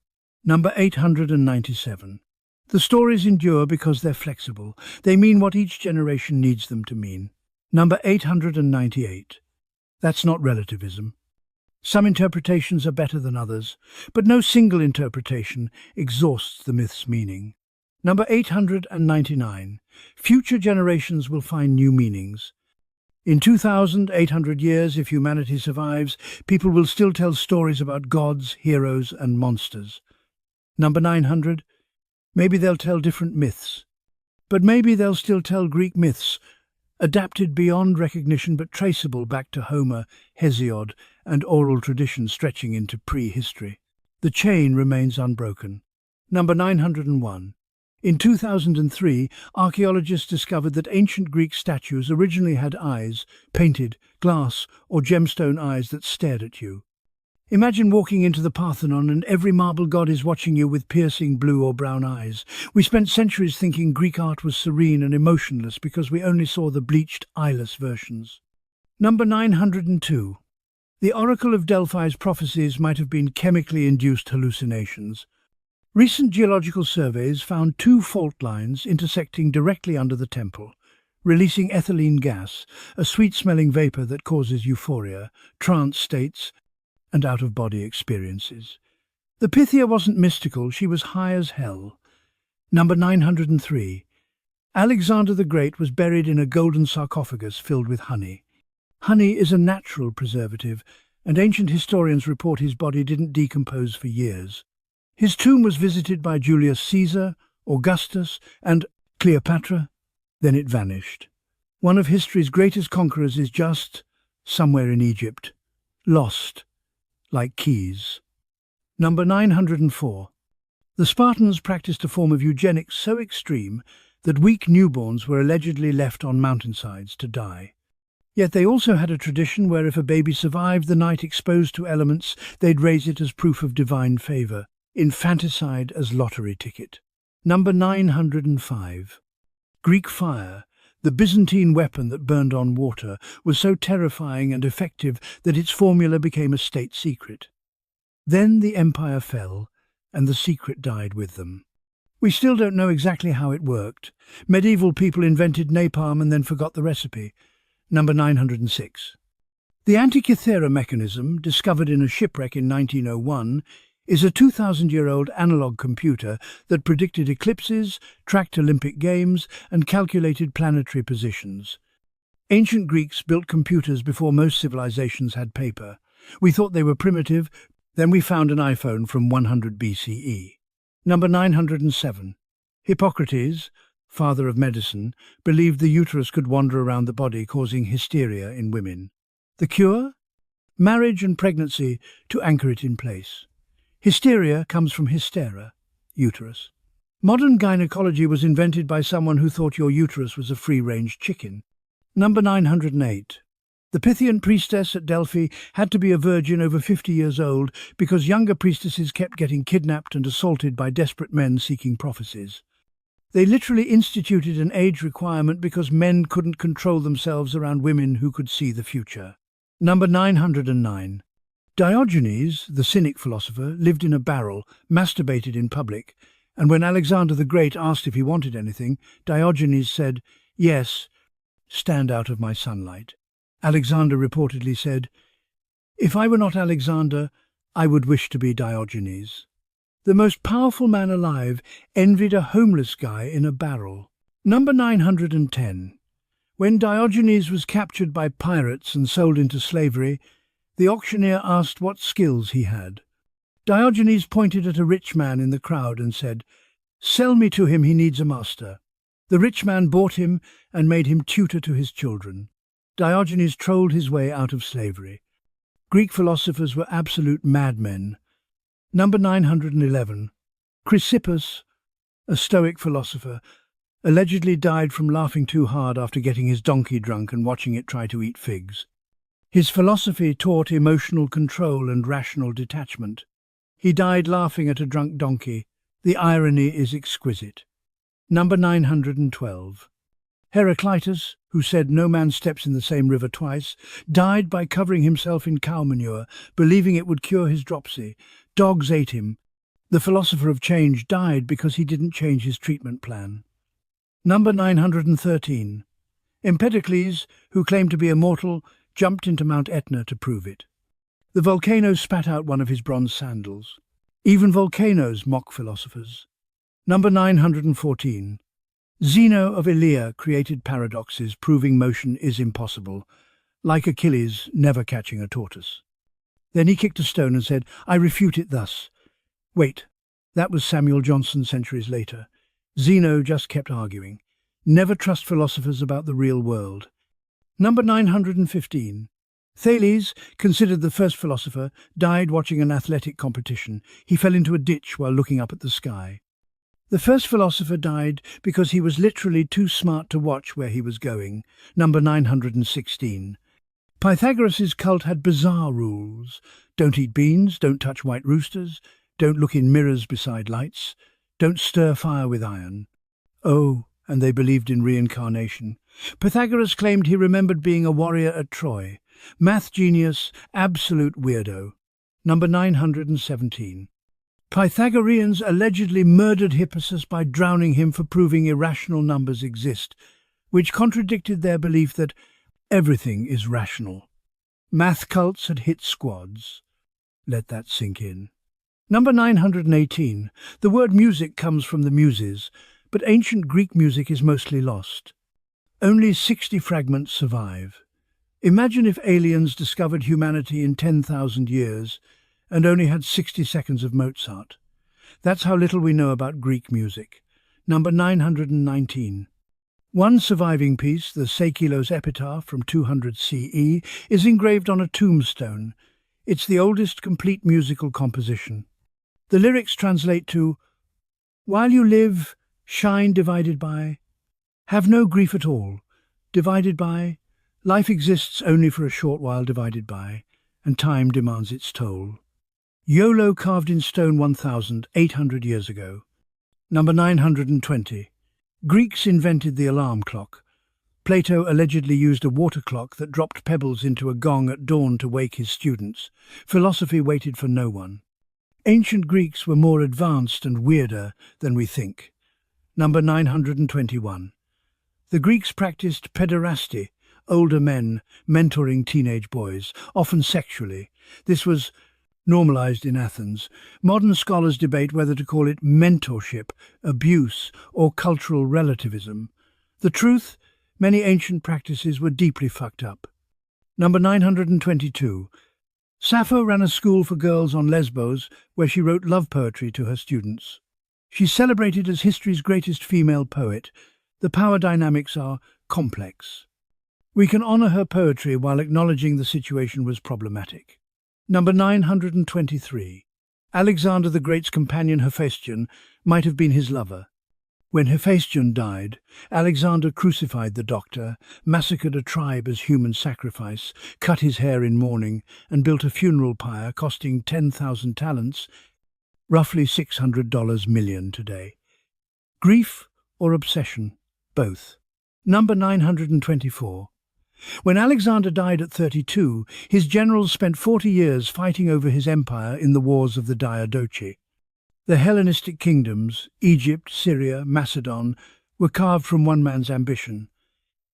[SPEAKER 1] Number 897. The stories endure because they're flexible. They mean what each generation needs them to mean. Number 898. That's not relativism. Some interpretations are better than others, but no single interpretation exhausts the myth's meaning. Number 899. Future generations will find new meanings. In 2,800 years, if humanity survives, people will still tell stories about gods, heroes, and monsters. Number 900. Maybe they'll tell different myths. But maybe they'll still tell Greek myths, adapted beyond recognition but traceable back to Homer, Hesiod, and oral tradition stretching into prehistory. The chain remains unbroken. Number 901. In 2003, archaeologists discovered that ancient Greek statues originally had eyes, painted, glass, or gemstone eyes that stared at you. Imagine walking into the Parthenon and every marble god is watching you with piercing blue or brown eyes. We spent centuries thinking Greek art was serene and emotionless because we only saw the bleached, eyeless versions. Number 902. The Oracle of Delphi's prophecies might have been chemically induced hallucinations. Recent geological surveys found two fault lines intersecting directly under the temple, releasing ethylene gas, a sweet-smelling vapor that causes euphoria, trance states, and out-of-body experiences. The Pythia wasn't mystical, she was high as hell. Number 903. Alexander the Great was buried in a golden sarcophagus filled with honey. Honey is a natural preservative, and ancient historians report his body didn't decompose for years. His tomb was visited by Julius Caesar, Augustus, and Cleopatra. Then it vanished. One of history's greatest conquerors is just somewhere in Egypt, lost, like keys. Number 904. The Spartans practiced a form of eugenics so extreme that weak newborns were allegedly left on mountainsides to die. Yet they also had a tradition where if a baby survived the night exposed to elements, they'd raise it as proof of divine favor. Infanticide as lottery ticket. Number 905. Greek fire, the Byzantine weapon that burned on water, was so terrifying and effective that its formula became a state secret. Then the empire fell, and the secret died with them. We still don't know exactly how it worked. Medieval people invented napalm and then forgot the recipe. Number 906. The Antikythera mechanism, discovered in a shipwreck in 1901, is a 2,000-year-old analog computer that predicted eclipses, tracked Olympic Games, and calculated planetary positions. Ancient Greeks built computers before most civilizations had paper. We thought they were primitive, then we found an iPhone from 100 BCE. Number 907. Hippocrates, father of medicine, believed the uterus could wander around the body, causing hysteria in women. The cure? Marriage and pregnancy to anchor it in place. Hysteria comes from hystera, uterus. Modern gynecology was invented by someone who thought your uterus was a free-range chicken. Number 908. The Pythian priestess at Delphi had to be a virgin over 50 years old because younger priestesses kept getting kidnapped and assaulted by desperate men seeking prophecies. They literally instituted an age requirement because men couldn't control themselves around women who could see the future. Number 909. Diogenes, the Cynic philosopher, lived in a barrel, masturbated in public, and when Alexander the Great asked if he wanted anything, Diogenes said, "Yes, stand out of my sunlight." Alexander reportedly said, "If I were not Alexander, I would wish to be Diogenes." The most powerful man alive envied a homeless guy in a barrel. Number 910. When Diogenes was captured by pirates and sold into slavery, the auctioneer asked what skills he had. Diogenes pointed at a rich man in the crowd and said, "Sell me to him, he needs a master." The rich man bought him and made him tutor to his children. Diogenes trolled his way out of slavery. Greek philosophers were absolute madmen. Number 911. Chrysippus, a Stoic philosopher, allegedly died from laughing too hard after getting his donkey drunk and watching it try to eat figs. His philosophy taught emotional control and rational detachment. He died laughing at a drunk donkey. The irony is exquisite. Number 912. Heraclitus, who said no man steps in the same river twice, died by covering himself in cow manure, believing it would cure his dropsy. Dogs ate him. The philosopher of change died because he didn't change his treatment plan. Number 913. Empedocles, who claimed to be immortal, jumped into Mount Etna to prove it. The volcano spat out one of his bronze sandals. Even volcanoes mock philosophers. Number 914. Zeno of Elea created paradoxes, proving motion is impossible, like Achilles never catching a tortoise. Then he kicked a stone and said, "I refute it thus." Wait, that was Samuel Johnson centuries later. Zeno just kept arguing. Never trust philosophers about the real world. Number 915. Thales, considered the first philosopher, died watching an athletic competition. He fell into a ditch while looking up at the sky. The first philosopher died because he was literally too smart to watch where he was going. Number 916. Pythagoras' cult had bizarre rules. Don't eat beans, don't touch white roosters, don't look in mirrors beside lights, don't stir fire with iron. Oh, and they believed in reincarnation. Pythagoras claimed he remembered being a warrior at Troy. Math genius, absolute weirdo. Number 917. Pythagoreans allegedly murdered Hippasus by drowning him for proving irrational numbers exist, which contradicted their belief that everything is rational. Math cults had hit squads. Let that sink in. Number 918. The word music comes from the Muses, but ancient Greek music is mostly lost. Only 60 fragments survive. Imagine if aliens discovered humanity in 10,000 years and only had 60 seconds of Mozart. That's how little we know about Greek music. Number 919. One surviving piece, the Seikilos epitaph from 200 CE, is engraved on a tombstone. It's the oldest complete musical composition. The lyrics translate to, "While you live, shine divided by, have no grief at all, divided by, life exists only for a short while divided by, and time demands its toll." YOLO carved in stone 1,800 years ago. Number 920. Greeks invented the alarm clock. Plato allegedly used a water clock that dropped pebbles into a gong at dawn to wake his students. Philosophy waited for no one. Ancient Greeks were more advanced and weirder than we think. Number 921. The Greeks practiced pederasty, older men mentoring teenage boys, often sexually. This was normalized in Athens. Modern scholars debate whether to call it mentorship, abuse, or cultural relativism. The truth, many ancient practices were deeply fucked up. Number 922. Sappho ran a school for girls on Lesbos where she wrote love poetry to her students. She's celebrated as history's greatest female poet. The power dynamics are complex. We can honor her poetry while acknowledging the situation was problematic. Number 923. Alexander the Great's companion Hephaestion might have been his lover. When Hephaestion died, Alexander crucified the doctor, massacred a tribe as human sacrifice, cut his hair in mourning, and built a funeral pyre costing 10,000 talents, roughly $600 million today. Grief or obsession? Both. Number 924. When Alexander died at 32, his generals spent 40 years fighting over his empire in the wars of the Diadochi. The Hellenistic kingdoms, Egypt, Syria, Macedon, were carved from one man's ambition.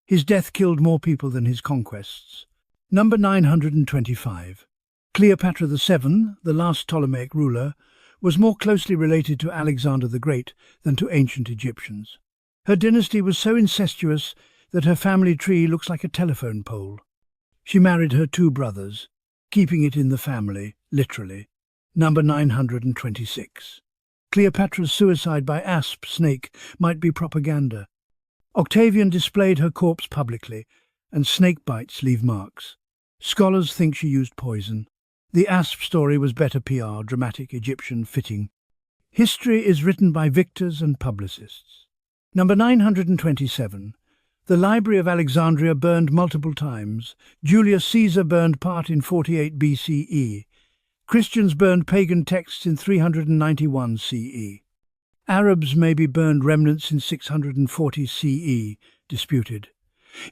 [SPEAKER 1] His death killed more people than his conquests. Number 925. Cleopatra VII, the last Ptolemaic ruler, was more closely related to Alexander the Great than to ancient Egyptians. Her dynasty was so incestuous that her family tree looks like a telephone pole. She married her 2 brothers, keeping it in the family, literally. Number 926. Cleopatra's suicide by asp snake might be propaganda. Octavian displayed her corpse publicly, and snake bites leave marks. Scholars think she used poison. The asp story was better PR, dramatic, Egyptian, fitting. History is written by victors and publicists. Number 927. The Library of Alexandria burned multiple times. Julius Caesar burned part in 48 BCE. Christians burned pagan texts in 391 CE. Arabs maybe burned remnants in 640 CE, disputed.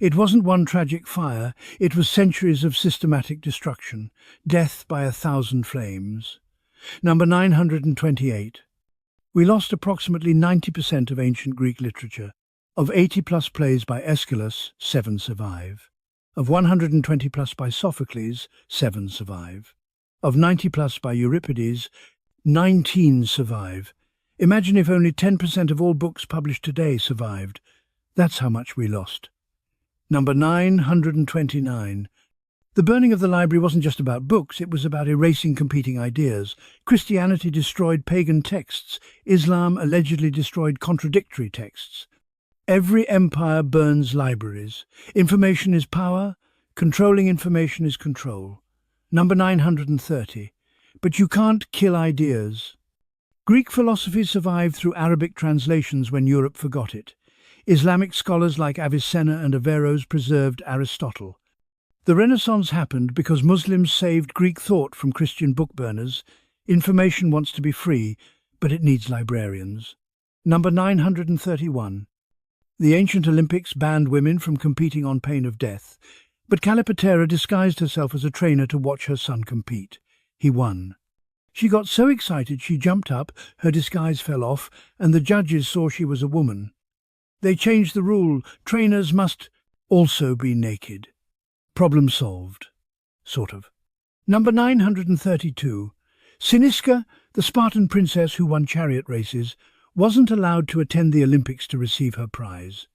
[SPEAKER 1] It wasn't one tragic fire, it was centuries of systematic destruction, death by 1,000 flames. Number 928. We lost approximately 90% of ancient Greek literature. Of 80-plus plays by Aeschylus, 7 survive. Of 120 plus by Sophocles, 7 survive. Of 90 plus by Euripides, 19 survive. Imagine if only 10% of all books published today survived. That's how much we lost. Number 929. The burning of the library wasn't just about books, it was about erasing competing ideas. Christianity destroyed pagan texts. Islam allegedly destroyed contradictory texts. Every empire burns libraries. Information is power. Controlling information is control. Number 930. But you can't kill ideas. Greek philosophy survived through Arabic translations when Europe forgot it. Islamic scholars like Avicenna and Averroes preserved Aristotle. The Renaissance happened because Muslims saved Greek thought from Christian book burners. Information wants to be free, but it needs librarians. Number 931. The ancient Olympics banned women from competing on pain of death, but Calipatera disguised herself as a trainer to watch her son compete. He won. She got so excited she jumped up, her disguise fell off, and the judges saw she was a woman. They changed the rule. Trainers must also be naked. Problem solved. Sort of. Number 932. Cynisca, the Spartan princess who won chariot races, wasn't allowed to attend the Olympics to receive her prize.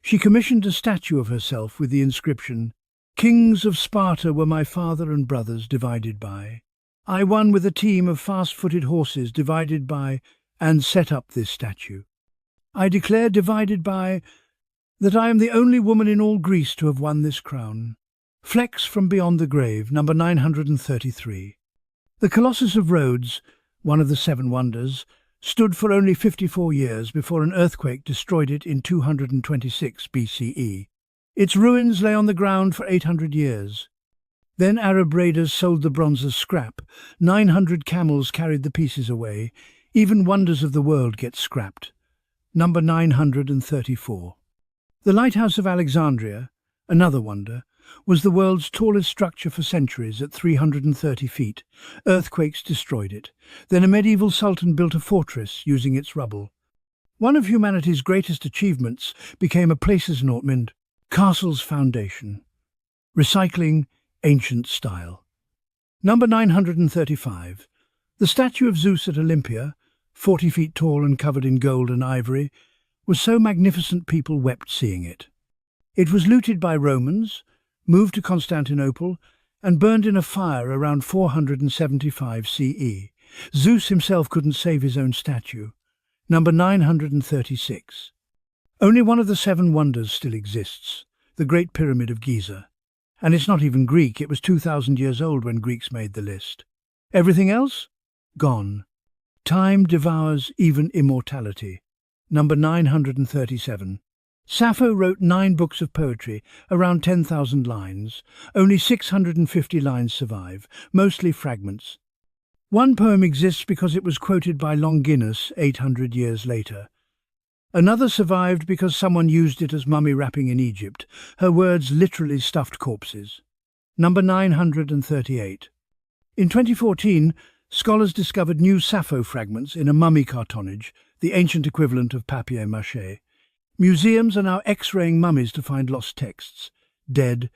[SPEAKER 1] She commissioned a statue of herself with the inscription, "Kings of Sparta were my father and brothers divided by. I won with a team of fast-footed horses divided by, and set up this statue. I declare divided by, that I am the only woman in all Greece to have won this crown." Flex from beyond the grave, number 933. The Colossus of Rhodes, one of the seven wonders, stood for only 54 years before an earthquake destroyed it in 226 BCE. Its ruins lay on the ground for 800 years. Then Arab raiders sold the bronze as scrap. 900 camels carried the pieces away. Even wonders of the world get scrapped. Number 934. The Lighthouse of Alexandria, another wonder, was the world's tallest structure for centuries at 330 feet. Earthquakes destroyed it. Then a medieval sultan built a fortress using its rubble. One of humanity's greatest achievements became a Placesnortmund, castle's foundation. Recycling ancient style. Number 935. The statue of Zeus at Olympia, 40 feet tall and covered in gold and ivory, was so magnificent people wept seeing it. It was looted by Romans, moved to Constantinople, and burned in a fire around 475 CE. Zeus himself couldn't save his own statue. Number 936. Only one of the seven wonders still exists, the Great Pyramid of Giza. And it's not even Greek, it was 2,000 years old when Greeks made the list. Everything else? Gone. Time devours even immortality. Number 937. Sappho wrote 9 books of poetry, around 10,000 lines. Only 650 lines survive, mostly fragments. One poem exists because it was quoted by Longinus 800 years later. Another survived because someone used it as mummy wrapping in Egypt. Her words literally stuffed corpses. Number 938. In 2014, scholars discovered new Sappho fragments in a mummy cartonnage, the ancient equivalent of papier-mâché. Museums are now X-raying mummies to find lost texts. Dead.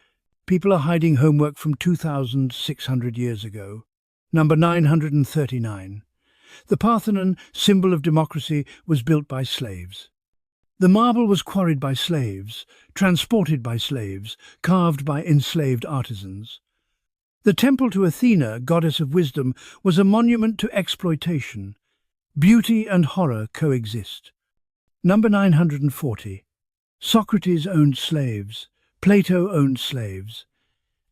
[SPEAKER 1] People are hiding homework from 2,600 years ago. Number 939. The Parthenon, symbol of democracy, was built by slaves. The marble was quarried by slaves, transported by slaves, carved by enslaved artisans. The temple to Athena, goddess of wisdom, was a monument to exploitation. Beauty and horror coexist. Number 940. Socrates owned slaves. Plato owned slaves.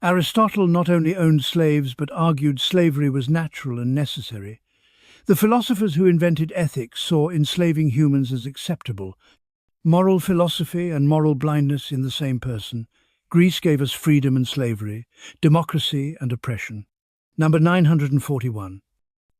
[SPEAKER 1] Aristotle not only owned slaves but argued slavery was natural and necessary. The philosophers who invented ethics saw enslaving humans as acceptable. Moral philosophy and moral blindness in the same person. Greece gave us freedom and slavery, democracy and oppression. Number 941.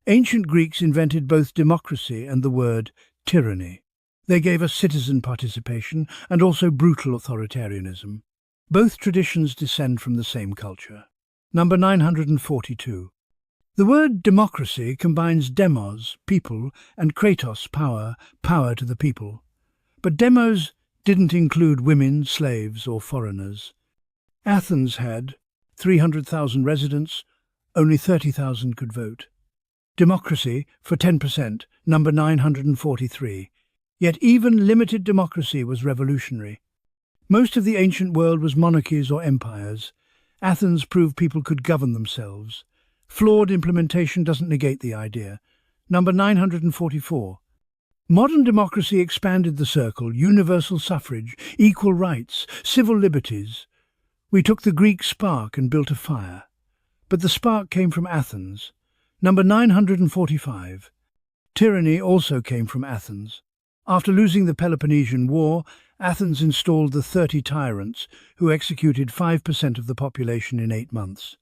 [SPEAKER 1] Ancient Greeks invented both democracy and the word tyranny. They gave us citizen participation and also brutal authoritarianism. Both traditions descend from the same culture. Number 942. The word democracy combines demos, people, and kratos, power, power to the people. But demos didn't include women, slaves, or foreigners. Athens had 300,000 residents, only 30,000 could vote. Democracy for 10%, number 943. Yet even limited democracy was revolutionary. Most of the ancient world was monarchies or empires. Athens proved people could govern themselves. Flawed implementation doesn't negate the idea. Number 944. Modern democracy expanded the circle: universal suffrage, equal rights, civil liberties. We took the Greek spark and built a fire. But the spark came from Athens. Number 945. Tyranny also came from Athens. After losing the Peloponnesian War, Athens installed the 30 tyrants, who executed 5% of the population in 8 months.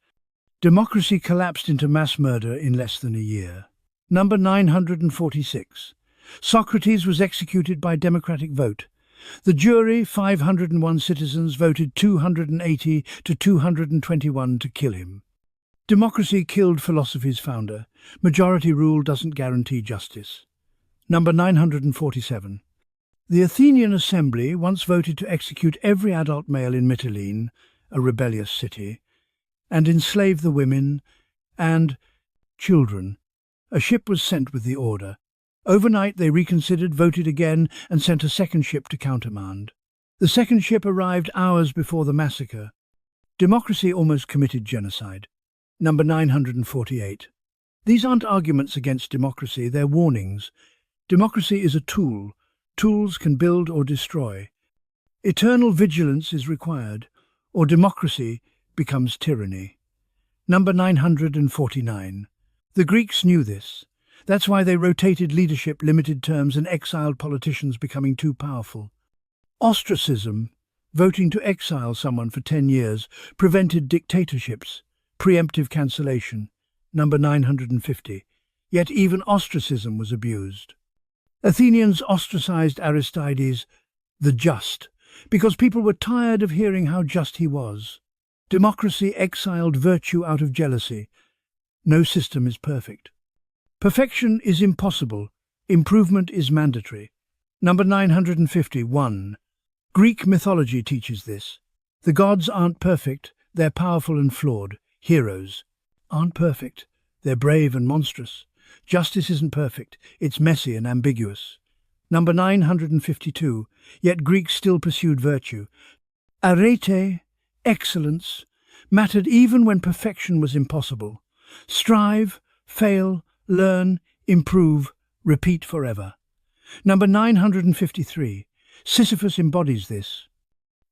[SPEAKER 1] Democracy collapsed into mass murder in less than a year. Number 946. Socrates was executed by democratic vote. The jury, 501 citizens, voted 280 to 221 to kill him. Democracy killed philosophy's founder. Majority rule doesn't guarantee justice. Number 947. The Athenian assembly once voted to execute every adult male in Mytilene, a rebellious city, and enslave the women and children. A ship was sent with the order. Overnight they reconsidered, voted again, and sent a second ship to countermand. The second ship arrived hours before the massacre. Democracy almost committed genocide. Number 948. These aren't arguments against democracy, they're warnings. Democracy is a tool. Tools can build or destroy. Eternal vigilance is required, or democracy becomes tyranny. Number 949. The Greeks knew this. That's why they rotated leadership, limited terms, and exiled politicians becoming too powerful. Ostracism, voting to exile someone for 10 years, prevented dictatorships. Preemptive cancellation. Number 950. Yet even ostracism was abused. Athenians ostracized Aristides, the just, because people were tired of hearing how just he was. Democracy exiled virtue out of jealousy. No system is perfect. Perfection is impossible. Improvement is mandatory. Number 951. Greek mythology teaches this. The gods aren't perfect, they're powerful and flawed. Heroes aren't perfect, they're brave and monstrous. Justice isn't perfect, it's messy and ambiguous. Number 952. Yet Greeks still pursued virtue. Arete, excellence, mattered even when perfection was impossible. Strive, fail, learn, improve, repeat forever. Number 953. Sisyphus embodies this.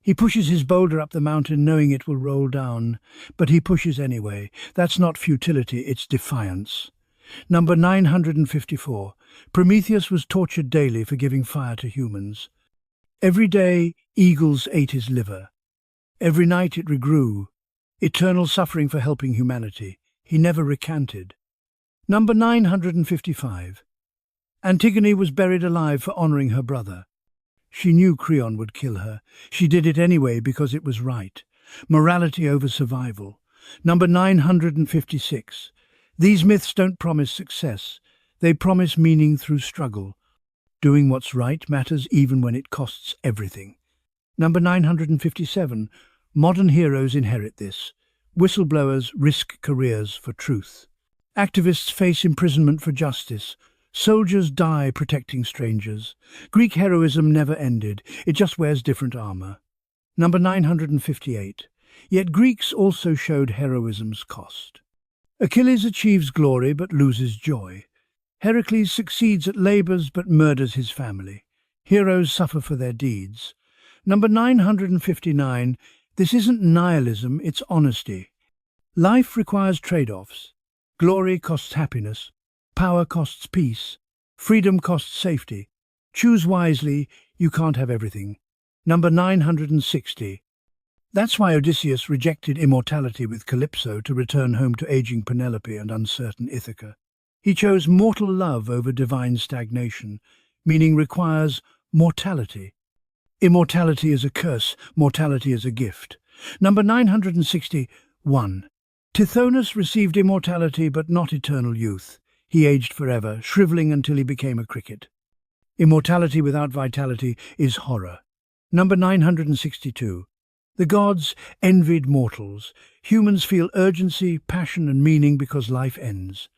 [SPEAKER 1] He pushes his boulder up the mountain knowing it will roll down, but he pushes anyway. That's not futility, it's defiance. Number 954. Prometheus was tortured daily for giving fire to humans. Every day, eagles ate his liver. Every night it regrew. Eternal suffering for helping humanity. He never recanted. Number 955. Antigone was buried alive for honoring her brother. She knew Creon would kill her. She did it anyway because it was right. Morality over survival. Number 956. These myths don't promise success. They promise meaning through struggle. Doing what's right matters even when it costs everything. Number 957. Modern heroes inherit this. Whistleblowers risk careers for truth. Activists face imprisonment for justice. Soldiers die protecting strangers. Greek heroism never ended, it just wears different armor. Number 958. Yet Greeks also showed heroism's cost. Achilles achieves glory but loses joy. Heracles succeeds at labors but murders his family. Heroes suffer for their deeds. Number 959. This isn't nihilism, it's honesty. Life requires trade-offs. Glory costs happiness. Power costs peace. Freedom costs safety. Choose wisely, you can't have everything. Number 960. That's why Odysseus rejected immortality with Calypso to return home to aging Penelope and uncertain Ithaca. He chose mortal love over divine stagnation, meaning requires mortality. Immortality is a curse, mortality is a gift. Number 961. Tithonus received immortality but not eternal youth. He aged forever, shriveling until he became a cricket. Immortality without vitality is horror. Number 962. The gods envied mortals. Humans feel urgency, passion and meaning because life ends.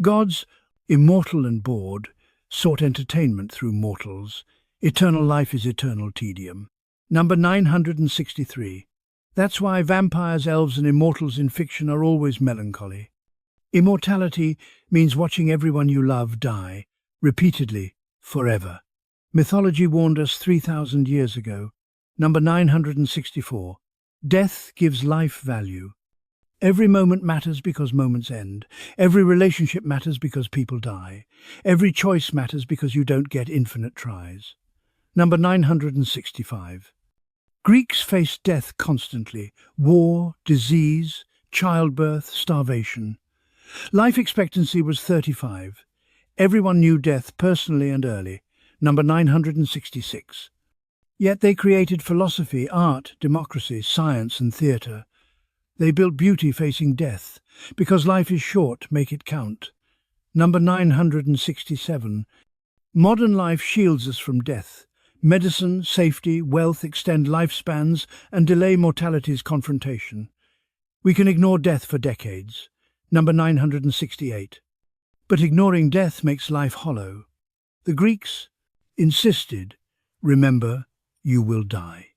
[SPEAKER 1] Gods, immortal and bored, sought entertainment through mortals. Eternal life is eternal tedium. Number 963. That's why vampires, elves and immortals in fiction are always melancholy. Immortality means watching everyone you love die, repeatedly, forever. Mythology warned us 3,000 years ago. Number 964. Death gives life value. Every moment matters because moments end. Every relationship matters because people die. Every choice matters because you don't get infinite tries. Number 965. Greeks faced death constantly. War, disease, childbirth, starvation. Life expectancy was 35. Everyone knew death personally and early. Number 966. Yet they created philosophy, art, democracy, science and theatre. They built beauty facing death. Because life is short, make it count. Number 967. Modern life shields us from death. Medicine, safety, wealth extend lifespans and delay mortality's confrontation. We can ignore death for decades. Number 968. But ignoring death makes life hollow. The Greeks insisted, remember, you will die.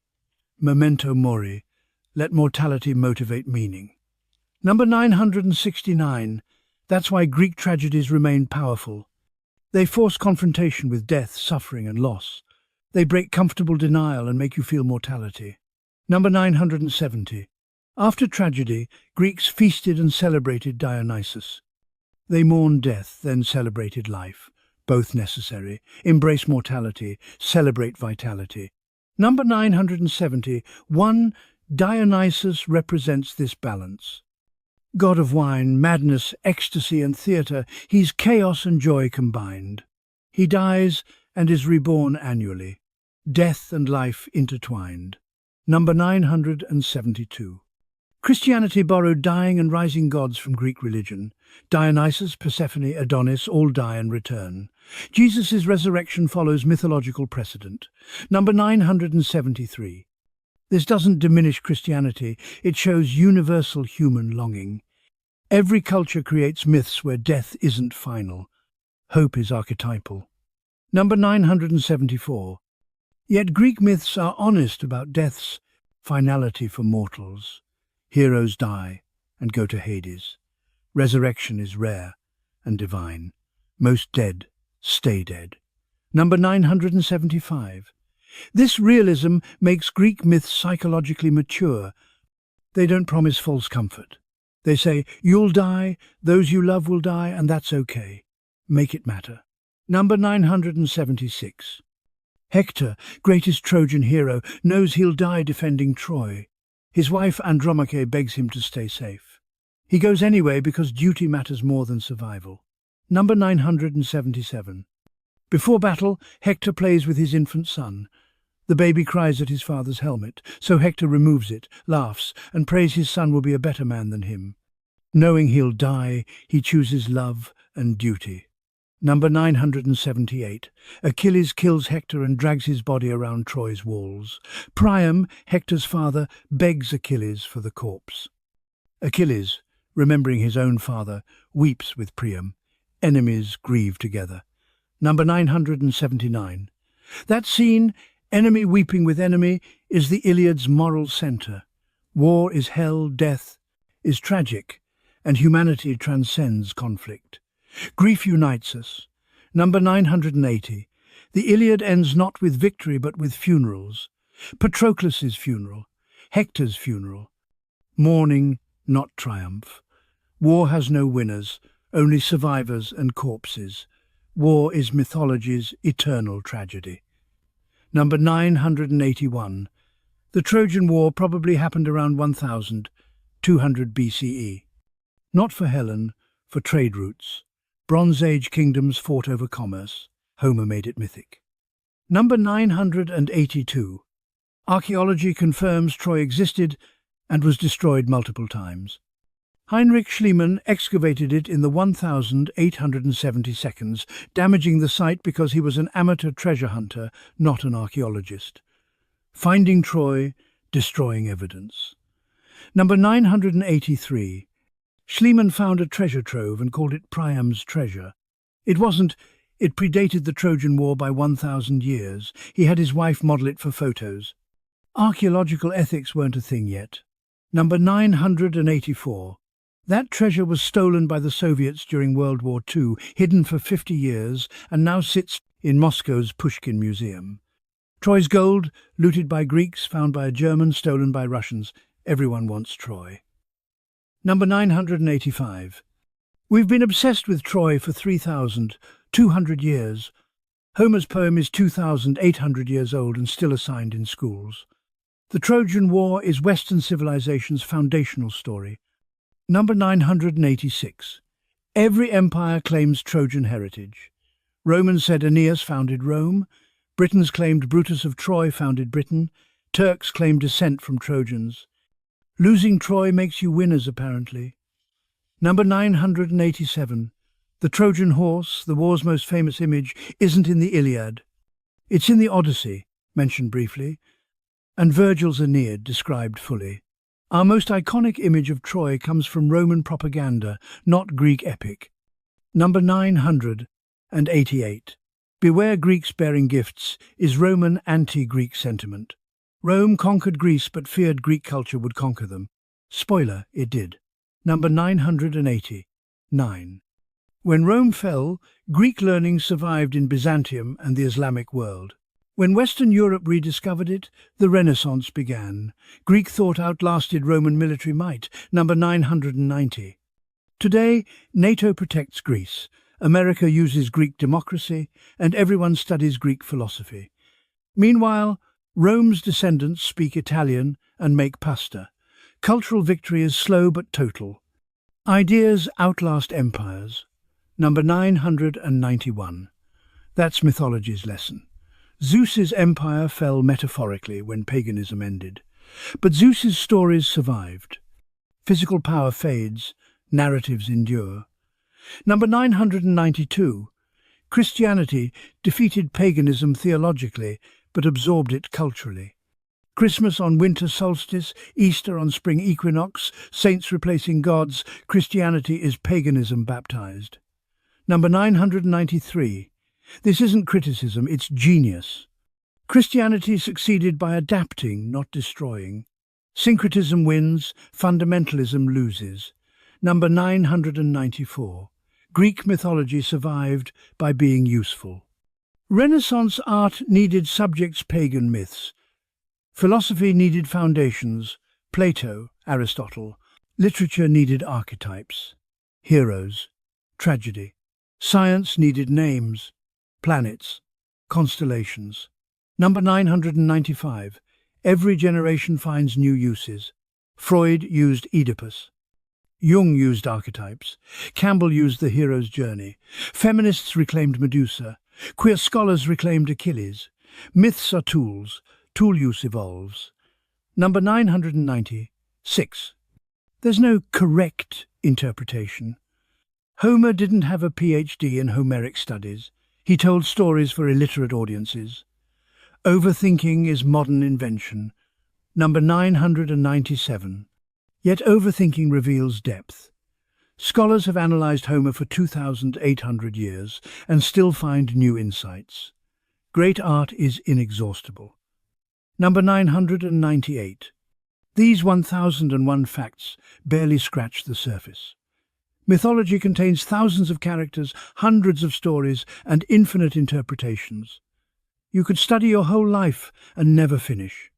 [SPEAKER 1] Memento mori, let mortality motivate meaning. Number 969. That's why Greek tragedies remain powerful. They force confrontation with death, suffering and loss. They break comfortable denial and make you feel mortality. Number 970. After tragedy, Greeks feasted and celebrated Dionysus. They mourned death, then celebrated life. Both necessary. Embrace mortality, celebrate vitality. Number 970. 1. Dionysus represents this balance. God of wine, madness, ecstasy and theatre, he's chaos and joy combined. He dies and is reborn annually. Death and life intertwined. Number 972. Christianity borrowed dying and rising gods from Greek religion. Dionysus, Persephone, Adonis all die and return. Jesus' resurrection follows mythological precedent. Number 973. This doesn't diminish Christianity, it shows universal human longing. Every culture creates myths where death isn't final. Hope is archetypal. Number 974. Yet Greek myths are honest about death's finality for mortals. Heroes die and go to Hades. Resurrection is rare and divine. Most dead stay dead. Number 975. This realism makes Greek myths psychologically mature. They don't promise false comfort. They say, you'll die, those you love will die, and that's okay. Make it matter. Number 976. Hector, greatest Trojan hero, knows he'll die defending Troy. His wife Andromache begs him to stay safe. He goes anyway because duty matters more than survival. Number 977. Before battle, Hector plays with his infant son. The baby cries at his father's helmet, so Hector removes it, laughs, and prays his son will be a better man than him. Knowing he'll die, he chooses love and duty. Number 978. Achilles kills Hector and drags his body around Troy's walls. Priam, Hector's father, begs Achilles for the corpse. Achilles, remembering his own father, weeps with Priam. Enemies grieve together. Number 979. That scene, enemy weeping with enemy, is the Iliad's moral center. War is hell, death is tragic, and humanity transcends conflict. Grief unites us. Number 980. The Iliad ends not with victory but with funerals. Patroclus' funeral, Hector's funeral. Mourning, not triumph. War has no winners, only survivors and corpses. War is mythology's eternal tragedy. Number 981. The Trojan War probably happened around 1200 BCE. Not for Helen, for trade routes. Bronze Age kingdoms fought over commerce. Homer made it mythic. Number 982. Archaeology confirms Troy existed and was destroyed multiple times. Heinrich Schliemann excavated it in the 1870 seconds, damaging the site because he was an amateur treasure hunter, not an archaeologist. Finding Troy, destroying evidence. Number 983. Schliemann found a treasure trove and called it Priam's treasure. It wasn't. It predated the Trojan War by 1,000 years. He had his wife model it for photos. Archaeological ethics weren't a thing yet. Number 984. That treasure was stolen by the Soviets during World War II, hidden for 50 years, and now sits in Moscow's Pushkin Museum. Troy's gold, looted by Greeks, found by a German, stolen by Russians. Everyone wants Troy. Number 985. We've been obsessed with Troy for 3,200 years. Homer's poem is 2,800 years old and still assigned in schools. The Trojan War is Western civilization's foundational story. Number 986. Every empire claims Trojan heritage. Romans said Aeneas founded Rome. Britons claimed Brutus of Troy founded Britain. Turks claimed descent from Trojans. Losing Troy makes you winners, apparently. Number 987. The Trojan horse, the war's most famous image, isn't in the Iliad. It's in the Odyssey, mentioned briefly, and Virgil's Aeneid, described fully. Our most iconic image of Troy comes from Roman propaganda, not Greek epic. Number 988. Beware Greeks bearing gifts is Roman anti-Greek sentiment. Rome conquered Greece but feared Greek culture would conquer them. Spoiler, it did. Number 989. When Rome fell, Greek learning survived in Byzantium and the Islamic world. When Western Europe rediscovered it, the Renaissance began. Greek thought outlasted Roman military might. Number 990. Today, NATO protects Greece. America uses Greek democracy, and everyone studies Greek philosophy. Meanwhile, Rome's descendants speak Italian and make pasta. Cultural victory is slow but total. Ideas outlast empires. Number 991. That's mythology's lesson. Zeus's empire fell metaphorically when paganism ended. But Zeus's stories survived. Physical power fades, narratives endure. Number 992. Christianity defeated paganism theologically, but absorbed it culturally. Christmas on winter solstice, Easter on spring equinox, saints replacing gods, Christianity is paganism baptized. Number 993. This isn't criticism, it's genius. Christianity succeeded by adapting, not destroying. Syncretism wins, fundamentalism loses. Number 994. Greek mythology survived by being useful. Renaissance art needed subjects, pagan myths. Philosophy needed foundations, Plato, Aristotle. Literature needed archetypes, heroes, tragedy. Science needed names, planets, constellations. Number 995. Every generation finds new uses. Freud used Oedipus. Jung used archetypes. Campbell used the hero's journey. Feminists reclaimed Medusa. Queer scholars reclaimed Achilles. Myths are tools. Tool use evolves. Number 996. There's no correct interpretation. Homer didn't have a PhD in Homeric studies. He told stories for illiterate audiences. Overthinking is modern invention. Number 997. Yet overthinking reveals depth. Scholars have analysed Homer for 2,800 years and still find new insights. Great art is inexhaustible. Number 998. These 1,001 facts barely scratch the surface. Mythology contains thousands of characters, hundreds of stories, and infinite interpretations. You could study your whole life and never finish.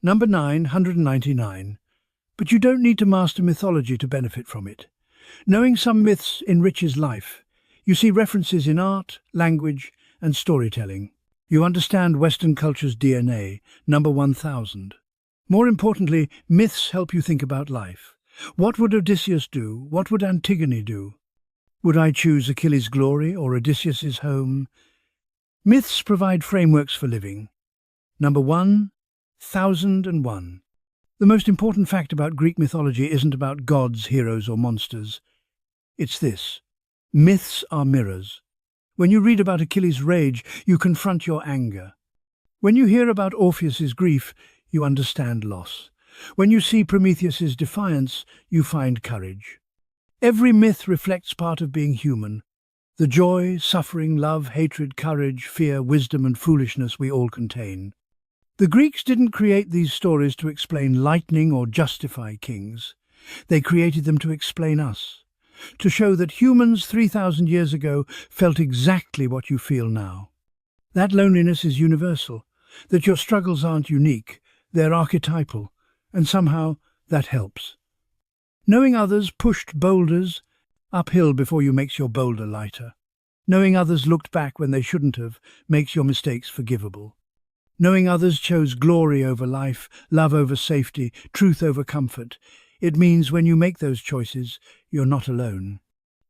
[SPEAKER 1] Number 999. But you don't need to master mythology to benefit from it. Knowing some myths enriches life. You see references in art, language, and storytelling. You understand Western culture's DNA, number 1000. More importantly, myths help you think about life. What would Odysseus do? What would Antigone do? Would I choose Achilles' glory or Odysseus's home? Myths provide frameworks for living. Number 1001. The most important fact about Greek mythology isn't about gods, heroes, or monsters. It's this. Myths are mirrors. When you read about Achilles' rage, you confront your anger. When you hear about Orpheus's grief, you understand loss. When you see Prometheus's defiance, you find courage. Every myth reflects part of being human. The joy, suffering, love, hatred, courage, fear, wisdom and foolishness we all contain. The Greeks didn't create these stories to explain lightning or justify kings. They created them to explain us, to show that humans 3,000 years ago felt exactly what you feel now. That loneliness is universal, that your struggles aren't unique, they're archetypal, and somehow that helps. Knowing others pushed boulders uphill before you makes your boulder lighter. Knowing others looked back when they shouldn't have makes your mistakes forgivable. Knowing others chose glory over life, love over safety, truth over comfort, it means when you make those choices, you're not alone.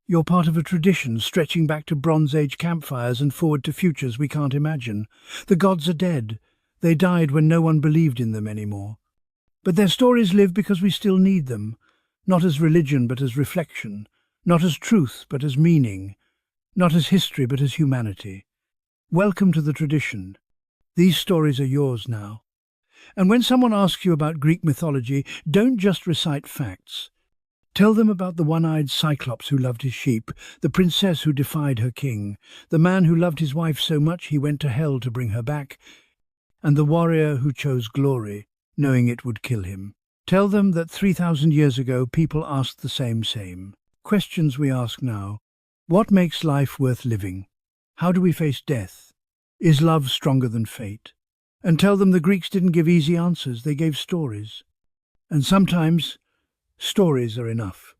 [SPEAKER 1] You're part of a tradition stretching back to Bronze Age campfires and forward to futures we can't imagine. The gods are dead. They died when no one believed in them anymore. But their stories live because we still need them, not as religion but as reflection, not as truth but as meaning, not as history but as humanity. Welcome to the tradition. These stories are yours now. And when someone asks you about Greek mythology, don't just recite facts. Tell them about the one-eyed Cyclops who loved his sheep, the princess who defied her king, the man who loved his wife so much he went to hell to bring her back, and the warrior who chose glory, knowing it would kill him. Tell them that 3,000 years ago people asked the same questions we ask now. What makes life worth living? How do we face death? Is love stronger than fate? And tell them the Greeks didn't give easy answers, they gave stories. And sometimes, stories are enough.